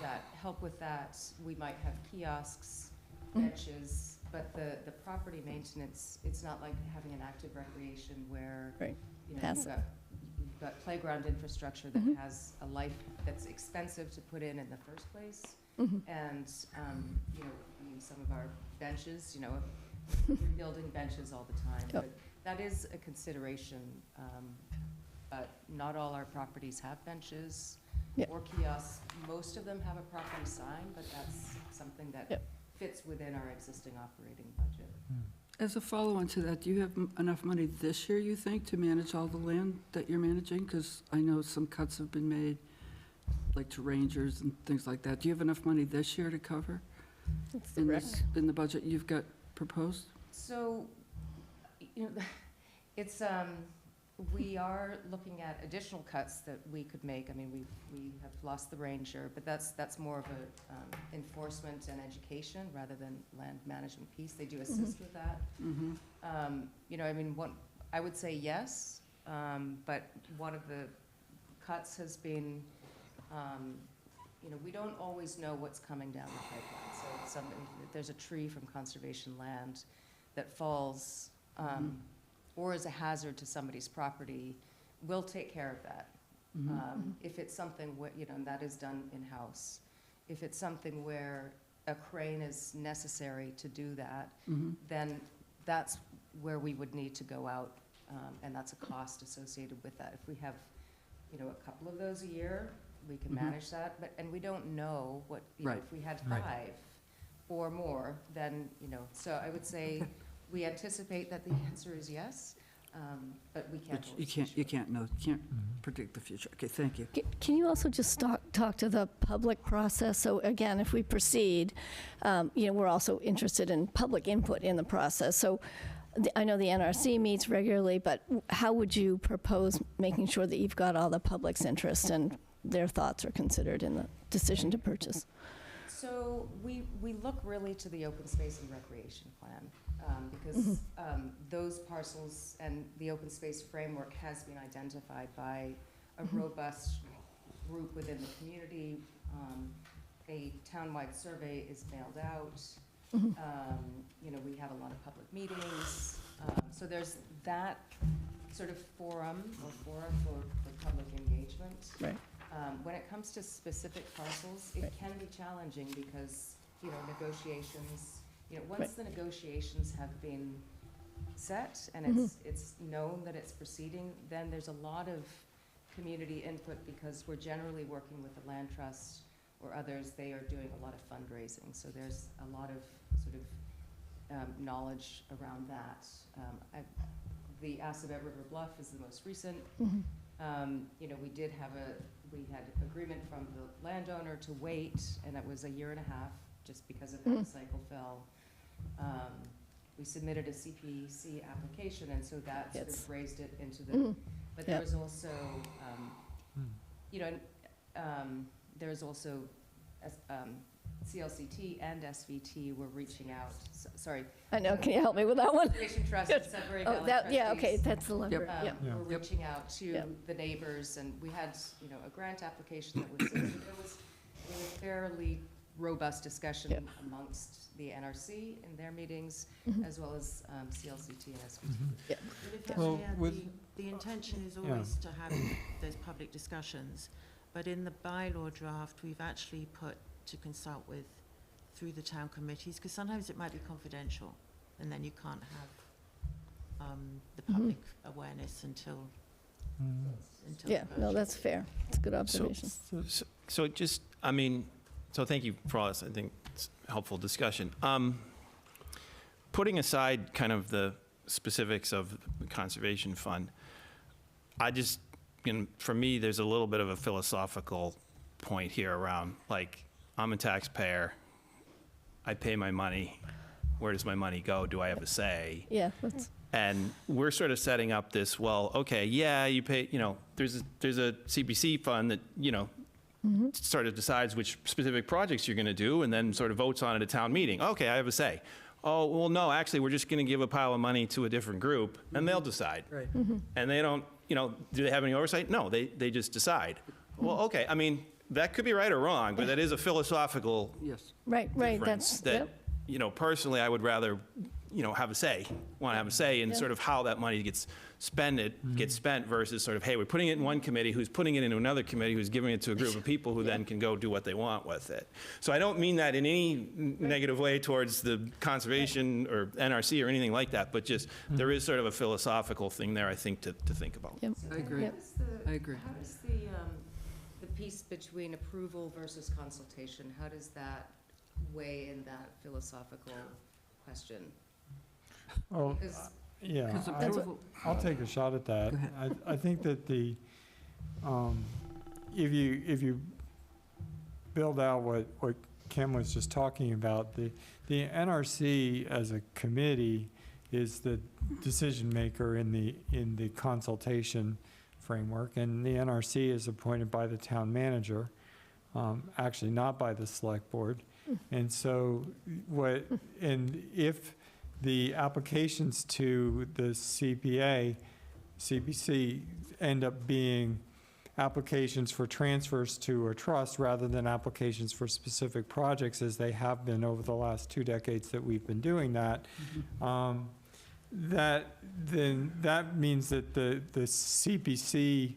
that help with that. We might have kiosks, benches, but the property maintenance, it's not like having an active recreation where you've got playground infrastructure that has a life that's expensive to put in the first place. And, I mean, some of our benches, we're building benches all the time. But that is a consideration, but not all our properties have benches or kiosks. Most of them have a property sign, but that's something that fits within our existing operating budget. As a follow-on to that, do you have enough money this year, you think, to manage all the land that you're managing? Because I know some cuts have been made, like to rangers and things like that. Do you have enough money this year to cover in the budget you've got proposed? So, it's, we are looking at additional cuts that we could make. I mean, we have lost the ranger, but that's more of a enforcement and education rather than land management piece. They do assist with that. I mean, I would say yes, but one of the cuts has been, we don't always know what's coming down the pipeline. So there's a tree from conservation land that falls or is a hazard to somebody's property, we'll take care of that. If it's something, and that is done in-house. If it's something where a crane is necessary to do that, then that's where we would need to go out, and that's a cost associated with that. If we have, a couple of those a year, we can manage that, and we don't know what, if we had 5 or more, then, so I would say we anticipate that the answer is yes, but we can't. You can't know, you can't predict the future. Okay, thank you. Can you also just talk to the public process? So again, if we proceed, we're also interested in public input in the process. So I know the NRC meets regularly, but how would you propose making sure that you've got all the public's interest and their thoughts are considered in the decision to purchase? So we look really to the open space and recreation plan because those parcels and the open space framework has been identified by a robust group within the community. A townwide survey is mailed out. We have a lot of public meetings. So there's that sort of forum for public engagement. Right. When it comes to specific parcels, it can be challenging because, negotiations, you know, once the negotiations have been set and it's known that it's proceeding, then there's a lot of community input because we're generally working with the land trust or others. They are doing a lot of fundraising, so there's a lot of sort of knowledge around that. The Assabet River Bluff is the most recent. You know, we had agreement from the landowner to wait, and it was a year and a half just because of how the cycle fell. We submitted a CPC application, and so that sort of raised it into the, but there was also, you know, there was also CLCT and SVT were reaching out, sorry. I know, can you help me with that one? Conservation Trust and Sudbury Valley Yeah, okay, Trustees, that's the lumber, yeah. We're reaching out to the neighbors, and we had, you know, a grant application that was submitted. It was fairly robust discussion amongst the NRC in their meetings, as well as CLCT and SVT. But if Well, I may with- add, the intention is always to have those public discussions, but in the bylaw draft, we've actually put to consult with through the town committees, because sometimes it might be confidential, and then you can't have the public awareness until Yeah, no, that's fair. It's a good observation. So just, I mean, so thank you for all this. I think it's a helpful discussion. Putting aside kind of the specifics of the Conservation Fund, I just, you know, for me, there's a little bit of a philosophical point here around, like, I'm a taxpayer, I pay my money, where does my money go? Do I have a say? Yeah, that's, And we're sort of setting up this, well, okay, yeah, you pay, you know, there's a CPC fund that, you know, sort of decides which specific projects you're going to do and then sort of votes on it at a town meeting. Okay, I have a say. Oh, well, no, actually, we're just going to give a pile of money to a different group and they'll decide. Right. And they don't, you know, do they have any oversight? No, they just decide. Well, okay, I mean, that could be right or wrong, but that is a philosophical Yes. right, difference that's, that, you know, personally, I would rather, you know, have a say, want to have a say in sort of how that money gets spent versus sort of, hey, we're putting it in one committee who's putting it into another committee who's giving it to a group of people who then can go do what they want with it. So I don't mean that in any negative way towards the conservation or NRC or anything like that, but just there is sort of a philosophical thing there, I think, to think about. I agree. I agree. How does the piece between approval versus consultation, how does that weigh in that philosophical question? Well, Because yeah, Because I- approval- I'll take a shot at that. Go ahead. I think that if you build out what Kim was just talking about, the NRC as a committee is the decision maker in the consultation framework, and the NRC is appointed by the town manager, actually not by the select board. And so if the applications to the CPC end up being applications for transfers to a trust rather than applications for specific projects, as they have been over the last 2 decades that we've been doing that, that means that the CPC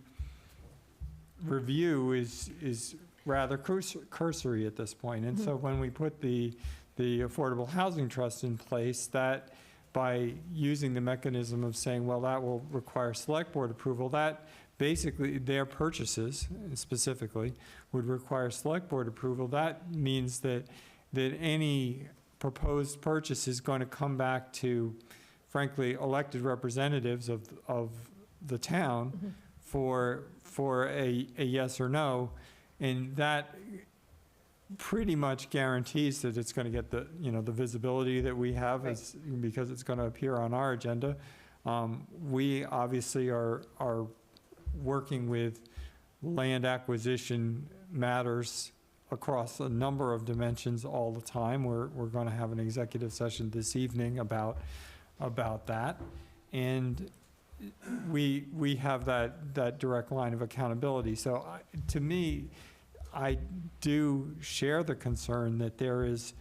review is rather cursory at this point. And so when we put the Affordable Housing Trust in place, that by using the mechanism of saying, well, that will require select board approval, that basically their purchases specifically would require select board approval. That means that any proposed purchase is going to come back to, frankly, elected representatives of the town for a yes or no. And that pretty much guarantees that it's going to get the visibility that we have, because it's going to appear on our agenda. We obviously are working with land acquisition matters across a number of dimensions all the time. We're going to have an executive session this evening about that. And we have that direct line of accountability. So to me, I do share the concern that there is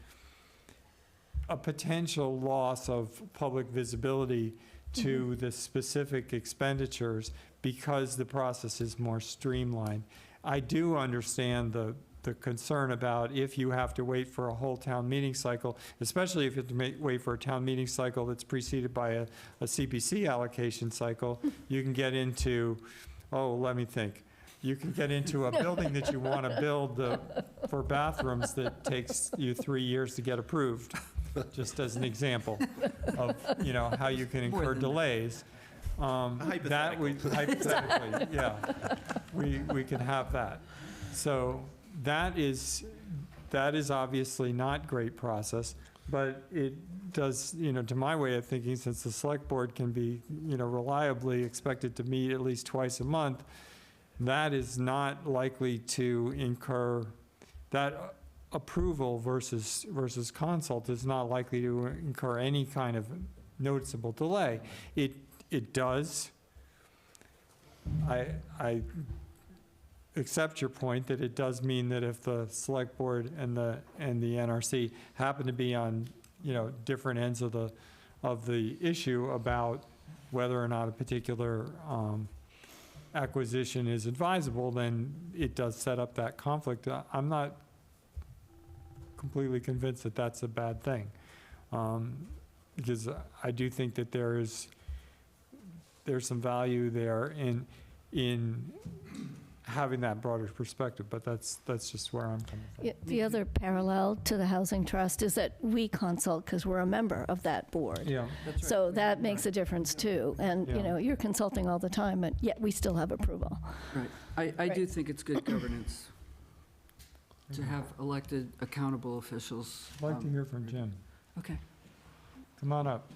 a potential loss of public visibility to the specific expenditures because the process is more streamlined. I do understand the the concern about if you have to wait for a whole town meeting cycle, especially if you have to wait for a town meeting cycle that's preceded by a CPC allocation cycle, you can get into, let me think. You can get into a building that you want to build for bathrooms that takes you 3 years to get approved, just as an example of, how you can incur delays. Hypothetically, yeah, we can have that. So that is obviously not great process, but it does, to my way of thinking, since the select board can be, reliably expected to meet at least twice a month, that is not likely to incur, that approval versus consult is not likely to incur any kind of noticeable delay. It does. I accept your point that it does mean that if the select board and the NRC happen to be on, different ends of the issue about whether or not a particular acquisition is advisable, then it does set up that conflict. I'm not completely convinced that that's a bad thing, because I do think that there's some value there in having that broader perspective, but that's just where I'm coming from. Yeah, the other parallel to the Housing Trust is that we consult because we're a member of that board. Yeah. That's right. So that makes a difference too. And, Yeah. you're consulting all the time, and yet we still have approval. Right. I do think it's good governance to have elected, accountable officials. I'd like to hear from Jim. Okay. Come on up.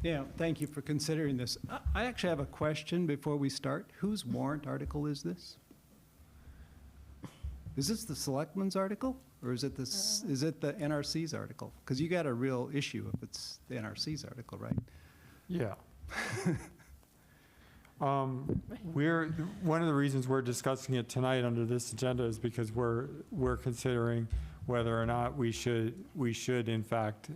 Yeah, thank you for considering this. I actually have a question before we start. Whose warrant article is this? Is this the Selectmen's article, or is it the NRC's article? Because you got a real issue if it's the NRC's article, right? Yeah. One of the reasons we're discussing it tonight under this agenda is because we're considering whether or not we should in fact,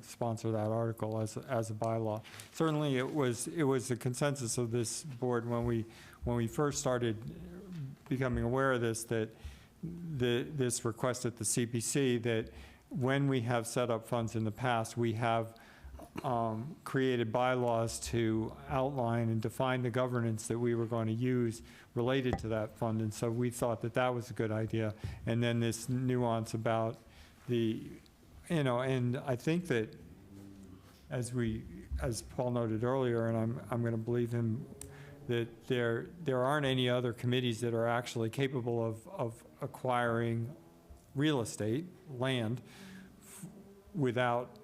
sponsor that article as a bylaw. Certainly, it was the consensus of this board when we first started becoming aware of this, that this request at the CPC, that when we have set up funds in the past, we have created bylaws to outline and define the governance that we were going to use related to that fund. And so we thought that was a good idea. And then this nuance about and I think that as Paul noted earlier, and I'm going to believe him, that there aren't any other committees that are actually capable of acquiring real estate, land, without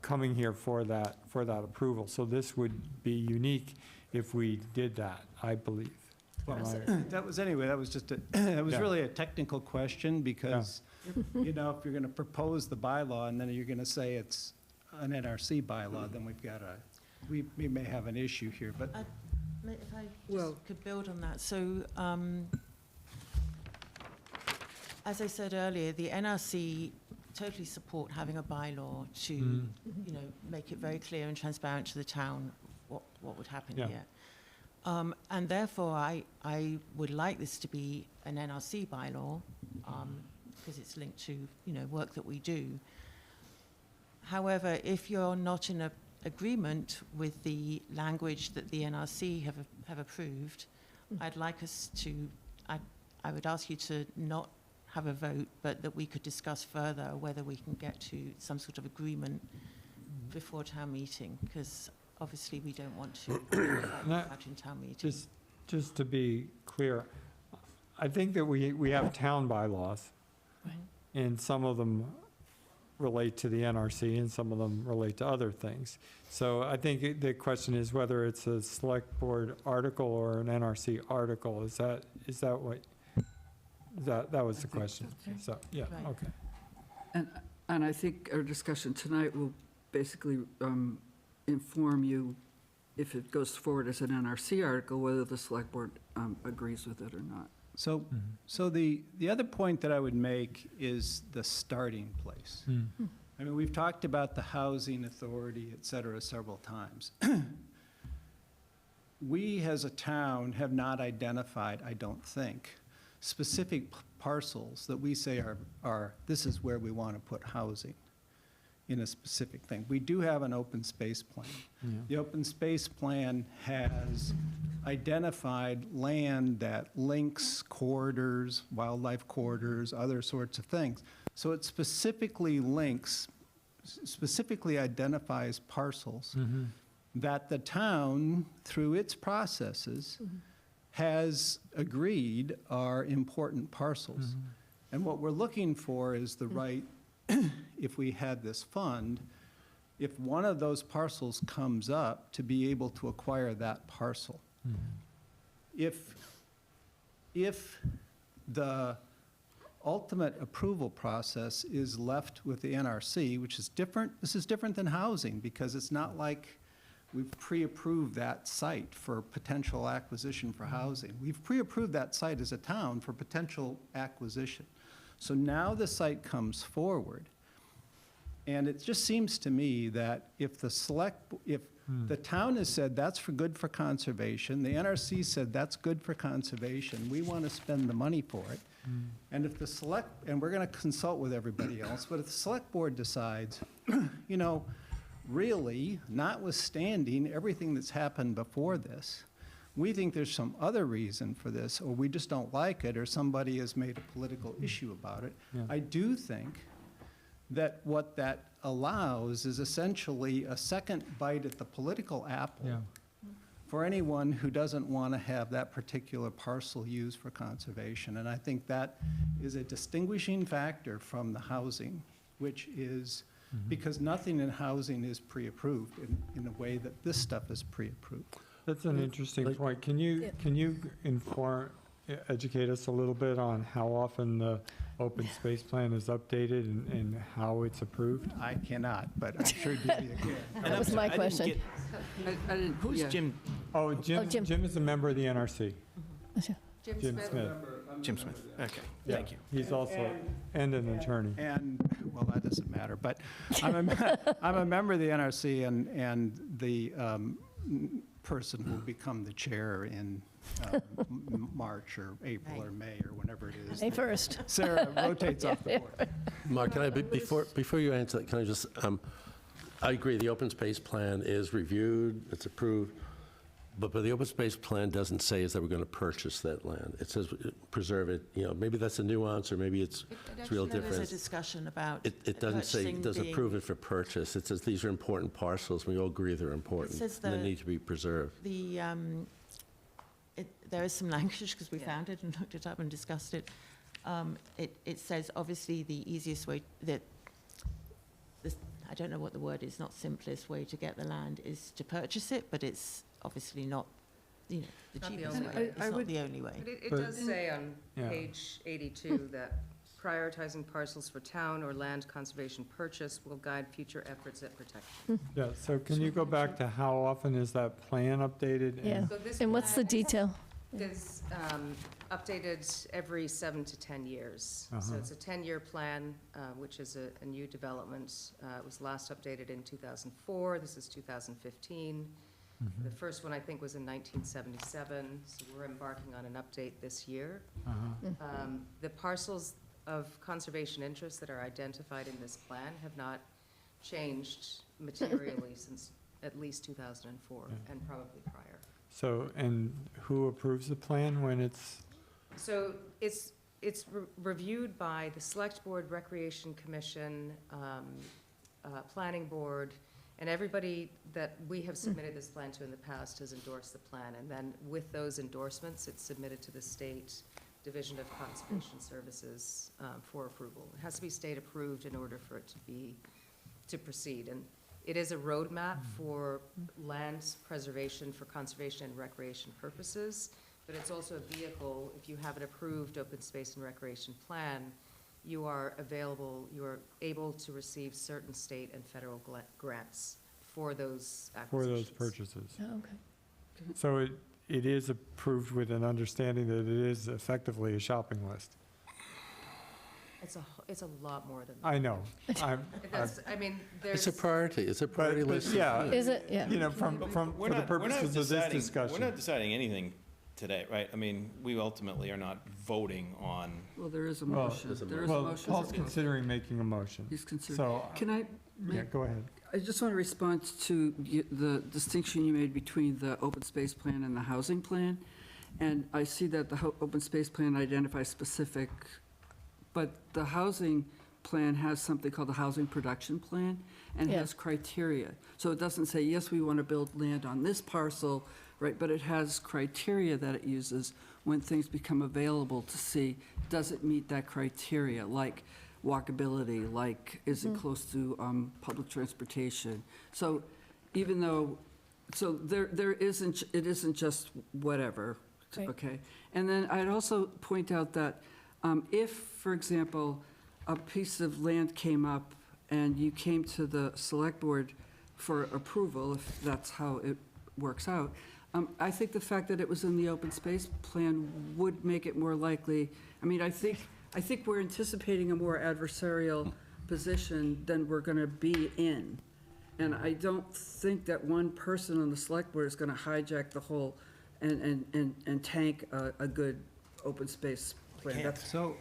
coming here for that approval. So this would be unique if we did that, I believe. That was just really a technical question, because, if you're going to propose the bylaw and then you're going to say it's an NRC bylaw, then we may have an issue here, but. If I could build on that. So, as I said earlier, the NRC totally support having a bylaw to, make it very clear and transparent to the town what would happen here. And therefore, I would like this to be an NRC bylaw, because it's linked to, work that we do. However, if you're not in agreement with the language that the NRC have approved, I'd like us to, I would ask you to not have a vote, but that we could discuss further whether we can get to some sort of agreement before town meeting, because obviously we don't want to in town meeting. Just to be clear, I think that we have town bylaws, and some of them relate to the NRC and some of them relate to other things. So I think the question is whether it's a select board article or an NRC article. Is that what, that was the question? So, yeah, okay. And I think our discussion tonight will basically inform you, if it goes forward as an NRC article, whether the select board agrees with it or not. So the other point that I would make is the starting place. I mean, we've talked about the housing authority, et cetera, several times. we as a town have not identified, I don't think, specific parcels that we say are, this is where we want to put housing in a specific thing. We do have an open space plan. Yeah. The open space plan has identified land that links corridors, wildlife corridors, other sorts of things. So it specifically links, specifically identifies parcels that the town, through its processes, has agreed are important parcels. And what we're looking for is the right, if we had this fund, if one of those parcels comes up, to be able to acquire that parcel. If the ultimate approval process is left with the NRC, which is different, this is different than housing, because it's not like we've pre-approved that site for potential acquisition for housing. We've pre-approved that site as a town for potential acquisition. So now the site comes forward, and it just seems to me that if the town has said that's good for conservation, the NRC said that's good for conservation, we want to spend the money for it. And if and we're going to consult with everybody else, but if the select board decides, you know, really, notwithstanding everything that's happened before this, we think there's some other reason for this, or we just don't like it, or somebody has made a political issue about it. Yeah. I do think that what that allows is essentially a second bite at the political apple Yeah. for anyone who doesn't want to have that particular parcel used for conservation. And I think that is a distinguishing factor from the housing, which is because nothing in housing is pre-approved in a way that this stuff is pre-approved. That's an interesting point. Can you educate us a little bit on how often the open space plan is updated and how it's approved? I cannot, but I'm sure Debbie can. That was my question. Who's Jim? Oh, Jim is a member of the NRC. Jim Smith. Jim Smith, okay, Yeah, thank you. he's also, and an attorney. And, well, that doesn't matter, but I'm a member of the NRC, and the person who will become the chair in March or April or May or whenever it is. May 1st. Sarah rotates off the board. Mark, can I, before you answer that, can I just, I agree, the open space plan is reviewed, it's approved, but the open space plan doesn't say is that we're going to purchase that land. It says preserve it, you know, maybe that's a nuance, or maybe it's real different. There's a discussion about It doesn't say, it doesn't approve it for purchase. It says these are important parcels, we all agree they're important, says and they the- need to be preserved. There is some language, because we found it and looked it up and discussed it. It says, obviously, the easiest way, I don't know what the word is, not simplest way to get the land is to purchase it, but it's obviously not, you know, the Not the cheapest only way. way. It's not the only way. But it But- does say on Yeah. page 82 that prioritizing parcels for town or land conservation purchase will guide future efforts at protection. Yeah, so can you go back to how often is that plan updated? Yeah. So this And what's the detail? is updated every 7 to 10 years. So it's a 10-year plan, which is a new development. It was last updated in 2004. This is 2015. The first one, I think, was in 1977, so we're embarking on an update this year. The parcels of conservation interest that are identified in this plan have not changed materially since at least 2004, and probably prior. So, and who approves the plan when it's, So it's reviewed by the Select Board, Recreation Commission, Planning Board, and everybody that we have submitted this plan to in the past has endorsed the plan. And then with those endorsements, it's submitted to the State Division of Conservation Services for approval. It has to be state approved in order for it to proceed. And it is a roadmap for land preservation for conservation and recreation purposes, but it's also a vehicle. If you have an approved open space and recreation plan, you are able to receive certain state and federal grants for those for acquisitions. those purchases? Oh, okay. So it is approved with an understanding that it is effectively a shopping list. It's a lot more than that. I know. I mean, It's a priority, it's a priority But list. yeah, Is it? Yeah. you know, for the purposes of this We're discussion. not deciding anything today, right? I mean, we ultimately are not voting on. Well, there is a Well, motion. There is a Well, motion. Paul's considering making a motion. He's considering. So, Can I yeah, make, go ahead. I just want to respond to the distinction you made between the open space plan and the housing plan. And I see that the open space plan identifies specific, but the housing plan has something called the housing production plan and Yeah. has criteria. So it doesn't say, yes, we want to build land on this parcel, right? But it has criteria that it uses when things become available to see, does it meet that criteria? Like walkability, like is it close to public transportation? So even though, so there isn't, it isn't just whatever, Right. okay? And then I'd also point out that if, for example, a piece of land came up and you came to the select board for approval, if that's how it works out, I think the fact that it was in the open space plan would make it more likely. I mean, I think we're anticipating a more adversarial position than we're going to be in. And I don't think that one person on the select board is going to hijack the whole and tank a good open space plan. That's- So,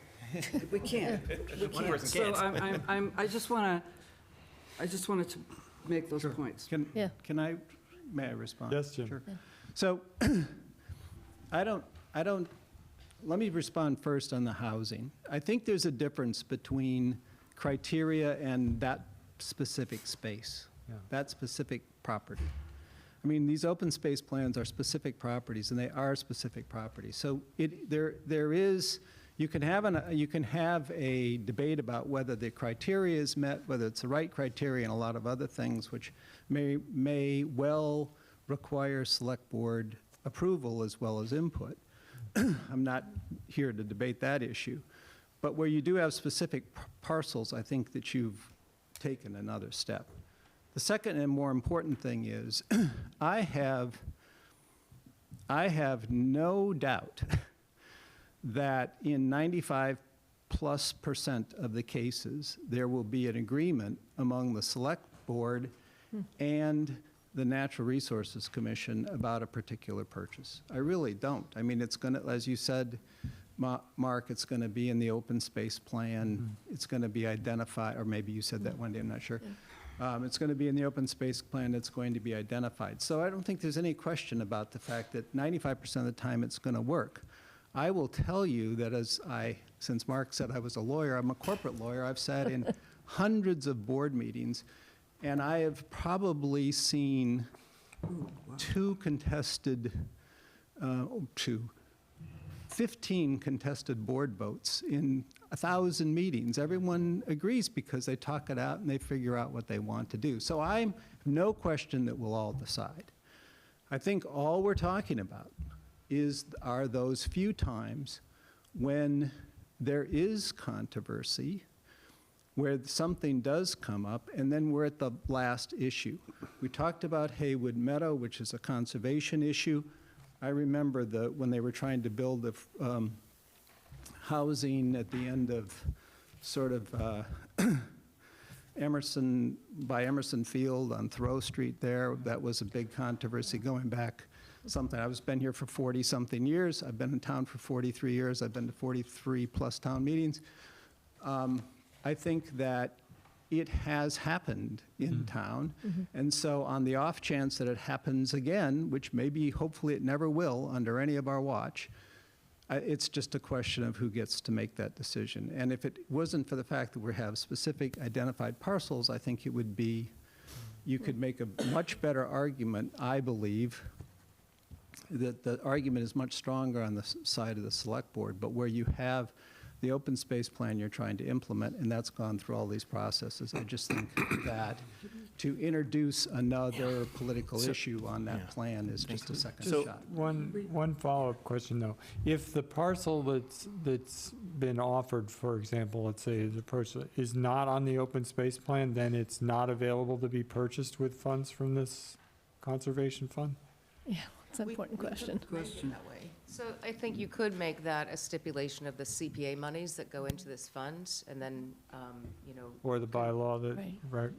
We can't. We One can't. person So can't. I just wanted to make those points. Yeah. may I respond? Yes, Jim. Sure. So, let me respond first on the housing. I think there's a difference between criteria and that specific space, that specific property. I mean, these open space plans are specific properties, and they are specific properties. So there is, you can have a debate about whether the criteria is met, whether it's the right criteria, and a lot of other things which may well require select board approval as well as input. I'm not here to debate that issue. But where you do have specific parcels, I think that you've taken another step. The second and more important thing is, I have no doubt that in 95+% of the cases, there will be an agreement among the select board and the Natural Resources Commission about a particular purchase. I really don't. I mean, it's going to, as you said, Mark, it's going to be in the open space plan. It's going to be identified, or maybe you said that one day, I'm not sure. It's going to be in the open space plan. It's going to be identified. So I don't think there's any question about the fact that 95% of the time it's going to work. I will tell you that since Mark said I was a lawyer, I'm a corporate lawyer. I've sat in hundreds of board meetings, and I have probably seen 15 contested board votes in 1,000 meetings. Everyone agrees because they talk it out and they figure out what they want to do. So I'm no question that we'll all decide. I think all we're talking about are those few times when there is controversy, where something does come up, and then we're at the last issue. We talked about Haywood Meadow, which is a conservation issue. I remember when they were trying to build the housing at the end of sort of Emerson Field on Thoreau Street there. That was a big controversy going back something. I've been here for 40-something years. I've been in town for 43 years. I've been to 43+ town meetings. I think that it has happened in town. And so on the off chance that it happens again, which maybe hopefully it never will under any of our watch, it's just a question of who gets to make that decision. And if it wasn't for the fact that we have specific identified parcels, I think it would be, you could make a much better argument, I believe, that the argument is much stronger on the side of the select board, but where you have the open space plan you're trying to implement, and that's gone through all these processes. I just think that to introduce another political issue on that plan is just a second shot. One follow-up question, though. If the parcel that's been offered, for example, let's say the parcel is not on the open space plan, then it's not available to be purchased with funds from this conservation fund? Yeah, it's an important question. That way. So I think you could make that a stipulation of the CPA monies that go into this fund, and then, Or the bylaw that, Right. right?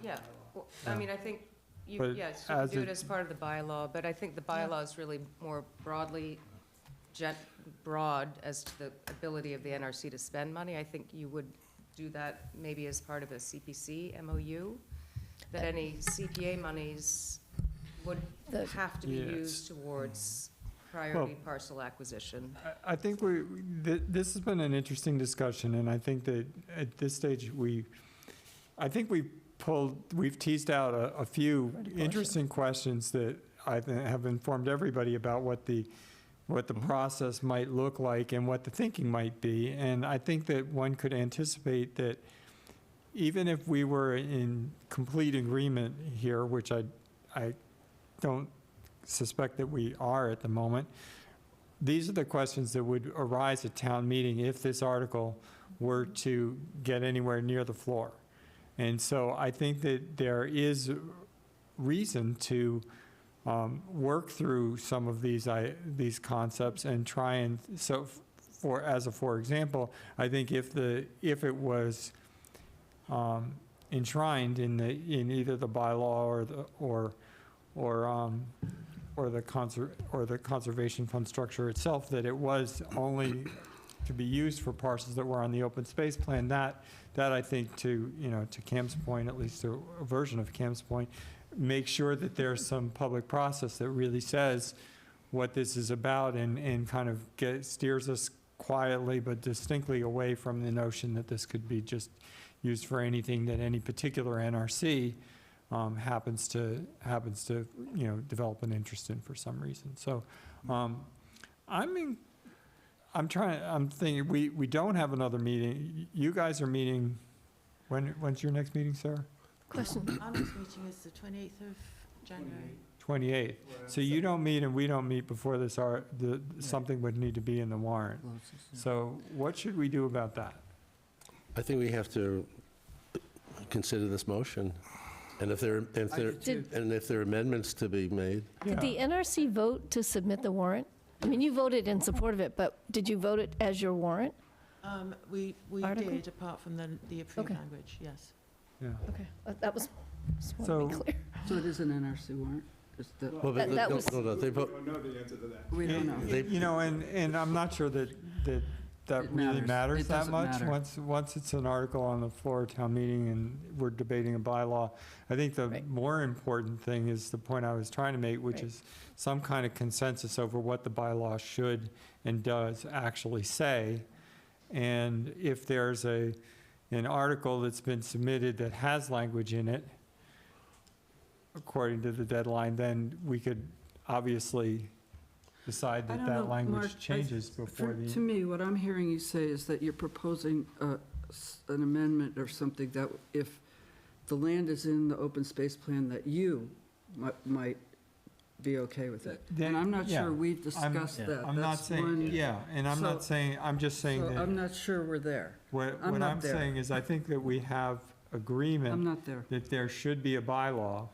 yeah. Well, I mean, I think But yes, you can as do it it- as part of the bylaw, but I think the bylaw is really more broadly, broad as to the ability of the NRC to spend money. I think you would do that maybe as part of a CPC MOU, that any CPA monies would have to be Yes. used towards priority parcel acquisition. I think this has been an interesting discussion, and I think that at this stage, I think we've teased out a few interesting questions that I think have informed everybody about what the process might look like and what the thinking might be. And I think that one could anticipate that even if we were in complete agreement here, which I don't suspect that we are at the moment, these are the questions that would arise at town meeting if this article were to get anywhere near the floor. And so I think that there is reason to work through some of these concepts and try and, so for example, I think if it was enshrined in either the bylaw or the conservation fund structure itself, that it was only to be used for parcels that were on the open space plan, that I think to Cam's point, at least a version of Cam's point, make sure that there's some public process that really says what this is about and kind of steers us quietly but distinctly away from the notion that this could be just used for anything that any particular NRC happens to develop an interest in for some reason. So I'm thinking we don't have another meeting. You guys are meeting, when's your next meeting, Sarah? Question. Our next meeting is the 28th of January. 28th. So you don't meet and we don't meet before this, something would need to be in the warrant. So what should we do about that? I think we have to consider this motion. And if there are amendments to be made. Did the NRC vote to submit the warrant? I mean, you voted in support of it, but did you vote it as your warrant? We Article? did, apart from the approved Okay. language, yes. Yeah. Okay, that was, just want to be clear. So it is an NRC warrant? Well, That no, was- no, they vote. We don't know. And I'm not sure that It really matters. matters It that doesn't much. matter. Once it's an article on the floor of town meeting and we're debating a bylaw, I think the more important thing is the point I was trying to make, which is some kind of consensus over what the bylaw should and does actually say. And if there's an article that's been submitted that has language in it, according to the deadline, then we could obviously decide I that don't know, that language Mark, changes before the. To me, what I'm hearing you say is that you're proposing an amendment or something that if the land is in the open space plan, that you might be okay with it. And I'm not sure we've discussed that. I'm not That's saying, one- and I'm not saying, I'm just saying So that. I'm not sure we're there. What I'm not I'm there. saying is I think that we have agreement. I'm not there. That there should be a bylaw.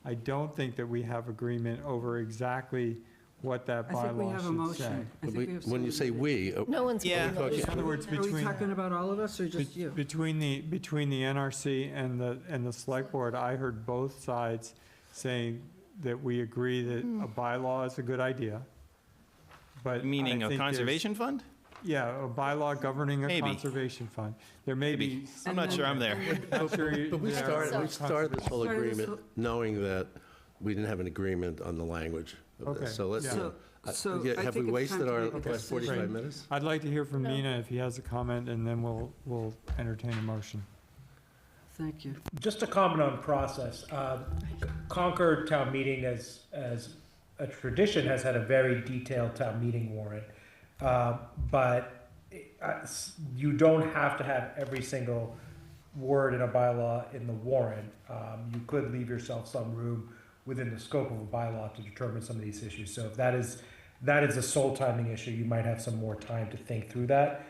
I don't think that we have agreement over exactly what that I think we bylaw have a should say. motion. I think we have When you say we. No one's. Yeah. voted. In other words, Are we between, talking about all of us or just you? between the NRC and the select board, I heard both sides saying that we agree that a bylaw is a good idea. But Meaning I a think there's- conservation fund? Yeah, a bylaw governing a Maybe. conservation fund. There may Maybe. be. I'm not sure I'm there. I'm sure you- But we there started are this whole Started this agreement whole- knowing that we didn't have an agreement on the language of Okay, this. So let's, yeah. So I have we think it's time wasted to our make a last decision. 45 minutes? I'd like to hear from Nina if he has a comment, and then we'll entertain a motion. Thank you. Just a comment on process. Concord Town Meeting, as a tradition, has had a very detailed town meeting warrant. But you don't have to have every single word in a bylaw in the warrant. You could leave yourself some room within the scope of a bylaw to determine some of these issues. So if that is a sole timing issue, you might have some more time to think through that.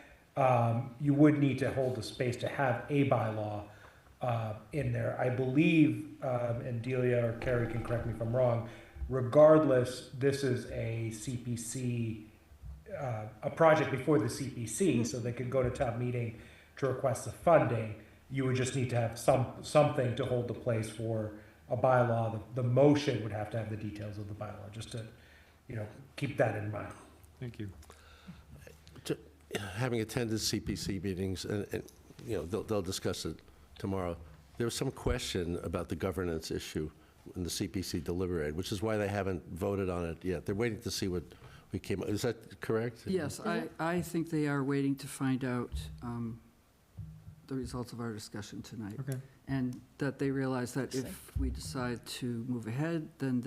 You would need to hold the space to have a bylaw in there. I believe, and Delia or Carrie can correct me if I'm wrong, regardless, this is a CPC, a project before the CPC, so they could go to town meeting to request the funding. You would just need to have something to hold the place for a bylaw. The motion would have to have the details of the bylaw, just to, keep that in mind. Thank you. Having attended CPC meetings, and they'll discuss it tomorrow, there was some question about the governance issue when the CPC deliberated, which is why they haven't voted on it yet. They're waiting to see what we came, is that correct? Yes, I think they are waiting to find out the results of our discussion tonight. Okay. And that they realize that if we decide to move ahead, then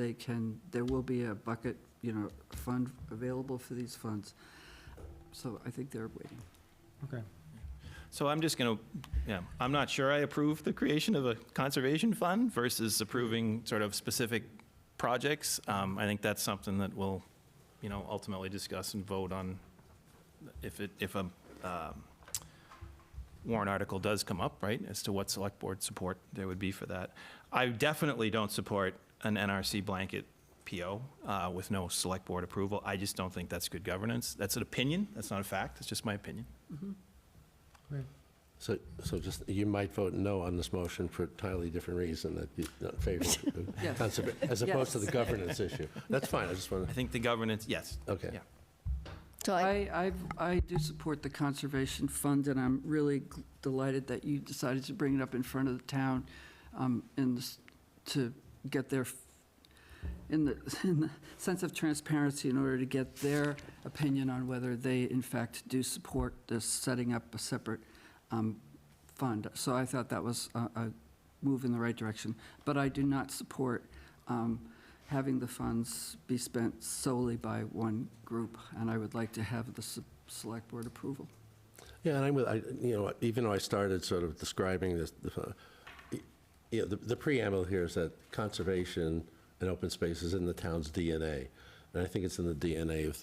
there will be a bucket, fund available for these funds. So I think they're waiting. Okay. So I'm just going to, I'm not sure I approve the creation of a conservation fund versus approving sort of specific projects. I think that's something that we'll, ultimately discuss and vote on if a warrant article does come up, right, as to what select board support there would be for that. I definitely don't support an NRC blanket PO with no select board approval. I just don't think that's good governance. That's an opinion. That's not a fact. It's just my opinion. Mm-hmm. Great. So just, you might vote no on this motion for an entirely different reason, that you're not in favor of Yes. as opposed to the governance issue. That's fine, I just want I to, think the governance, yes. okay. Yeah. So I do support the conservation fund, and I'm really delighted that you decided to bring it up in front of the town, to get their, in the sense of transparency, in order to get their opinion on whether they in fact do support this setting up a separate fund. So I thought that was a move in the right direction. But I do not support having the funds be spent solely by one group, and I would like to have the select board approval. Yeah, and even though I started sort of describing this, the preamble here is that conservation and open space is in the town's DNA, and I think it's in the DNA of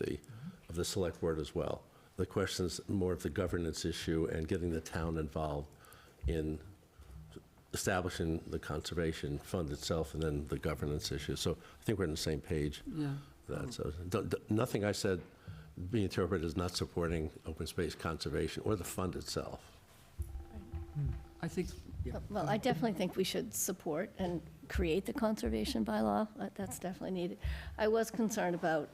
the select board as well. The question is more of the governance issue and getting the town involved in establishing the conservation fund itself, and then the governance issue. So I think we're on the same page. Yeah. So nothing I said being interpreted as not supporting open space conservation or the fund itself. I think, yeah. Well, I definitely think we should support and create the conservation bylaw. That's definitely needed. I was concerned about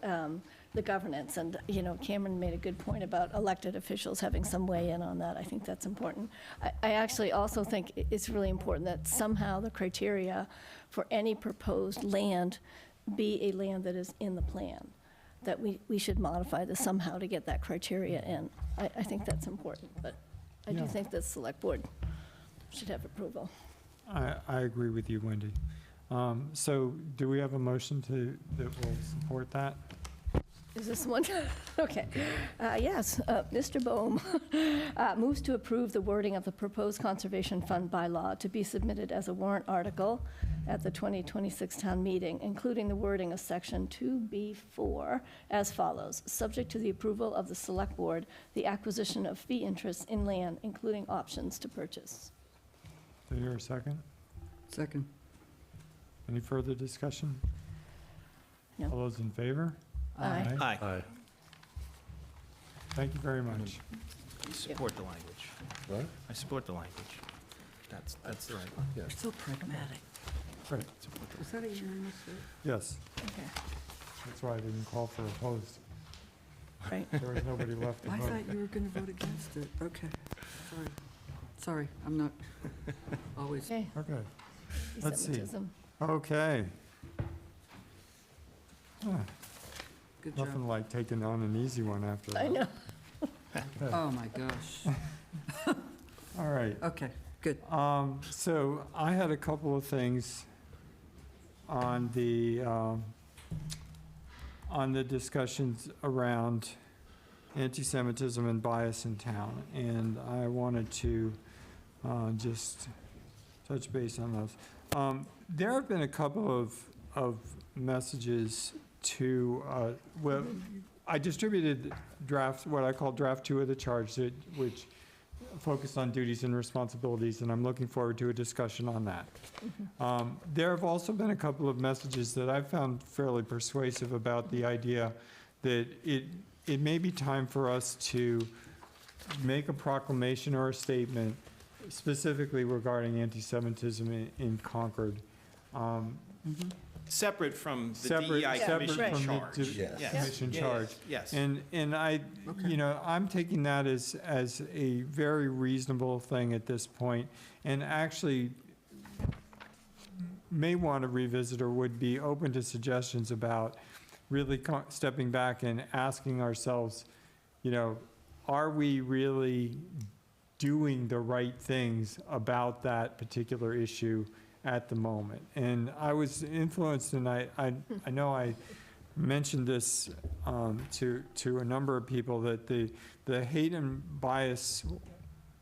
the governance, and, Cameron made a good point about elected officials having some weigh in on that. I think that's important. I actually also think it's really important that somehow the criteria for any proposed land be a land that is in the plan, that we should modify this somehow to get that criteria in. I think that's important, but I do Yeah. think the select board should have approval. I agree with you, Wendy. So do we have a motion that will support that? Is this one? Okay. Yes, Mr. Bohm moves to approve the wording of the proposed conservation fund bylaw to be submitted as a warrant article at the 2026 town meeting, including the wording of section 2B4 as follows: subject to the approval of the select board, the acquisition of fee interests in land, including options to purchase. Do you hear a second? Second. Any further discussion? No. All those in favor? Aye. Aye. Aye. Thank you very much. I support the language. What? I support the language. That's the right. You're so pragmatic. Great. Is that a unanimous vote? Yes, Okay, that's why I didn't call for opposed. right. There was nobody left to I vote. thought you were going to vote against it. Okay. Sorry, I'm not always. Okay. Okay, let's see. Anti-Semitism. Okay. Good job. Nothing like taking on an easy one after that. I know. Okay. Oh, my gosh. All right. Okay, good. So I had a couple of things on the discussions around anti-Semitism and bias in town, and I wanted to just touch base on those. There have been a couple of messages to, well, I distributed what I call draft 2 of the charge, which focused on duties and responsibilities, and I'm looking forward to a discussion on that. There have also been a couple of messages that I've found fairly persuasive about the idea that it may be time for us to make a proclamation or a statement specifically regarding anti-Semitism in Concord. Separate from the Separate- DEI separate commission from the charge. d- commission Yeah, charge. Yes. And I, you know, I'm taking that as a very reasonable thing at this point, and actually may want to revisit or would be open to suggestions about really stepping back and asking ourselves, you know, are we really doing the right things about that particular issue at the moment? And I was influenced, and I know I mentioned this to a number of people, that the hate and bias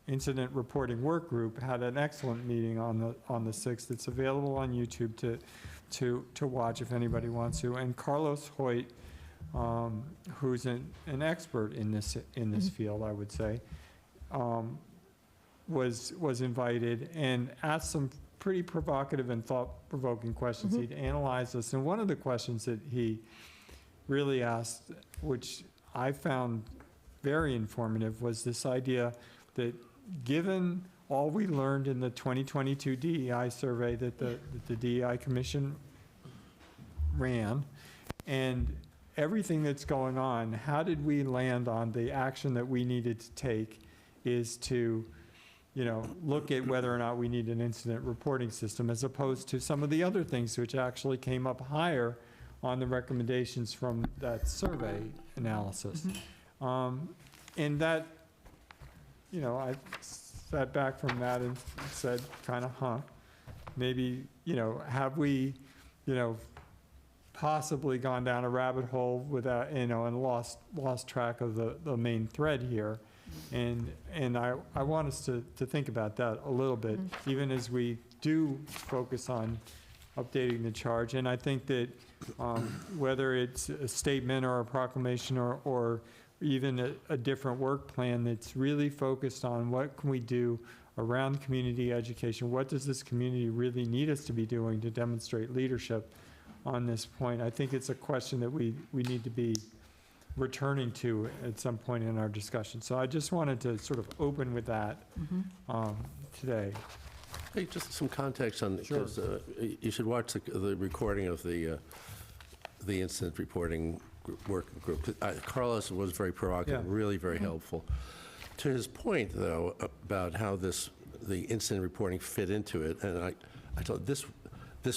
incident reporting work group had an excellent meeting on the 6th. It's available on YouTube to watch if anybody wants to. And Carlos Hoyt, who's an expert in this field, I would say, was invited and asked some pretty provocative and thought-provoking questions. He'd analyzed this, and one of the questions that he really asked, which I found very informative, was this idea that given all we learned in the 2022 DEI survey that the DEI Commission ran, and everything that's going on, how did we land on the action that we needed to take is to, you know, look at whether or not we need an incident reporting system, as opposed to some of the other things which actually came up higher on the recommendations from that survey analysis. And that, you know, I sat back from that and said, kind of, maybe, you know, have we, you know, possibly gone down a rabbit hole without, you know, and lost track of the main thread here. And I want us to think about that a little bit, even as we do focus on updating the charge. And I think that whether it's a statement or a proclamation or even a different work plan that's really focused on what can we do around community education, what does this community really need us to be doing to demonstrate leadership on this point, I think it's a question that we need to be returning to at some point in our discussion. So I just wanted to sort of open with that today. Hey, just some context on, because you should watch the recording of the incident reporting working group. Carlos was very provocative, really very helpful. To his point, though, about how the incident reporting fit into it, and I told this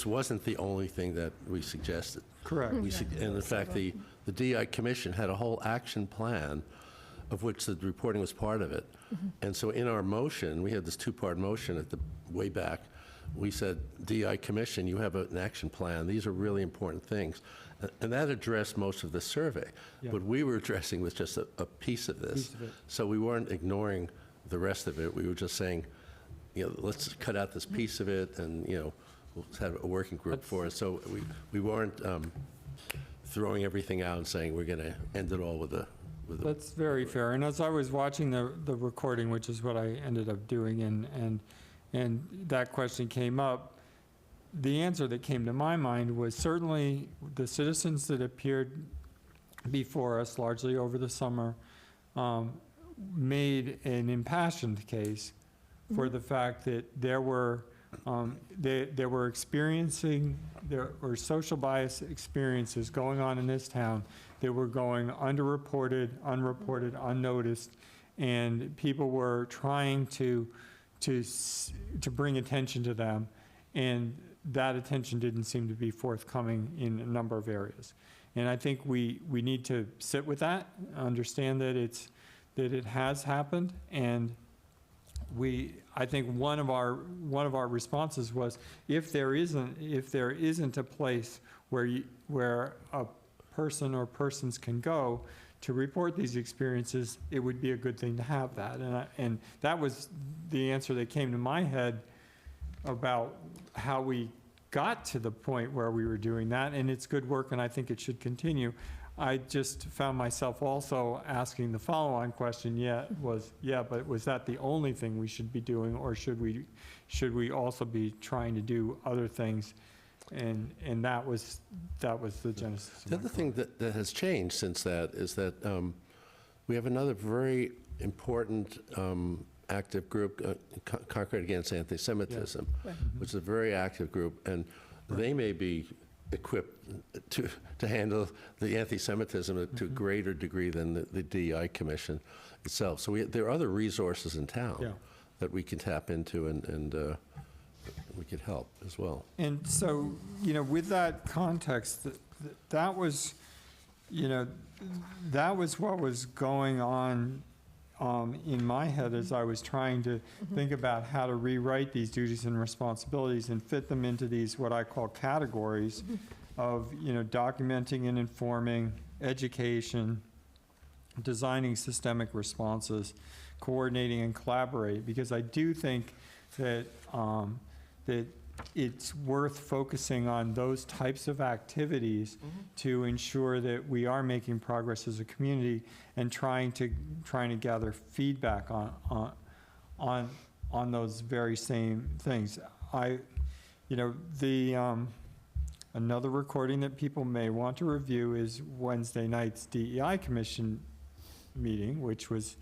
wasn't the only thing that we suggested. Correct. And in fact, the DI Commission had a whole action plan of which the reporting was part of it. And so in our motion, we had this two-part motion at the way back. We said, DI Commission, you have an action plan. These are really important things. And that addressed most of the survey. Yeah. What we were addressing was just a piece of this. So we weren't ignoring the rest of it. We were just saying, you know, let's cut out this piece of it and, you know, we'll have a working group for it. So we weren't throwing everything out and saying we're going to end it all with a. That's very fair. And as I was watching the recording, which is what I ended up doing, and that question came up, the answer that came to my mind was certainly the citizens that appeared before us, largely over the summer, made an impassioned case for the fact that there were social bias experiences going on in this town that were going underreported, unreported, unnoticed, and people were trying to bring attention to them, and that attention didn't seem to be forthcoming in a number of areas. And I think we need to sit with that, understand that it has happened, and I think one of our responses was, if there isn't a place where a person or persons can go to report these experiences, it would be a good thing to have that. And that was the answer that came to my head about how we got to the point where we were doing that, and it's good work, and I think it should continue. I just found myself also asking the follow-on question, but was that the only thing we should be doing, or should we also be trying to do other things? And that was the genesis of The my other thing that has changed since that is that we have another very important active group, Concord Against Anti-Semitism, which is a very active group, and they may be equipped to handle the anti-Semitism to a greater degree than the DEI Commission itself. So there are other resources in town that we can tap into, and we could help as well. And so, with that context, that was what was going on in my head as I was trying to think about how to rewrite these duties and responsibilities and fit them into these, what I call categories of, documenting and informing, education, designing systemic responses, coordinating and collaborating, because I do think that that it's worth focusing on those types of activities to ensure that we are making progress as a community and trying to gather feedback on those very same things. Another recording that people may want to review is Wednesday night's DEI Commission meeting, which was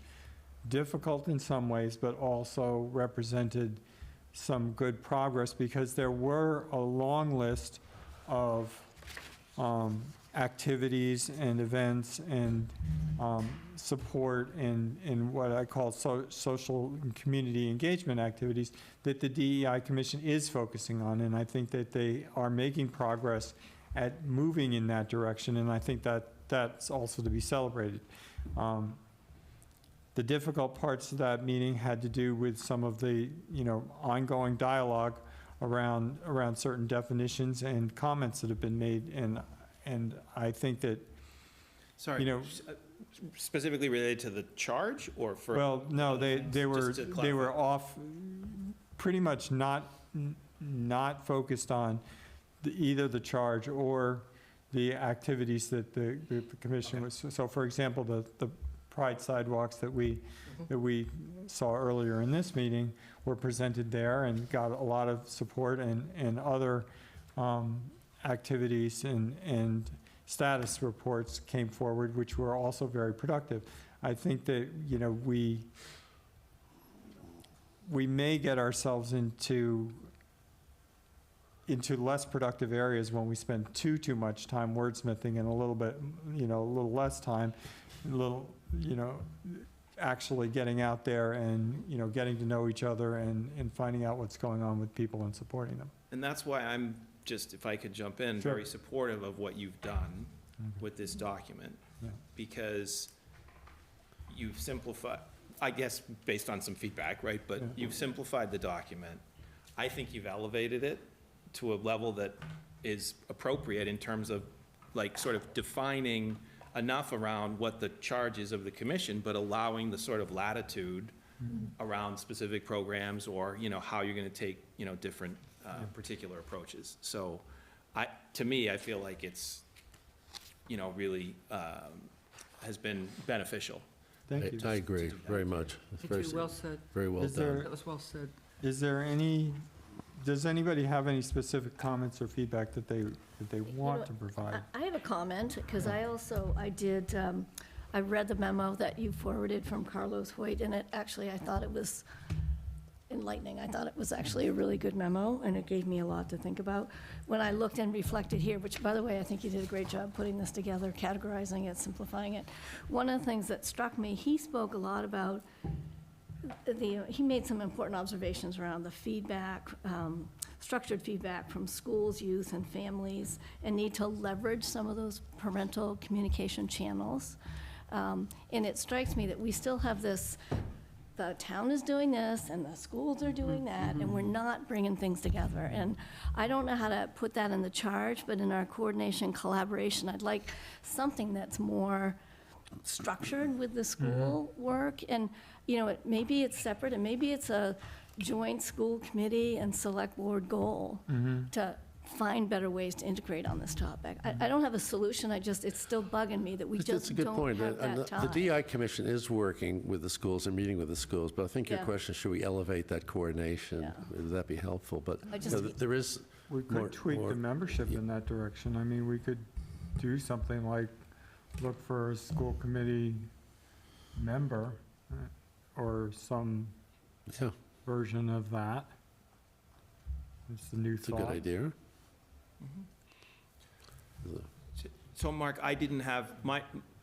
difficult in some ways, but also represented some good progress, because there were a long list of activities and events and support and what I call social and community engagement activities that the DEI Commission is focusing on. And I think that they are making progress at moving in that direction, and I think that that's also to be celebrated. The difficult parts of that meeting had to do with some of the, ongoing dialogue around certain definitions and comments that have been made, and I think that, Sorry, specifically related to the charge or for? well, no, they were Just to clarify. off, pretty much not focused on either the charge or the activities that the commission was. So, for example, the Pride sidewalks that we saw earlier in this meeting were presented there and got a lot of support, and other activities and status reports came forward, which were also very productive. I think that, we may get ourselves into less productive areas when we spend too much time wordsmithing and a little bit, a little less time, actually getting out there and, getting to know each other and finding out what's going on with people and supporting them. And that's why I'm just, if I could jump in, Sure. very supportive of what you've done with this document. Yeah. Because you've simplified, I guess, based on some feedback, right? But you've simplified the document. I think you've elevated it to a level that is appropriate in terms of, sort of defining enough around what the charge is of the commission, but allowing the sort of latitude around specific programs or, how you're going to take, different particular approaches. So to me, I feel like it's, really has been beneficial. Thank you. I agree very much. It's Thank very you. Well said. Very well Is done. there- That was well said. Does anybody have any specific comments or feedback that they want to provide? I have a comment, because I read the memo that you forwarded from Carlos Hoyt, and I thought it was enlightening. I thought it was actually a really good memo, and it gave me a lot to think about. When I looked and reflected here, which, by the way, I think you did a great job putting this together, categorizing it, simplifying it. One of the things that struck me, he spoke a lot about he made some important observations around the feedback, structured feedback from schools, youth, and families, and need to leverage some of those parental communication channels. And it strikes me that we still have this, the town is doing this, and the schools are doing that, and we're not bringing things together. And I don't know how to put that in the charge, but in our coordination, collaboration, I'd like something that's more structured with the school work. And, maybe it's separate, and maybe it's a joint school committee and select board goal to find better ways to integrate on this topic. I don't have a solution, it's still bugging me that we That's just a good don't point. have And that time. the DI Commission is working with the schools and meeting with the schools, but I think your Yeah. question, should we elevate that coordination? Yeah. Would that be helpful? But I you just- know, there is We more- could tweak more- the membership in that direction. I mean, we could do something like look for a school committee member or some Yeah, version of that. It's the new it's a thought. good idea. So Mark, I didn't have,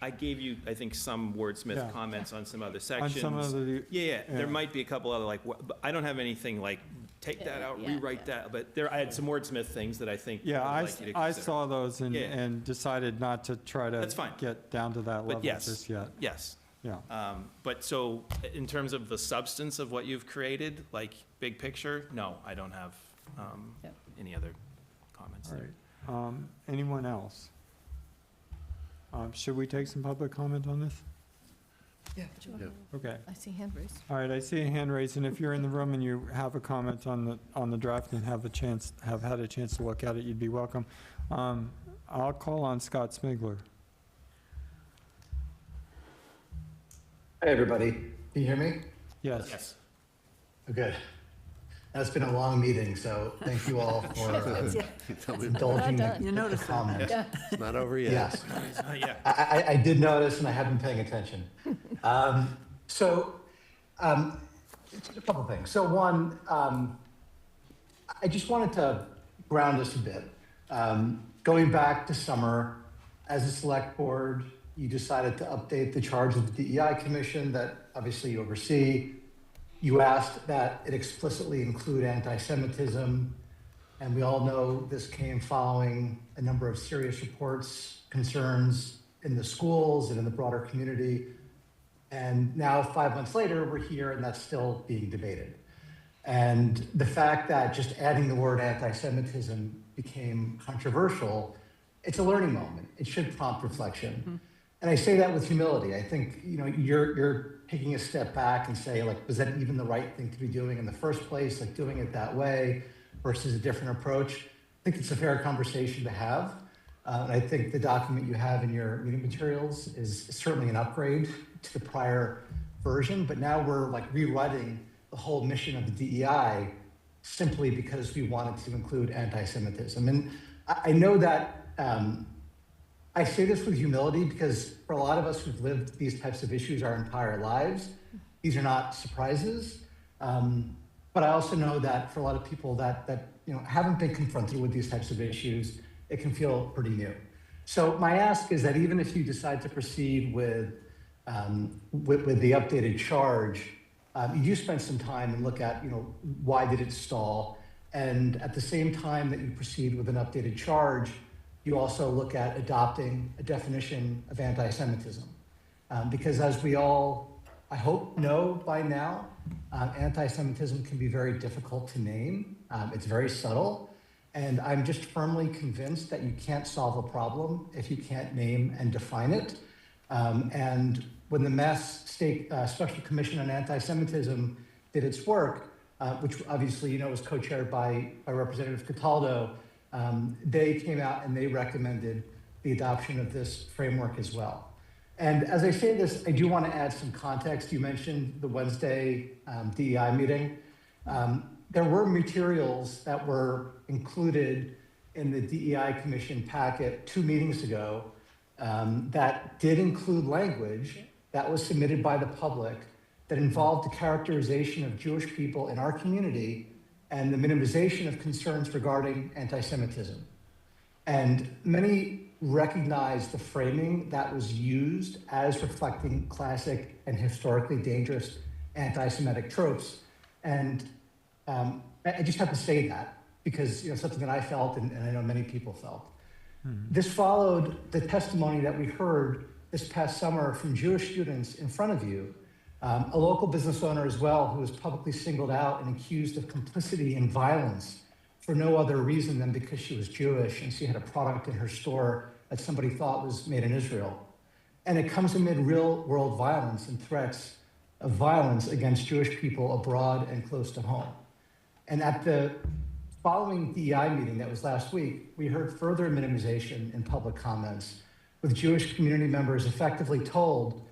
I gave you, I think, some wordsmith Yeah. comments on some other On sections. some of the, Yeah, there yeah. might be a couple other, like, but I don't have anything like, take that out, Yeah, rewrite that, but I had some wordsmith things that I think yeah, I'd like you to I consider. saw those Yeah. and decided not to try to That's fine. get down to that But level yes, just yet. yes. Yeah. But so, in terms of the substance of what you've created, like, big picture, no, I don't have Yep. any other comments All there. right. Anyone else? Should we take some public comment on this? Yeah. Okay. I see hand raised. All right, I see a hand raised, and if you're in the room and you have a comment on the draft and have had a chance to look at it, you'd be welcome. I'll call on Scott Smigler. Hey, everybody. Can you hear me? Yes. Yes. Oh, good. That's been a long meeting, so thank you all for indulging done. You the noticed that. comments. Yeah. It's not over yet. Yes, Yeah. I did notice, and I have been paying attention. So, a couple things. So one, I just wanted to ground us a bit. Going back to summer, as a select board, you decided to update the charge of the DEI commission that obviously you oversee. You asked that it explicitly include anti-Semitism, and we all know this came following a number of serious reports, concerns in the schools and in the broader community. And now, 5 months later, we're here and that's still being debated. And the fact that just adding the word anti-Semitism became controversial, it's a learning moment. It should prompt reflection. And I say that with humility. I think, you're taking a step back and say, like, was that even the right thing to be doing in the first place? Like, doing it that way versus a different approach. I think it's a fair conversation to have. And I think the document you have in your meeting materials is certainly an upgrade to the prior version, but now we're like rewriting the whole mission of the DEI simply because we wanted to include anti-Semitism. And I know that I say this with humility because for a lot of us who've lived these types of issues our entire lives, these are not surprises. But I also know that for a lot of people that haven't been confronted with these types of issues, it can feel pretty new. So my ask is that even if you decide to proceed with the updated charge, you do spend some time and look at why did it stall, and at the same time that you proceed with an updated charge, you also look at adopting a definition of anti-Semitism, because as we all, I hope, know by now, anti-Semitism can be very difficult to name. It's very subtle. And I'm just firmly convinced that you can't solve a problem if you can't name and define it. And when the Mass State Special Commission on Anti-Semitism did its work, which obviously was co-chaired by Representative Cataldo, they came out and they recommended the adoption of this framework as well. And as I say this, I do want to add some context. You mentioned the Wednesday DEI meeting. There were materials that were included in the DEI Commission packet 2 meetings ago that did include language that was submitted by the public that involved the characterization of Jewish people in our community and the minimization of concerns regarding anti-Semitism. And many recognize the framing that was used as reflecting classic and historically dangerous anti-Semitic tropes. And I just have to say that because something that I felt and I know many people felt. This followed the testimony that we heard this past summer from Jewish students in front of you, a local business owner as well who was publicly singled out and accused of complicity in violence for no other reason than because she was Jewish and she had a product in her store that somebody thought was made in Israel. And it comes amid real world violence and threats of violence against Jewish people abroad and close to home. And at the following the DEI meeting that was last week, we heard further minimization in public comments, with Jewish community members effectively told,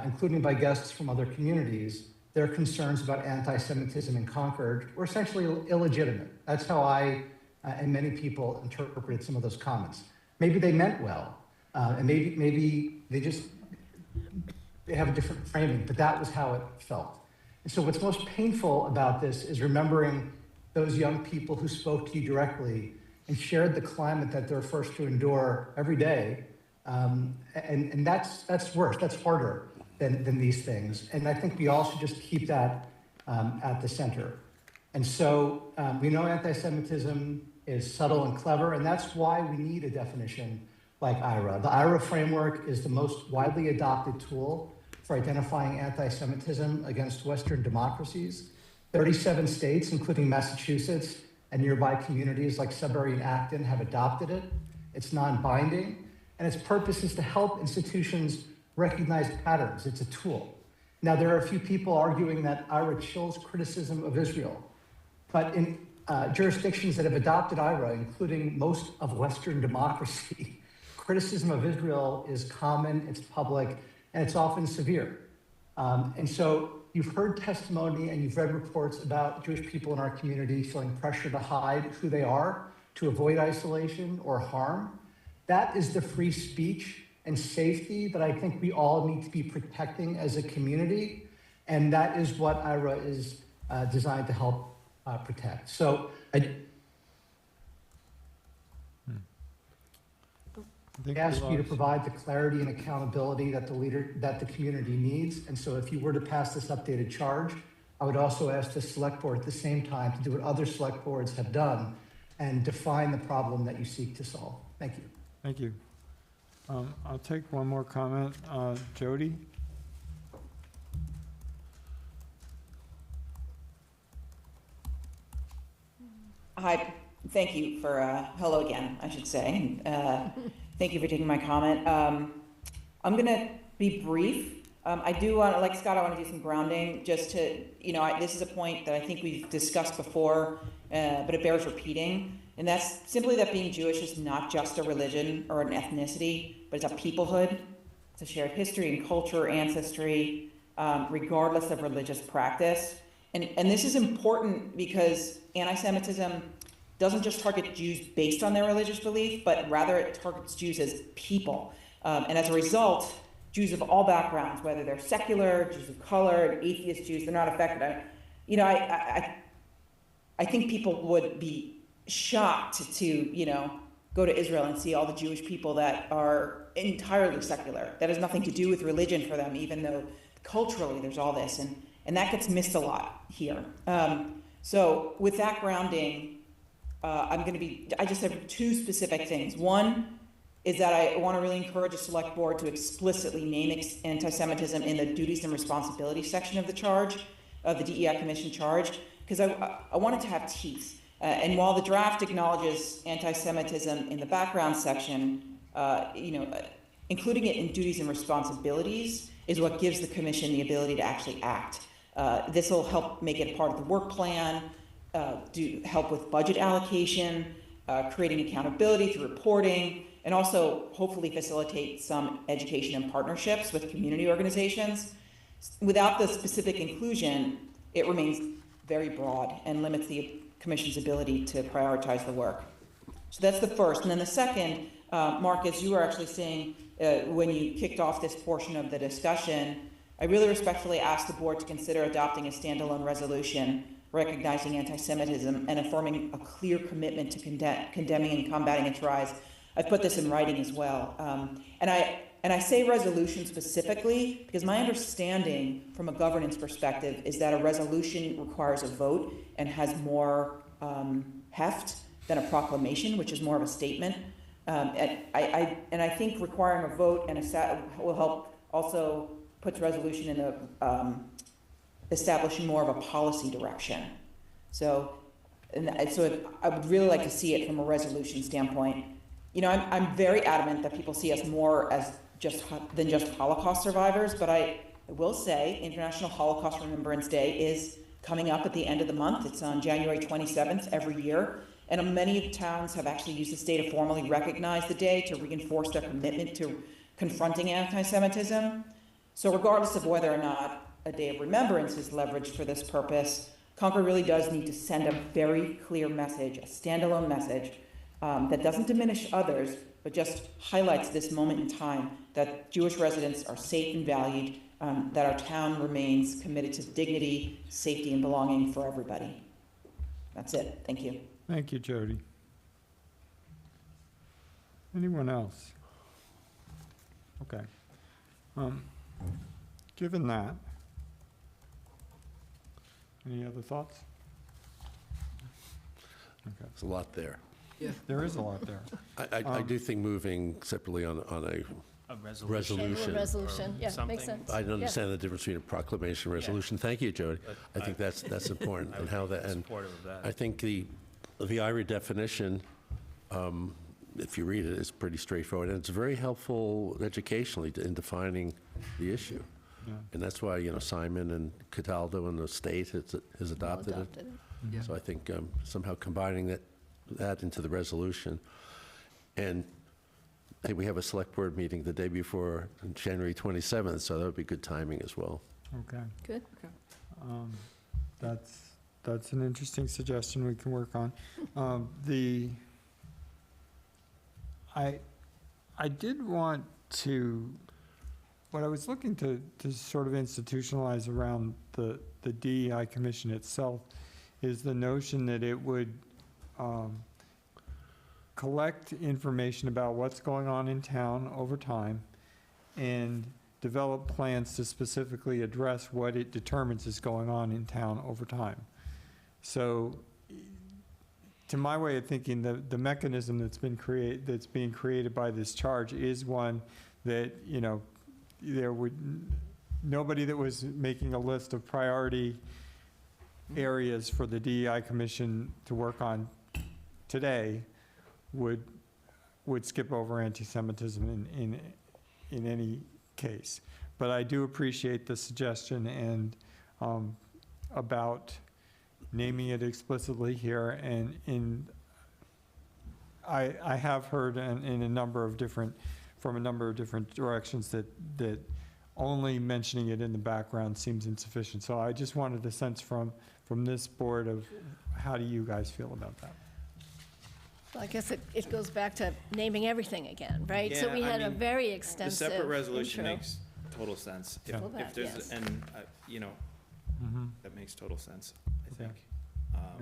including by guests from other communities, their concerns about anti-Semitism in Concord were essentially illegitimate. That's how I and many people interpreted some of those comments. Maybe they meant well, and maybe they have a different framing, but that was how it felt. And so what's most painful about this is remembering those young people who spoke to you directly and shared the climate that they're forced to endure every day. And that's worse, that's harder than these things. And I think we all should just keep that at the center. And so we know anti-Semitism is subtle and clever, and that's why we need a definition like IRA. The IRA framework is the most widely adopted tool for identifying anti-Semitism against Western democracies. 37 states, including Massachusetts and nearby communities like Sudbury and Acton, have adopted it. It's non-binding, and its purpose is to help institutions recognize patterns. It's a tool. Now, there are a few people arguing that IRA chills criticism of Israel, but in jurisdictions that have adopted IRA, including most of Western democracy, criticism of Israel is common, it's public, and it's often severe. And so you've heard testimony and you've read reports about Jewish people in our community feeling pressure to hide who they are, to avoid isolation or harm. That is the free speech and safety that I think we all need to be protecting as a community. And that is what IRA is designed to help protect. So I ask you to provide the clarity and accountability that the community needs. And so if you were to pass this updated charge, I would also ask the select board at the same time to do what other select boards have done and define the problem that you seek to solve. Thank you. Thank you. I'll take one more comment. Jody? Hi, thank you for, hello again, I should say. Thank you for taking my comment. I'm gonna be brief. I do want to, like Scott, I want to do some grounding just to, this is a point that I think we've discussed before, but it bears repeating. And that's simply that being Jewish is not just a religion or an ethnicity, but it's a peoplehood. It's a shared history and culture, ancestry, regardless of religious practice. And this is important because anti-Semitism doesn't just target Jews based on their religious belief, but rather it targets Jews as people. And as a result, Jews of all backgrounds, whether they're secular, Jews of color, atheist Jews, they're not affected. I think people would be shocked to, go to Israel and see all the Jewish people that are entirely secular. That has nothing to do with religion for them, even though culturally there's all this. And that gets missed a lot here. So with that grounding, I just have two specific things. One is that I want to really encourage a select board to explicitly name anti-Semitism in the duties and responsibilities section of the charge, of the DEI Commission charge, because I want it to have teeth. And while the draft acknowledges anti-Semitism in the background section, including it in duties and responsibilities is what gives the commission the ability to actually act. This will help make it part of the work plan, help with budget allocation, creating accountability through reporting, and also hopefully facilitate some education and partnerships with community organizations. Without the specific inclusion, it remains very broad and limits the Commission's ability to prioritize the work. So that's the first. And then the second, Mark, as you were actually saying when you kicked off this portion of the discussion, I really respectfully ask the board to consider adopting a standalone resolution recognizing anti-Semitism and affirming a clear commitment to condemning and combating its rise. I've put this in writing as well. And I say resolution specifically because my understanding from a governance perspective is that a resolution requires a vote and has more heft than a proclamation, which is more of a statement. And I think requiring a vote and will help also put the resolution in establishing more of a policy direction. So I would really like to see it from a resolution standpoint. I'm very adamant that people see us more as than just Holocaust survivors, but I will say International Holocaust Remembrance Day is coming up at the end of the month. It's on January 27th every year. And many towns have actually used this day to formally recognize the day to reinforce their commitment to confronting anti-Semitism. So regardless of whether or not a day of remembrance is leveraged for this purpose, Concord really does need to send a very clear message, a standalone message, that doesn't diminish others, but just highlights this moment in time that Jewish residents are safe and valued, that our town remains committed to dignity, safety, and belonging for everybody. That's it. Thank you. Thank you, Jody. Anyone else? Okay. Given that, any other thoughts? Okay. There's a lot there. There is a lot there. I do think moving separately on a resolution. Resolution, yeah, something. makes sense. I understand the difference between a proclamation and resolution. Thank you, Jody. I think that's important, and how that, and Supportive of that. I think the IRA definition, if you read it, is pretty straightforward, and it's very helpful educationally in defining the issue. Yeah. And that's why, Simon and Cataldo and the state has adopted it. So I think somehow combining that into the resolution. And hey, we have a select board meeting the day before January 27th, so that would be good timing as well. Okay. Good. That's an interesting suggestion we can work on. I did want to, what I was looking to sort of institutionalize around the DEI commission itself is the notion that it would collect information about what's going on in town over time and develop plans to specifically address what it determines is going on in town over time. So, to my way of thinking, the mechanism that's being created by this charge is one that, nobody that was making a list of priority areas for the DEI commission to work on today would skip over anti-Semitism in any case. But I do appreciate the suggestion and about naming it explicitly here, and I have heard from a number of different directions that only mentioning it in the background seems insufficient. So I just wanted a sense from this board of how do you guys feel about that? Well, I guess it goes back to naming everything again, right? So Yeah, we I had a mean, very extensive The separate resolution intro. makes total sense. Yeah. Well, that, If there's, yes. and, Mm-hmm. that makes total sense, I Okay.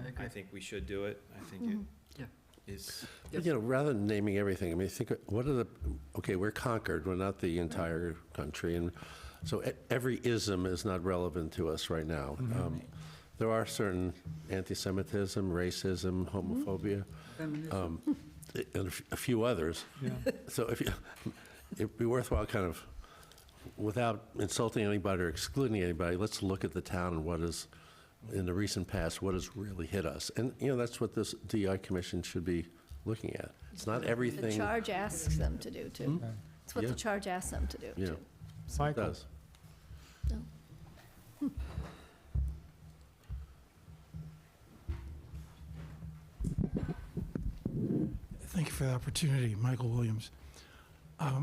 think. I think we should do it. I think it is. But, rather than naming everything, I mean, think, we're Concord, we're not the entire country, and so every ism is not relevant to us right now. There are certain anti-Semitism, racism, homophobia, and a few others. Yeah. So it'd be worthwhile kind of, without insulting anybody or excluding anybody, let's look at the town and what is, in the recent past, what has really hit us. And, that's what this DEI commission should be looking at. It's not everything. The charge asks them to do, too. It's what Yeah. the charge asks them to do, Yeah. too. It Michael? does. Thank you for the opportunity, Michael Williams. I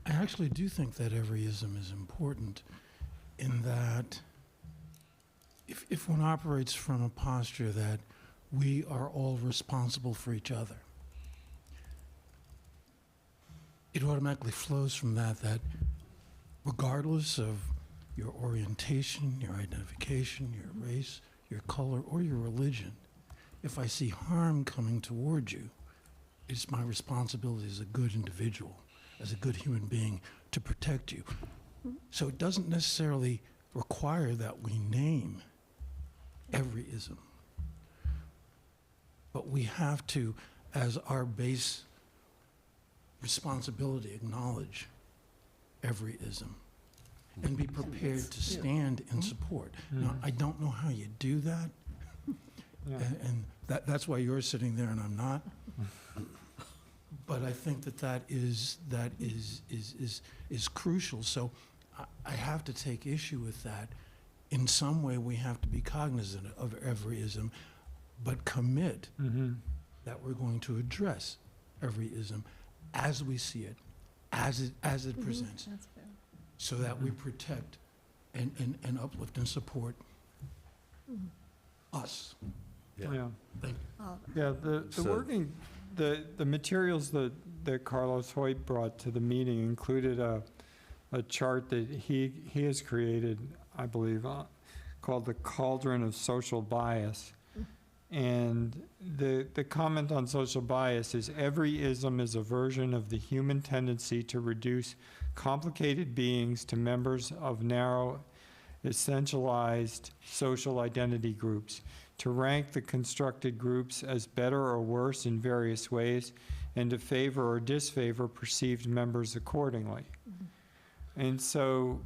actually do think that every ism is important in that if one operates from a posture that we are all responsible for each other, it automatically flows from that regardless of your orientation, your identification, your race, your color, or your religion, if I see harm coming toward you, it's my responsibility as a good individual, as a good human being, to protect you. So it doesn't necessarily require that we name every ism. But we have to, as our base responsibility, acknowledge every ism and be prepared to stand in support. Now, I don't know how you do that, Yeah. and that's why you're sitting there and I'm not. But I think that is crucial. So I have to take issue with that in some way, we have to be cognizant of every ism, but commit that we're going to address every ism as we see it, as it presents, That's fair. so that we protect and uplift and support us. Yeah. Thank you. Yeah, the materials that Carlos Hoyt brought to the meeting included a chart that he has created, I believe, called the Cauldron of Social Bias. And the comment on social bias is every ism is a version of the human tendency to reduce complicated beings to members of narrow, essentialized social identity groups, to rank the constructed groups as better or worse in various ways, and to favor or disfavor perceived members accordingly. And so,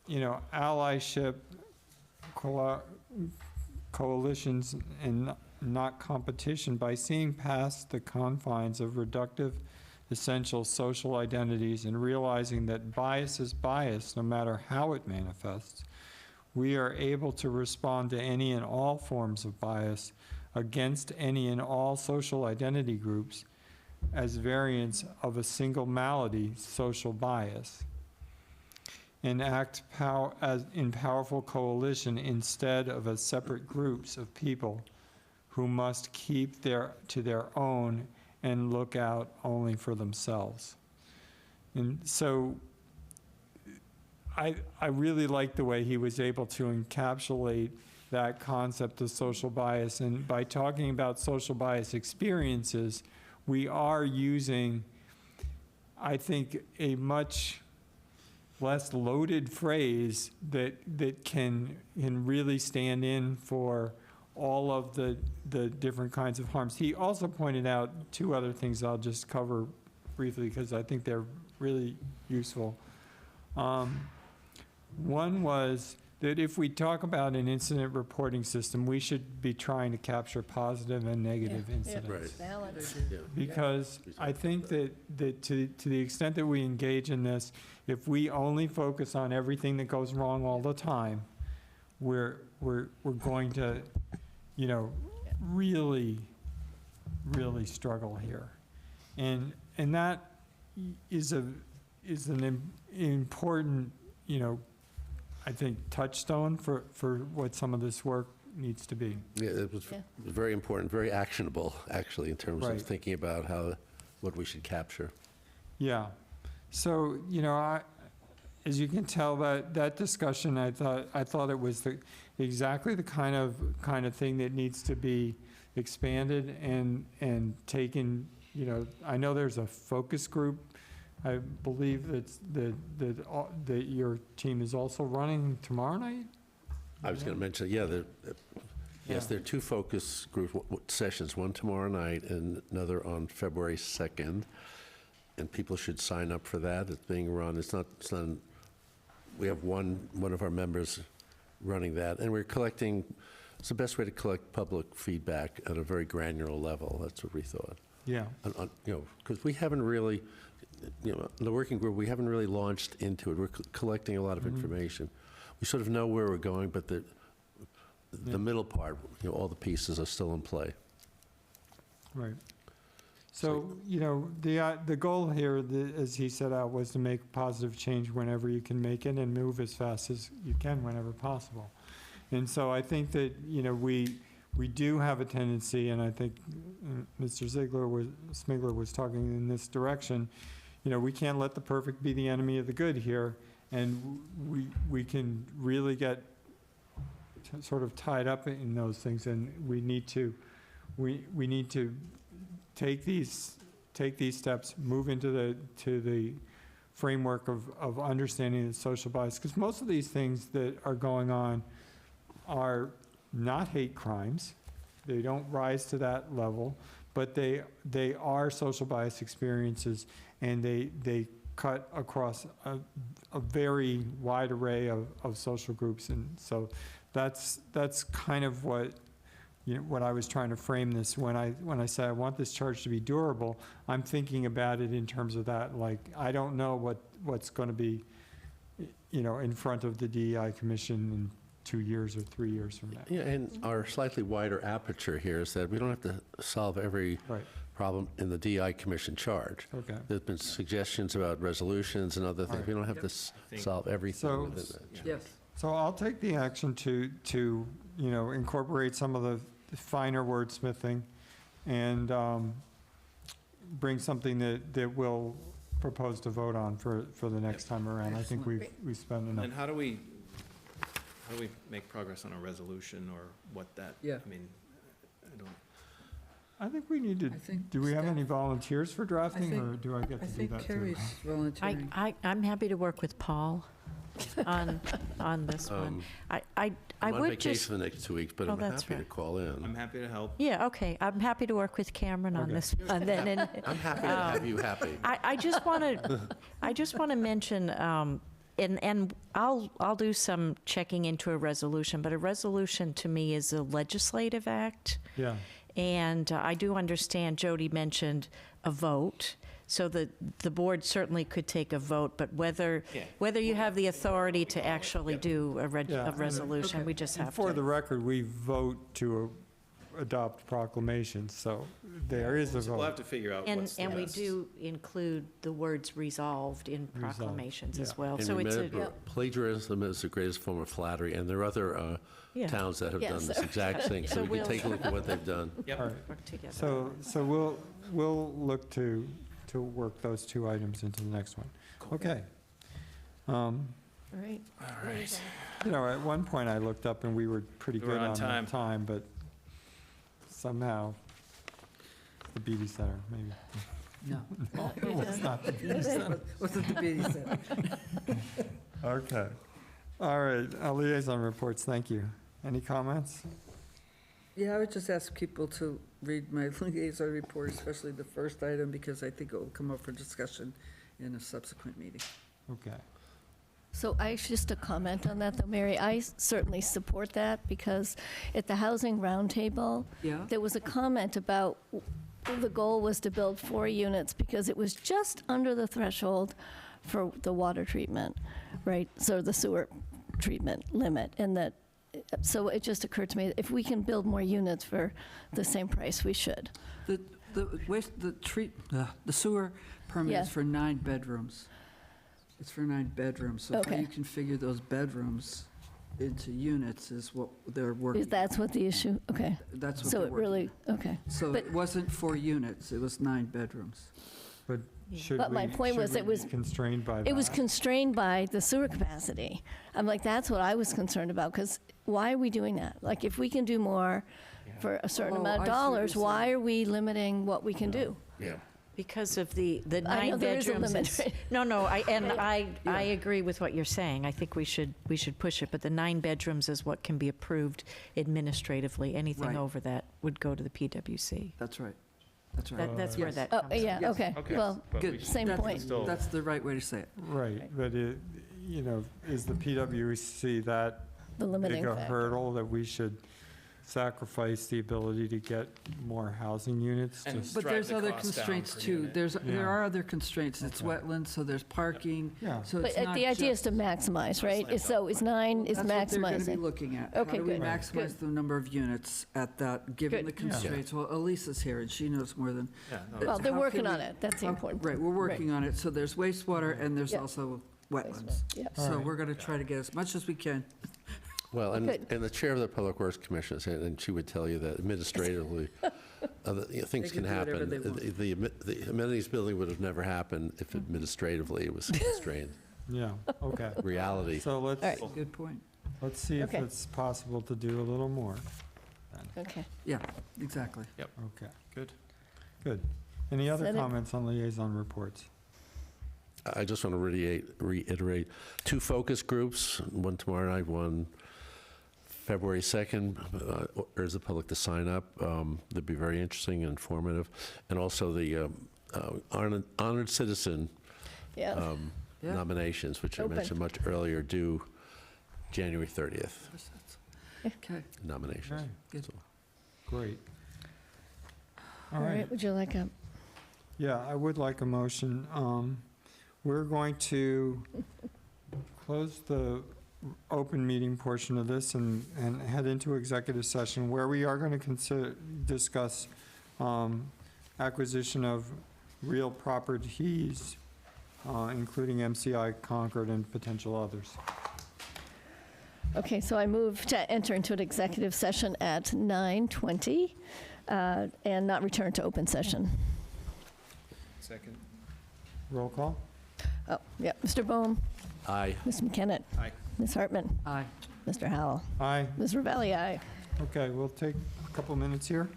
allyship, coalitions, and not competition, by seeing past the confines of reductive, essential social identities and realizing that bias is bias no matter how it manifests, we are able to respond to any and all forms of bias against any and all social identity groups as variants of a single malady, social bias, and act in powerful coalition instead of as separate groups of people who must keep to their own and look out only for themselves. And so I really like the way he was able to encapsulate that concept of social bias. And by talking about social bias experiences, we are using, I think, a much less loaded phrase that can really stand in for all of the different kinds of harms. He also pointed out two other things I'll just cover briefly because I think they're really useful. One was that if we talk about an incident reporting system, we should be trying to capture positive and negative incidents. Right. Balance. Because I think that to the extent that we engage in this, if we only focus on everything that goes wrong all the time, we're going to, really struggle here. And that is an important, I think, touchstone for what some of this work needs to be. Yeah, it was very important, very actionable, actually, in terms Right. of thinking about what we should capture. Yeah. So, as you can tell, that discussion, I thought it was exactly the kind of thing that needs to be expanded and taken. I know there's a focus group. I believe that your team is also running tomorrow night. I was going to mention, yes, there are two focus group sessions, one tomorrow night and another on February 2nd. And people should sign up for that. It's being run. It's not, we have one of our members running that, and we're collecting, it's the best way to collect public feedback at a very granular level. That's what we thought. Yeah. Because we haven't really, the working group, we haven't really launched into it. We're collecting a lot of information. We sort of know where we're going, but the middle part, all the pieces are still in play. Right. So, the goal here, as he set out, was to make positive change whenever you can make it and move as fast as you can whenever possible. And so I think that, we do have a tendency, and I think Mr. Smigler was talking in this direction, we can't let the perfect be the enemy of the good here, and we can really get sort of tied up in those things, and we need to take these steps, move into the framework of understanding the social bias, because most of these things that are going on are not hate crimes. They don't rise to that level, but they are social bias experiences, and they cut across a very wide array of social groups. And so that's kind of what I was trying to frame this when I say I want this charge to be durable. I'm thinking about it in terms of that. Like, I don't know what's going to be, in front of the DEI Commission in 2 years or 3 years from now. Yeah, and our slightly wider aperture here is that we don't have to solve every Right. problem in the DI Commission charge. Okay. There's been suggestions about resolutions and other things. We don't have to solve everything So- within that. Yes. So I'll take the action to, you know, incorporate some of the finer wordsmithing and bring something that we'll propose to vote on for the next time around. I think we spent enough. And how do we make progress on a resolution or what that, Yeah. I mean, I don't. I think we need to, I think do we have staff- any volunteers for drafting, think- or do I get I to do think that too? Carrie's volunteering. I'm happy to work with Paul on this one. I I'm on would vacation just, for the next 2 weeks, but Oh, I'm that's happy to right. call in. I'm happy to help. yeah, okay, I'm happy to work with Cameron on Okay. this. And then, I'm happy to have you happy. I just want to mention, and I'll do some checking into a resolution, but a resolution to me is a legislative act. Yeah, And I do understand Jody mentioned a vote, so the board certainly could take a vote, but whether you have the authority to actually do a Yeah, resolution, we just and have for the to. record, we vote to adopt proclamations, so there is a We'll have vote. to figure out And what's the we best. do include the words resolved in Resolved, proclamations as yeah. well. And So it's remember, plagiarism is the greatest form of flattery, and there are other Yeah. towns that have Yes. done this exact thing, so So we can we'll- take a look at what they've done. Yep. All right, work together. so we'll look to work those two items into the next one. Okay. Right. You know, at one point I looked up and we were pretty We were good on on time. time, but somehow, the Beatty Center, maybe. No. It's not the Beatty Center. Wasn't the Beatty Center. Okay. All right, liaison reports, thank you. Any comments? Yeah, I would just ask people to read my liaison report, especially the first item, because I think it will come up for discussion in a subsequent meeting. Okay. So just a comment on that, though, Mary, I certainly support that, because at the Housing Roundtable, Yeah? there was a comment about the goal was to build 4 units because it was just under the threshold for the water treatment, right? So the sewer treatment limit, and that, so it just occurred to me, if we can build more units for the same price, we should. The sewer permit Yeah. is for 9 bedrooms. It's for 9 bedrooms, so how Okay. you configure those bedrooms into units is what they're working. That's what the issue, okay. That's what So they're it working. really, okay. So but- it wasn't 4 units, it was 9 bedrooms. But should But my we- point should was we it be was- constrained by that? It was constrained by the sewer capacity. I'm like, that's what I was concerned about, because why are we doing that? Like, if we can do more for a certain Oh, amount of I see what dollars, you're why are we limiting what we can do? Yeah. Because of the I know 9 there is a bedrooms. limit, right? No, I agree with what you're saying. I think we should push it, but the 9 bedrooms is what can be approved administratively. Anything Right. over that would go to the PWC. That's right. That's right. That's where Yes. that Oh, comes from. yeah, Yes. okay, Okay, well, but we Good. same That's- point. Still- That's the right way to say it. Right, but you know, is the PWC that The limiting big a factor. hurdle that we should sacrifice the ability to get more housing units? And- Just- But drive there's the other cost down constraints per too. unit. There Yeah. are other constraints. It's Okay. wetlands, so there's parking. Yeah. So But it's not the idea is just- to maximize, right? So is 9 is That's what they're going to be maximizing. looking at. Okay, How do we good, maximize good. the number of units at that, given the Good. constraints? Well, Elisa's here, and she knows more than. Yeah, no, Well, they're How working can on we- it, that's the how- important. Right, we're working on it. So there's wastewater, and there's Yep. also wetlands. Yep. So Alright. we're going to try to get as much as we can. Well, and Good. the chair of the Public Works Commission, said- and she would tell you that administratively, things They can can do whatever happen. they want. The amenities building would have never happened if administratively it was constrained. Yeah, okay. Reality. So All right. Good point. let's see if Okay. it's possible to do a little more. Okay. Yeah, exactly. Okay, Good. good. Any other Is that it? comments on liaison reports? I just want to reiterate 2 focus groups, one tomorrow night, one February 2nd. Urge the public to sign up. They'd be very interesting and informative. And also the honored citizen Yeah, Yeah. nominations, which I Open. mentioned much earlier, due January 30th, Okay. nominations. Okay, Good. So- great. all right, would you like a, Yeah, I would like a motion. We're going to close the open meeting portion of this and head into executive session where we are going to discuss acquisition of real properties, including MCI, Concord, and potential others. Okay, so I move to enter into an executive session at 9:20 and not return to open session. Second. Roll call? Oh, yeah, Mr. Bohm, Aye. Ms. McKenna, Aye. Ms. Hartman, Aye. Mr. Howell, Aye. Ms. Ravelli, aye. Okay, we'll take a couple minutes here.